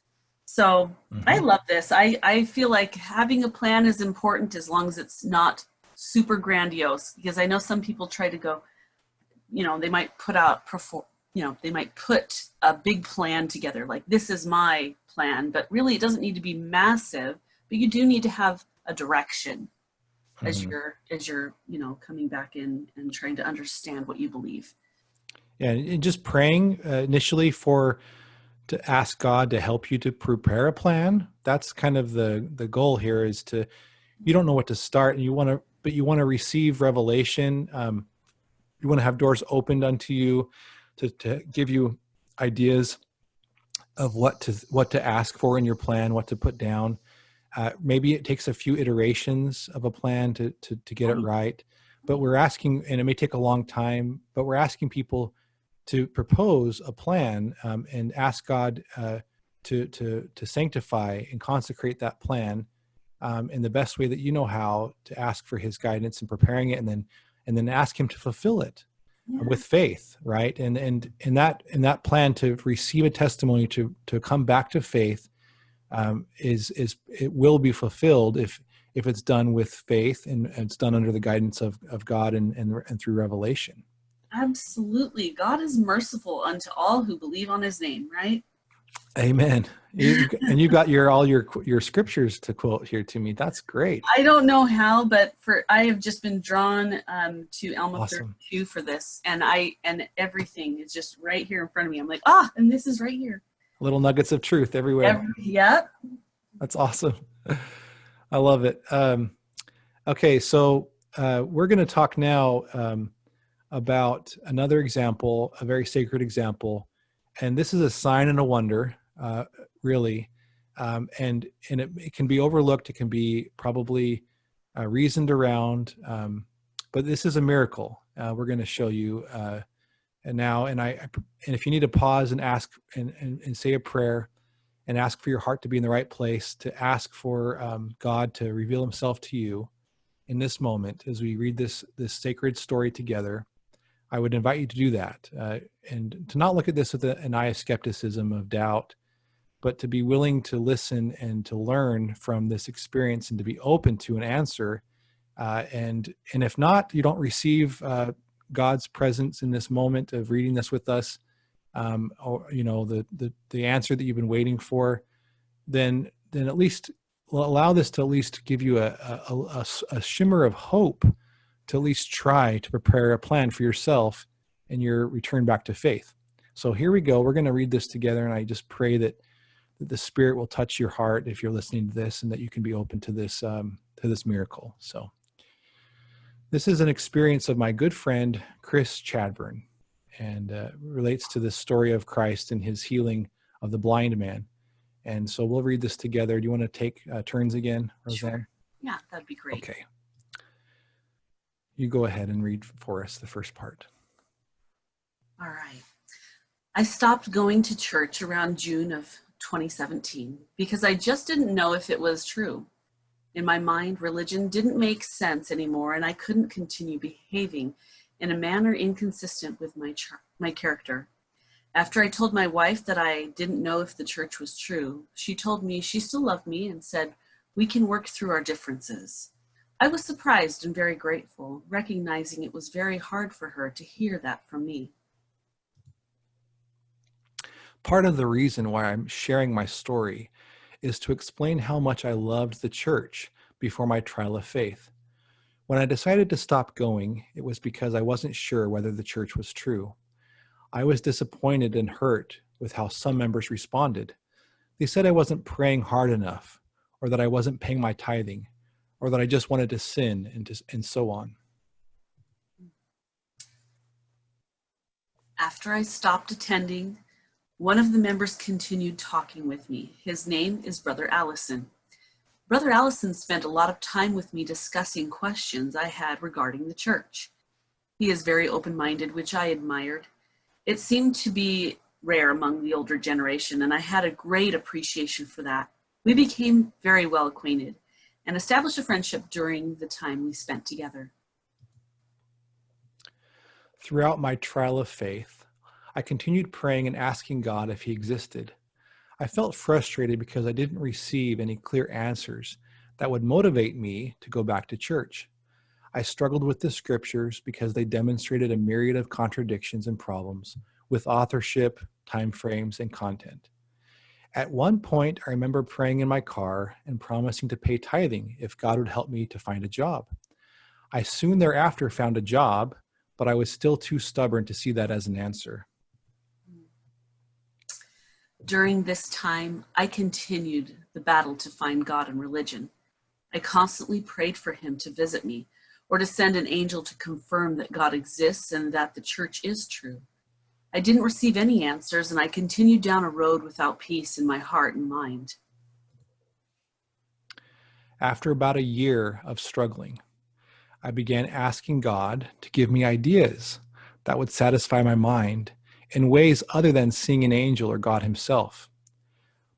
[SPEAKER 2] So I love this. I feel like having a plan is important, as long as it's not super grandiose, because I know some people try to go, they might put a big plan together, like this is my plan, but really it doesn't need to be massive, but you do need to have a direction as you're coming back in and trying to understand what you believe.
[SPEAKER 1] Yeah, and just praying initially to ask God to help you to prepare a plan. That's kind of the goal here, is you don't know what to start, and you want to receive revelation. You want to have doors opened unto you to give you ideas of what to ask for in your plan, what to put down. Maybe it takes a few iterations of a plan to get it right, but we're asking, and it may take a long time, but we're asking people to propose a plan and ask God to sanctify and consecrate that plan in the best way that you know how, to ask for his guidance in preparing it, and then ask him to fulfill it with faith, right? And in that plan to receive a testimony to come back to faith it will be fulfilled if it's done with faith and it's done under the guidance of God and through revelation.
[SPEAKER 2] Absolutely. God is merciful unto all who believe on his name, right?
[SPEAKER 1] Amen. And you got all your scriptures to quote here to me. That's great.
[SPEAKER 2] I don't know how, but I have just been drawn to Alma
[SPEAKER 1] Awesome.
[SPEAKER 2] 32 for this, and everything is just right here in front of me. I'm like, and this is right here.
[SPEAKER 1] Little nuggets of truth everywhere.
[SPEAKER 2] Yep.
[SPEAKER 1] That's awesome. I love it. Okay, so we're going to talk now about another example, a very sacred example, and this is a sign and a wonder, really, and it can be overlooked. It can be probably reasoned around, but this is a miracle. We're going to show you and if you need to pause and ask and say a prayer and ask for your heart to be in the right place, to ask for God to reveal himself to you in this moment as we read this sacred story together, I would invite you to do that and to not look at this with an eye of skepticism, of doubt, but to be willing to listen and to learn from this experience and to be open to an answer. And if not, you don't receive God's presence in this moment of reading this with us, or the answer that you've been waiting for, then at least allow this to at least give you a shimmer of hope, to at least try to prepare a plan for yourself and your return back to faith. So here we go. We're going to read this together, and I just pray that the Spirit will touch your heart if you're listening to this, and that you can be open to this miracle. So this is an experience of my good friend Chris Chadburn, and relates to the story of Christ and his healing of the blind man. And so we'll read this together. Do you want to take turns again, Roseanne?
[SPEAKER 2] Sure. Yeah, that'd be great.
[SPEAKER 1] Okay. You go ahead and read for us the first part.
[SPEAKER 2] All right. I stopped going to church around June of 2017 because I just didn't know if it was true. In my mind, religion didn't make sense anymore, and I couldn't continue behaving in a manner inconsistent with my character. After I told my wife that I didn't know if the church was true, she told me she still loved me and said, "We can work through our differences." I was surprised and very grateful, recognizing it was very hard for her to hear that from me.
[SPEAKER 1] Part of the reason why I'm sharing my story is to explain how much I loved the church before my trial of faith. When I decided to stop going, it was because I wasn't sure whether the church was true. I was disappointed and hurt with how some members responded. They said I wasn't praying hard enough, or that I wasn't paying my tithing, or that I just wanted to sin, and so on.
[SPEAKER 2] After I stopped attending, one of the members continued talking with me. His name is Brother Allison. Brother Allison spent a lot of time with me discussing questions I had regarding the church. He is very open-minded, which I admired. It seemed to be rare among the older generation, and I had a great appreciation for that. We became very well acquainted and established a friendship during the time we spent together.
[SPEAKER 1] Throughout my trial of faith, I continued praying and asking God if he existed. I felt frustrated because I didn't receive any clear answers that would motivate me to go back to church. I struggled with the scriptures because they demonstrated a myriad of contradictions and problems with authorship, time frames, and content. At one point, I remember praying in my car and promising to pay tithing if God would help me to find a job. I soon thereafter found a job, but I was still too stubborn to see that as an answer.
[SPEAKER 2] During this time, I continued the battle to find God in religion. I constantly prayed for him to visit me or to send an angel to confirm that God exists and that the church is true. I didn't receive any answers, and I continued down a road without peace in my heart and mind.
[SPEAKER 1] After about a year of struggling, I began asking God to give me ideas that would satisfy my mind in ways other than seeing an angel or God himself.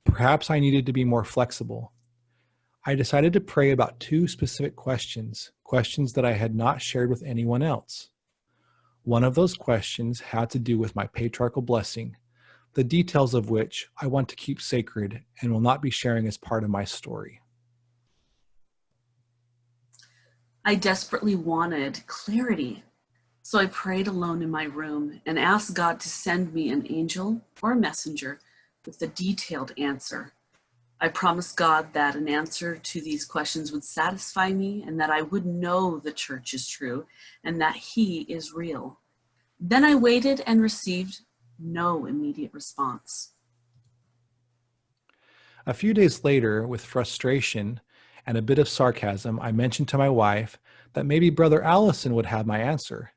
[SPEAKER 1] Perhaps I needed to be more flexible. I decided to pray about two specific questions that I had not shared with anyone else. One of those questions had to do with my patriarchal blessing, the details of which I want to keep sacred and will not be sharing as part of my story.
[SPEAKER 2] I desperately wanted clarity, so I prayed alone in my room and asked God to send me an angel or a messenger with a detailed answer. I promised God that an answer to these questions would satisfy me and that I would know the church is true and that he is real. Then I waited and received no immediate response.
[SPEAKER 1] A few days later, with frustration and a bit of sarcasm, I mentioned to my wife that maybe Brother Allison would have my answer.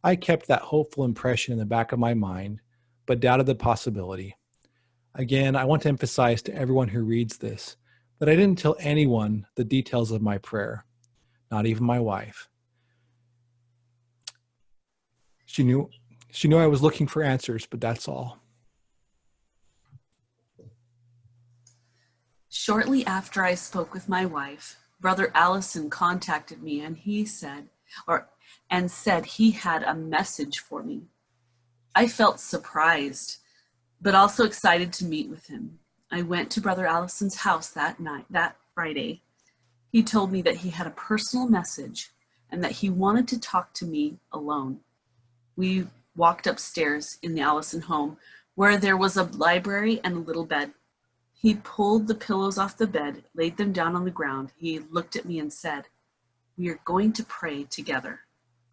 [SPEAKER 1] I kept that hopeful impression in the back of my mind, but doubted the possibility. Again, I want to emphasize to everyone who reads this that I didn't tell anyone the details of my prayer, not even my wife. She knew I was looking for answers, but that's all.
[SPEAKER 2] Shortly after I spoke with my wife, Brother Allison contacted me and said he had a message for me. I felt surprised, but also excited to meet with him. I went to Brother Allison's house that Friday. He told me that he had a personal message and that he wanted to talk to me alone. We walked upstairs in the Allison home where there was a library and a little bed. He pulled the pillows off the bed, laid them down on the ground. He looked at me and said, "We are going to pray together.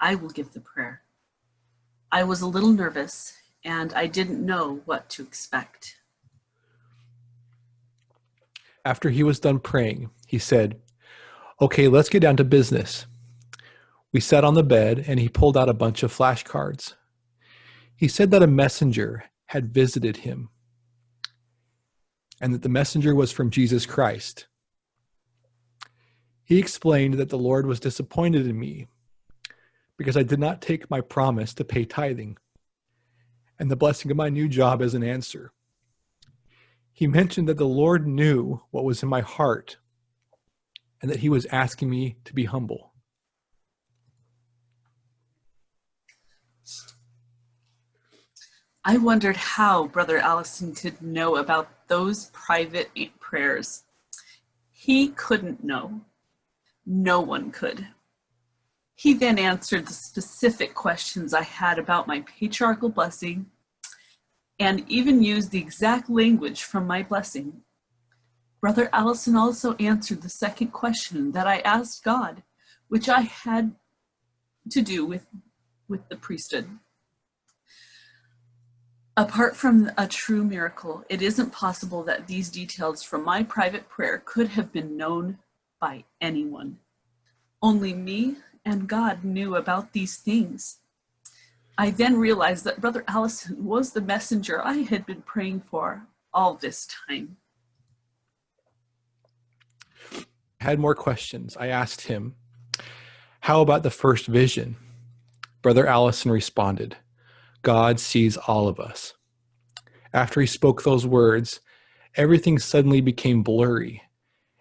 [SPEAKER 2] I will give the prayer." I was a little nervous. and I didn't know what to expect.
[SPEAKER 1] After he was done praying, he said, "Okay, let's get down to business." We sat on the bed and he pulled out a bunch of flashcards. He said that a messenger had visited him and that the messenger was from Jesus Christ. He explained that the Lord was disappointed in me because I did not take my promise to pay tithing and the blessing of my new job as an answer. He mentioned that the Lord knew what was in my heart and that he was asking me to be humble.
[SPEAKER 2] I wondered how Brother Allison could know about those private prayers. He couldn't know. No one could. He then answered the specific questions I had about my patriarchal blessing and even used the exact language from my blessing. Brother Allison also answered the second question that I asked God, which I had to do with the priesthood. Apart from a true miracle, it isn't possible that these details from my private prayer could have been known by anyone. Only me and God knew about these things. I then realized that Brother Allison was the messenger I had been praying for all this time.
[SPEAKER 1] I had more questions. I asked him, "How about the first vision?" Brother Allison responded, "God sees all of us." After he spoke those words, everything suddenly became blurry,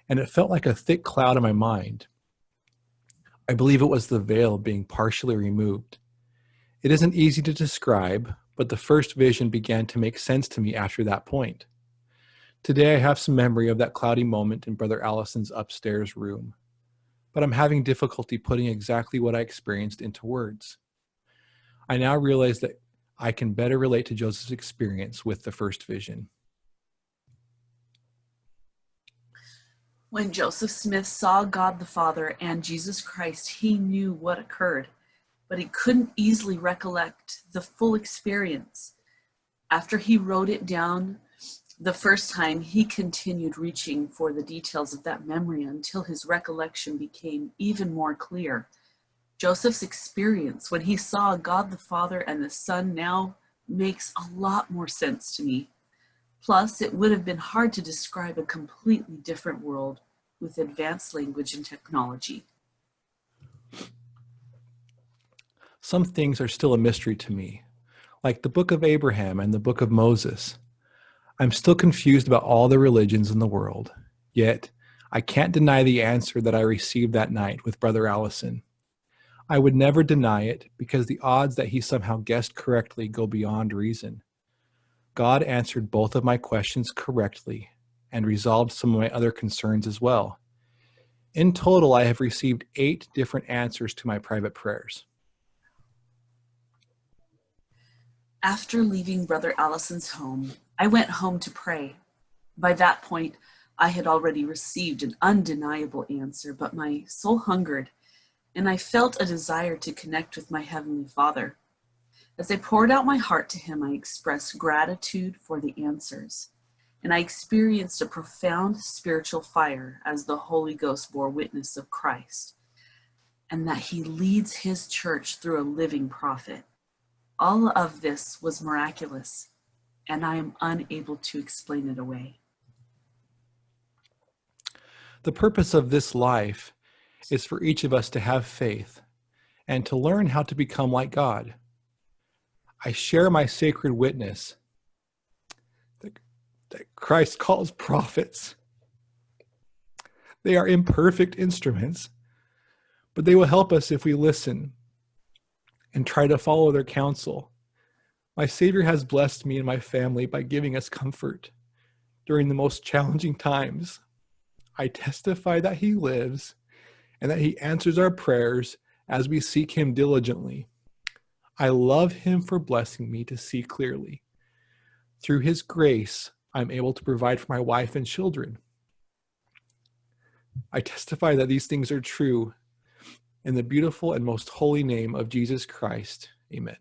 [SPEAKER 1] and it felt like a thick cloud in my mind. I believe it was the veil being partially removed. It isn't easy to describe, but the first vision began to make sense to me after that point. Today I have some memory of that cloudy moment in Brother Allison's upstairs room, but I'm having difficulty putting exactly what I experienced into words. I now realize that I can better relate to Joseph's experience with the first vision.
[SPEAKER 2] When Joseph Smith saw God the Father and Jesus Christ, he knew what occurred, but he couldn't easily recollect the full experience. After he wrote it down the first time, he continued reaching for the details of that memory until his recollection became even more clear. Joseph's experience when he saw God the Father and the Son now makes a lot more sense to me. Plus, it would have been hard to describe a completely different world with advanced language and technology.
[SPEAKER 1] Some things are still a mystery to me, like the book of Abraham and the book of Moses. I'm still confused about all the religions in the world, yet I can't deny the answer that I received that night with Brother Allison. I would never deny it because the odds that he somehow guessed correctly go beyond reason. God answered both of my questions correctly and resolved some of my other concerns as well. In total, I have received 8 different answers to my private prayers.
[SPEAKER 2] After leaving Brother Allison's home, I went home to pray. By that point, I had already received an undeniable answer, but my soul hungered, and I felt a desire to connect with my Heavenly Father. As I poured out my heart to him, I expressed gratitude for the answers, and I experienced a profound spiritual fire as the Holy Ghost bore witness of Christ, and that he leads his church through a living prophet. All of this was miraculous, and I am unable to explain it away.
[SPEAKER 1] The purpose of this life is for each of us to have faith and to learn how to become like God. I share my sacred witness that Christ calls prophets. They are imperfect instruments, but they will help us if we listen and try to follow their counsel. My Savior has blessed me and my family by giving us comfort during the most challenging times. I testify that he lives and that he answers our prayers as we seek him diligently. I love him for blessing me to see clearly. Through his grace, I'm able to provide for my wife and children. I testify that these things are true in the beautiful and most holy name of Jesus Christ. Amen.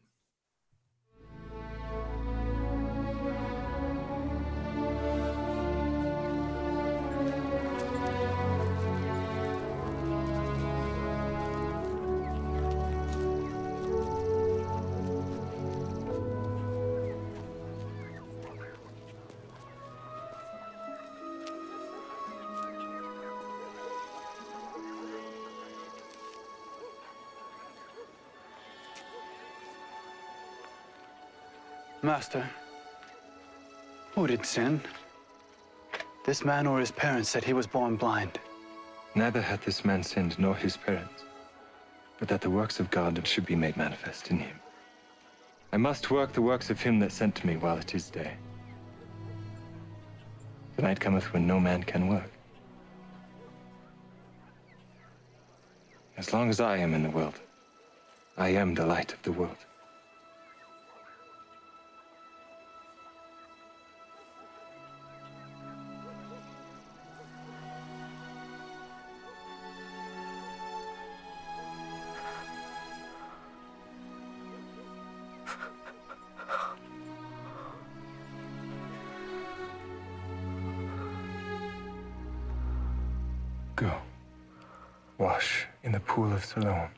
[SPEAKER 3] Master, who did sin? This man or his parents said he was born blind.
[SPEAKER 4] Neither hath this man sinned nor his parents, but that the works of God should be made manifest in him. I must work the works of him that sent me while it is day. The night cometh when no man can work. As long as I am in the world, I am the light of the world. Go, wash in the pool of Siloam.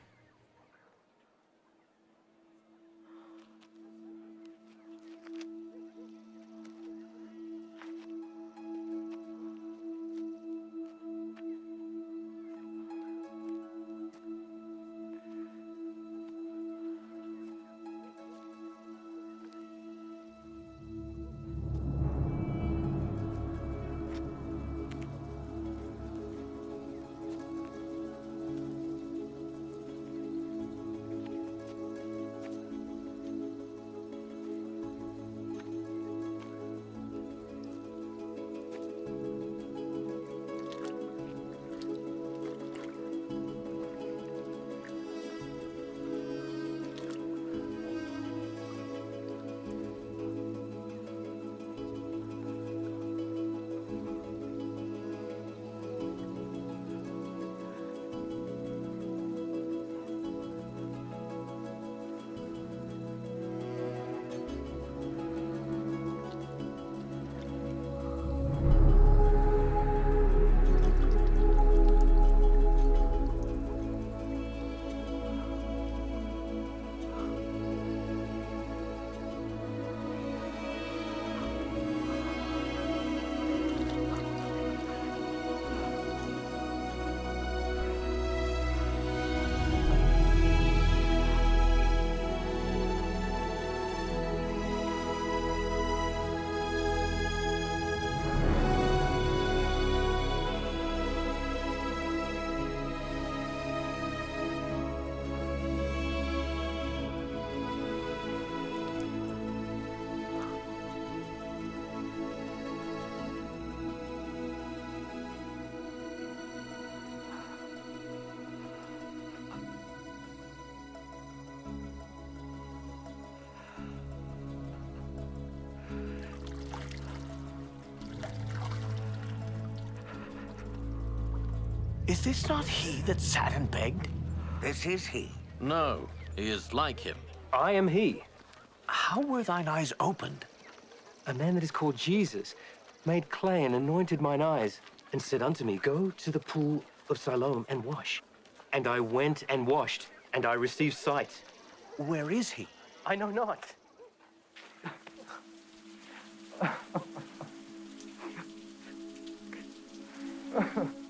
[SPEAKER 5] Is this not he that sat and begged?
[SPEAKER 6] This is he.
[SPEAKER 7] No, he is like him.
[SPEAKER 8] I am he.
[SPEAKER 5] How were thine eyes opened?
[SPEAKER 8] A man that is called Jesus made clay and anointed mine eyes, and said unto me, Go to the pool of Siloam and wash. And I went and washed, and I received sight.
[SPEAKER 5] Where is he?
[SPEAKER 8] I know not.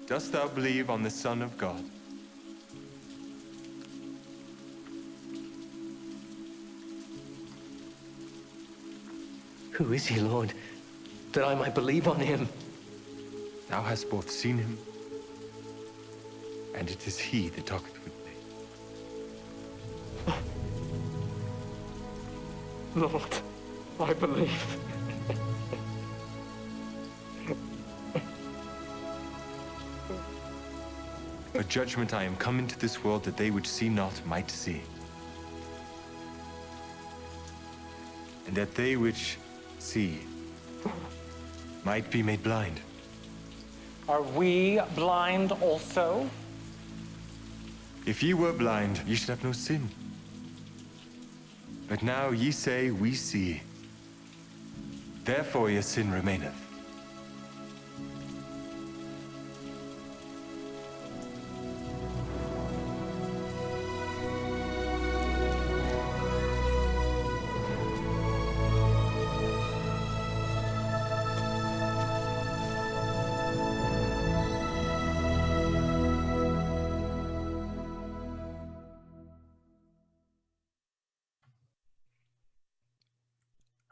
[SPEAKER 4] Dost thou believe on the Son of God?
[SPEAKER 8] Who is he, Lord, that I might believe on him?
[SPEAKER 4] Thou hast both seen him, and it is he that talketh with thee.
[SPEAKER 8] Lord, I believe.
[SPEAKER 4] For judgment I am come into this world, that they which see not might see, and that they which see might be made blind.
[SPEAKER 9] Are we blind also?
[SPEAKER 4] If ye were blind, ye should have no sin. But now ye say, we see. Therefore your sin remaineth.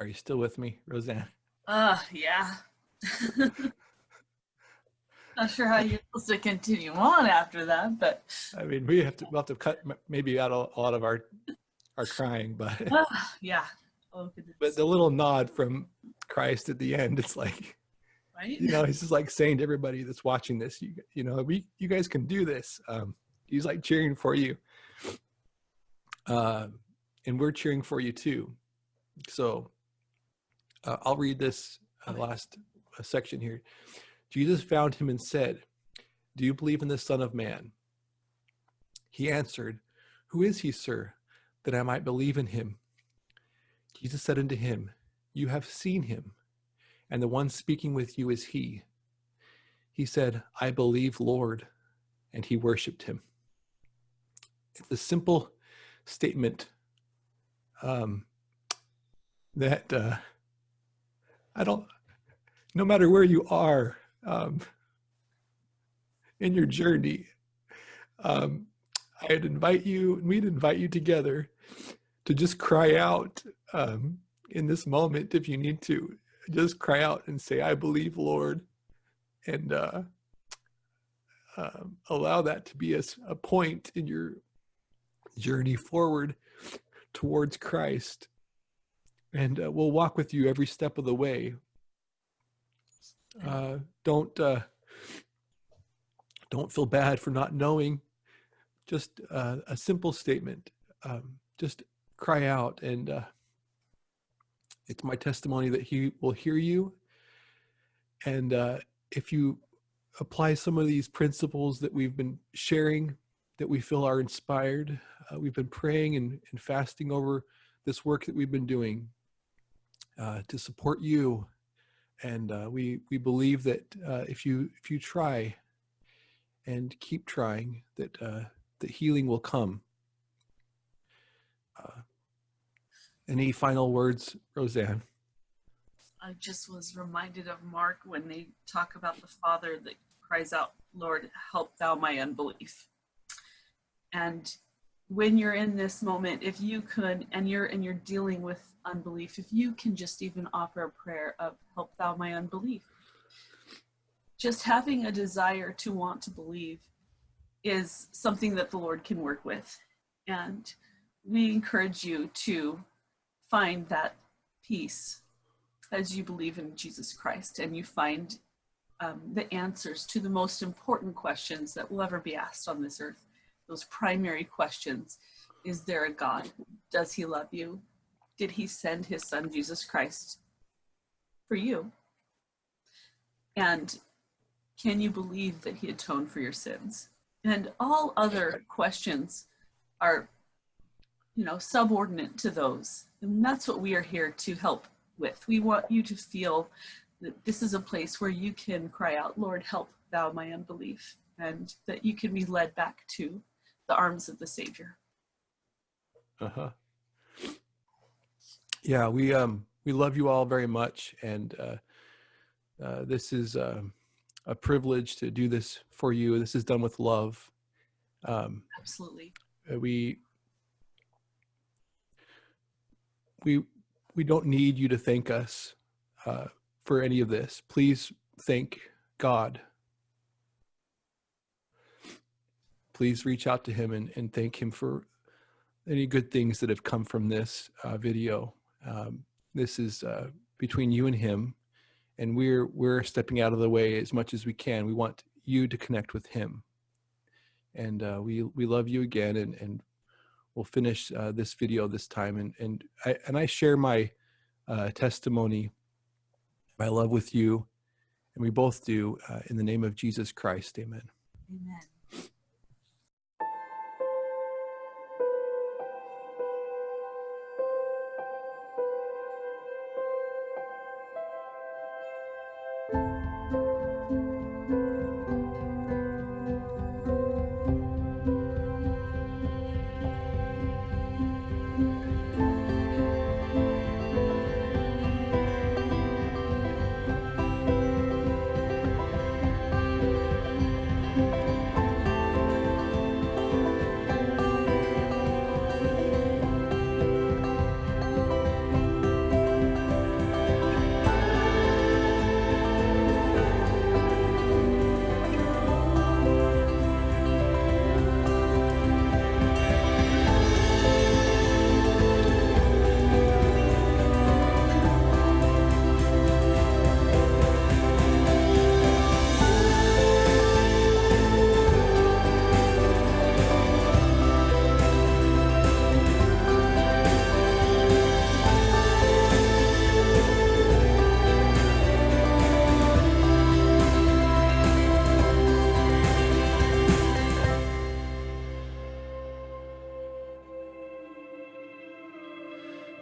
[SPEAKER 1] Are you still with me, Roseanne?
[SPEAKER 2] Yeah. Not sure how you're supposed to continue on after that, but
[SPEAKER 1] I mean, we'll have to cut maybe out a lot of our crying, but
[SPEAKER 2] yeah. Oh goodness.
[SPEAKER 1] but the little nod from Christ at the end, it's like,
[SPEAKER 2] Right?
[SPEAKER 1] you know, he's just like saying to everybody that's watching this, you know, you guys can do this. He's like cheering for you, and we're cheering for you too. So I'll read this last section here. Jesus found him and said, "Do you believe in the Son of Man?" He answered, "Who is he, sir, that I might believe in him?" Jesus said unto him, "You have seen him, and the one speaking with you is he." He said, "I believe, Lord," and he worshiped him. It's a simple statement that no matter where you are in your journey, we'd invite you together to just cry out in this moment. If you need to, just cry out and say, "I believe, Lord," and allow that to be a point in your journey forward towards Christ. And we'll walk with you every step of the way. Don't feel bad for not knowing. Just a simple statement. Just cry out, and it's my testimony that he will hear you. And if you apply some of these principles that we've been sharing, that we feel are inspired, we've been praying and fasting over this work that we've been doing to support you. And we believe that if you try and keep trying, that healing will come. Any final words, Roseanne?
[SPEAKER 2] I just was reminded of Mark when they talk about the Father that cries out, "Lord, help thou my unbelief." And when you're in this moment, if you could, and you're dealing with unbelief, if you can just even offer a prayer of "Help thou my unbelief." Just having a desire to want to believe is something that the Lord can work with. And we encourage you to find that peace as you believe in Jesus Christ and you find the answers to the most important questions that will ever be asked on this earth. Those primary questions. Is there a God? Does he love you? Did he send his son, Jesus Christ, for you? And can you believe that he atoned for your sins? And all other questions are, subordinate to those. And that's what we are here to help with. We want you to feel that this is a place where you can cry out, "Lord, help thou my unbelief," and that you can be led back to the arms of the Savior.
[SPEAKER 1] Yeah, we love you all very much, and this is a privilege to do this for you. This is done with love.
[SPEAKER 2] Absolutely.
[SPEAKER 1] We don't need you to thank us for any of this. Please thank God. Please reach out to him and thank him for any good things that have come from this video. This is between you and him, and we're stepping out of the way as much as we can. We want you to connect with him, and we love you again. And we'll finish this video this time. And I share my testimony, my love with you, and we both do in the name of Jesus Christ. Amen.
[SPEAKER 2] Amen.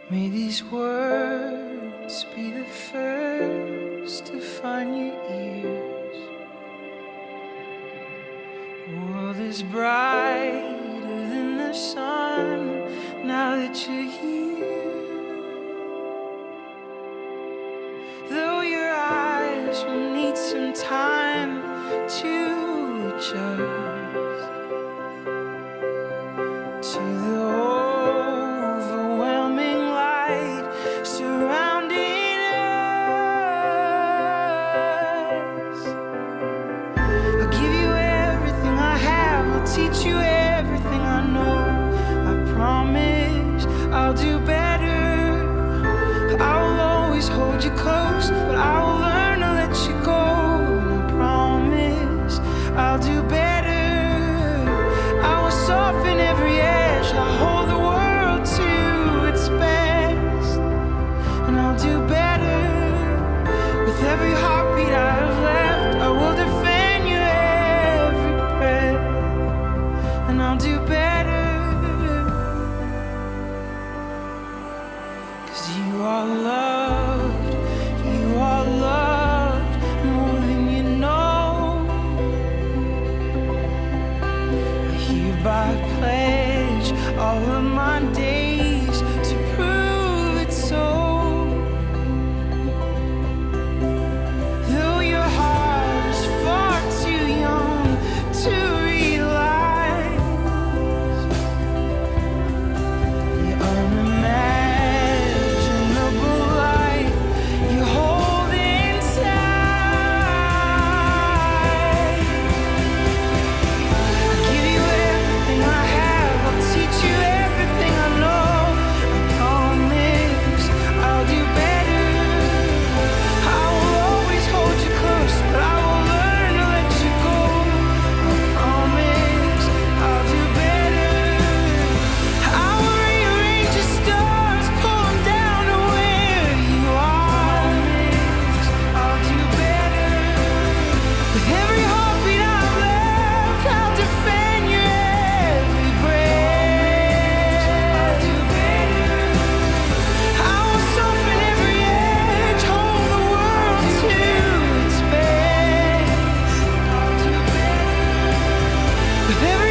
[SPEAKER 6] May these words be the first to find your ears. The world is brighter than the sun now that you're here. Though your eyes will need some time to adjust to the overwhelming light surrounding us. I'll give you everything I have, I'll teach you everything I know. I promise I'll do better. I'll always hold you close, but I will learn to let you go. And I promise I'll do better. I will soften every edge, I'll hold the world to its best. And I'll do better. With every heartbeat I have left, I will defend you every breath. And I'll do better. 'Cause you are loved, you are loved more than you know. I hereby pledge all of my days to prove it so. Though your heart is far too young to realize the unimaginable light you hold inside. I'll give you everything I have, I'll teach you everything I know. I promise I'll do better. I will always hold you close, but I will learn to let you go. I promise I'll do better. I will rearrange the stars, pull them down to where you are. I'll do better. With every heartbeat I've left, I'll defend you every breath. I'll do better. I will soften every edge, hold the world to its best. I'll do better. With every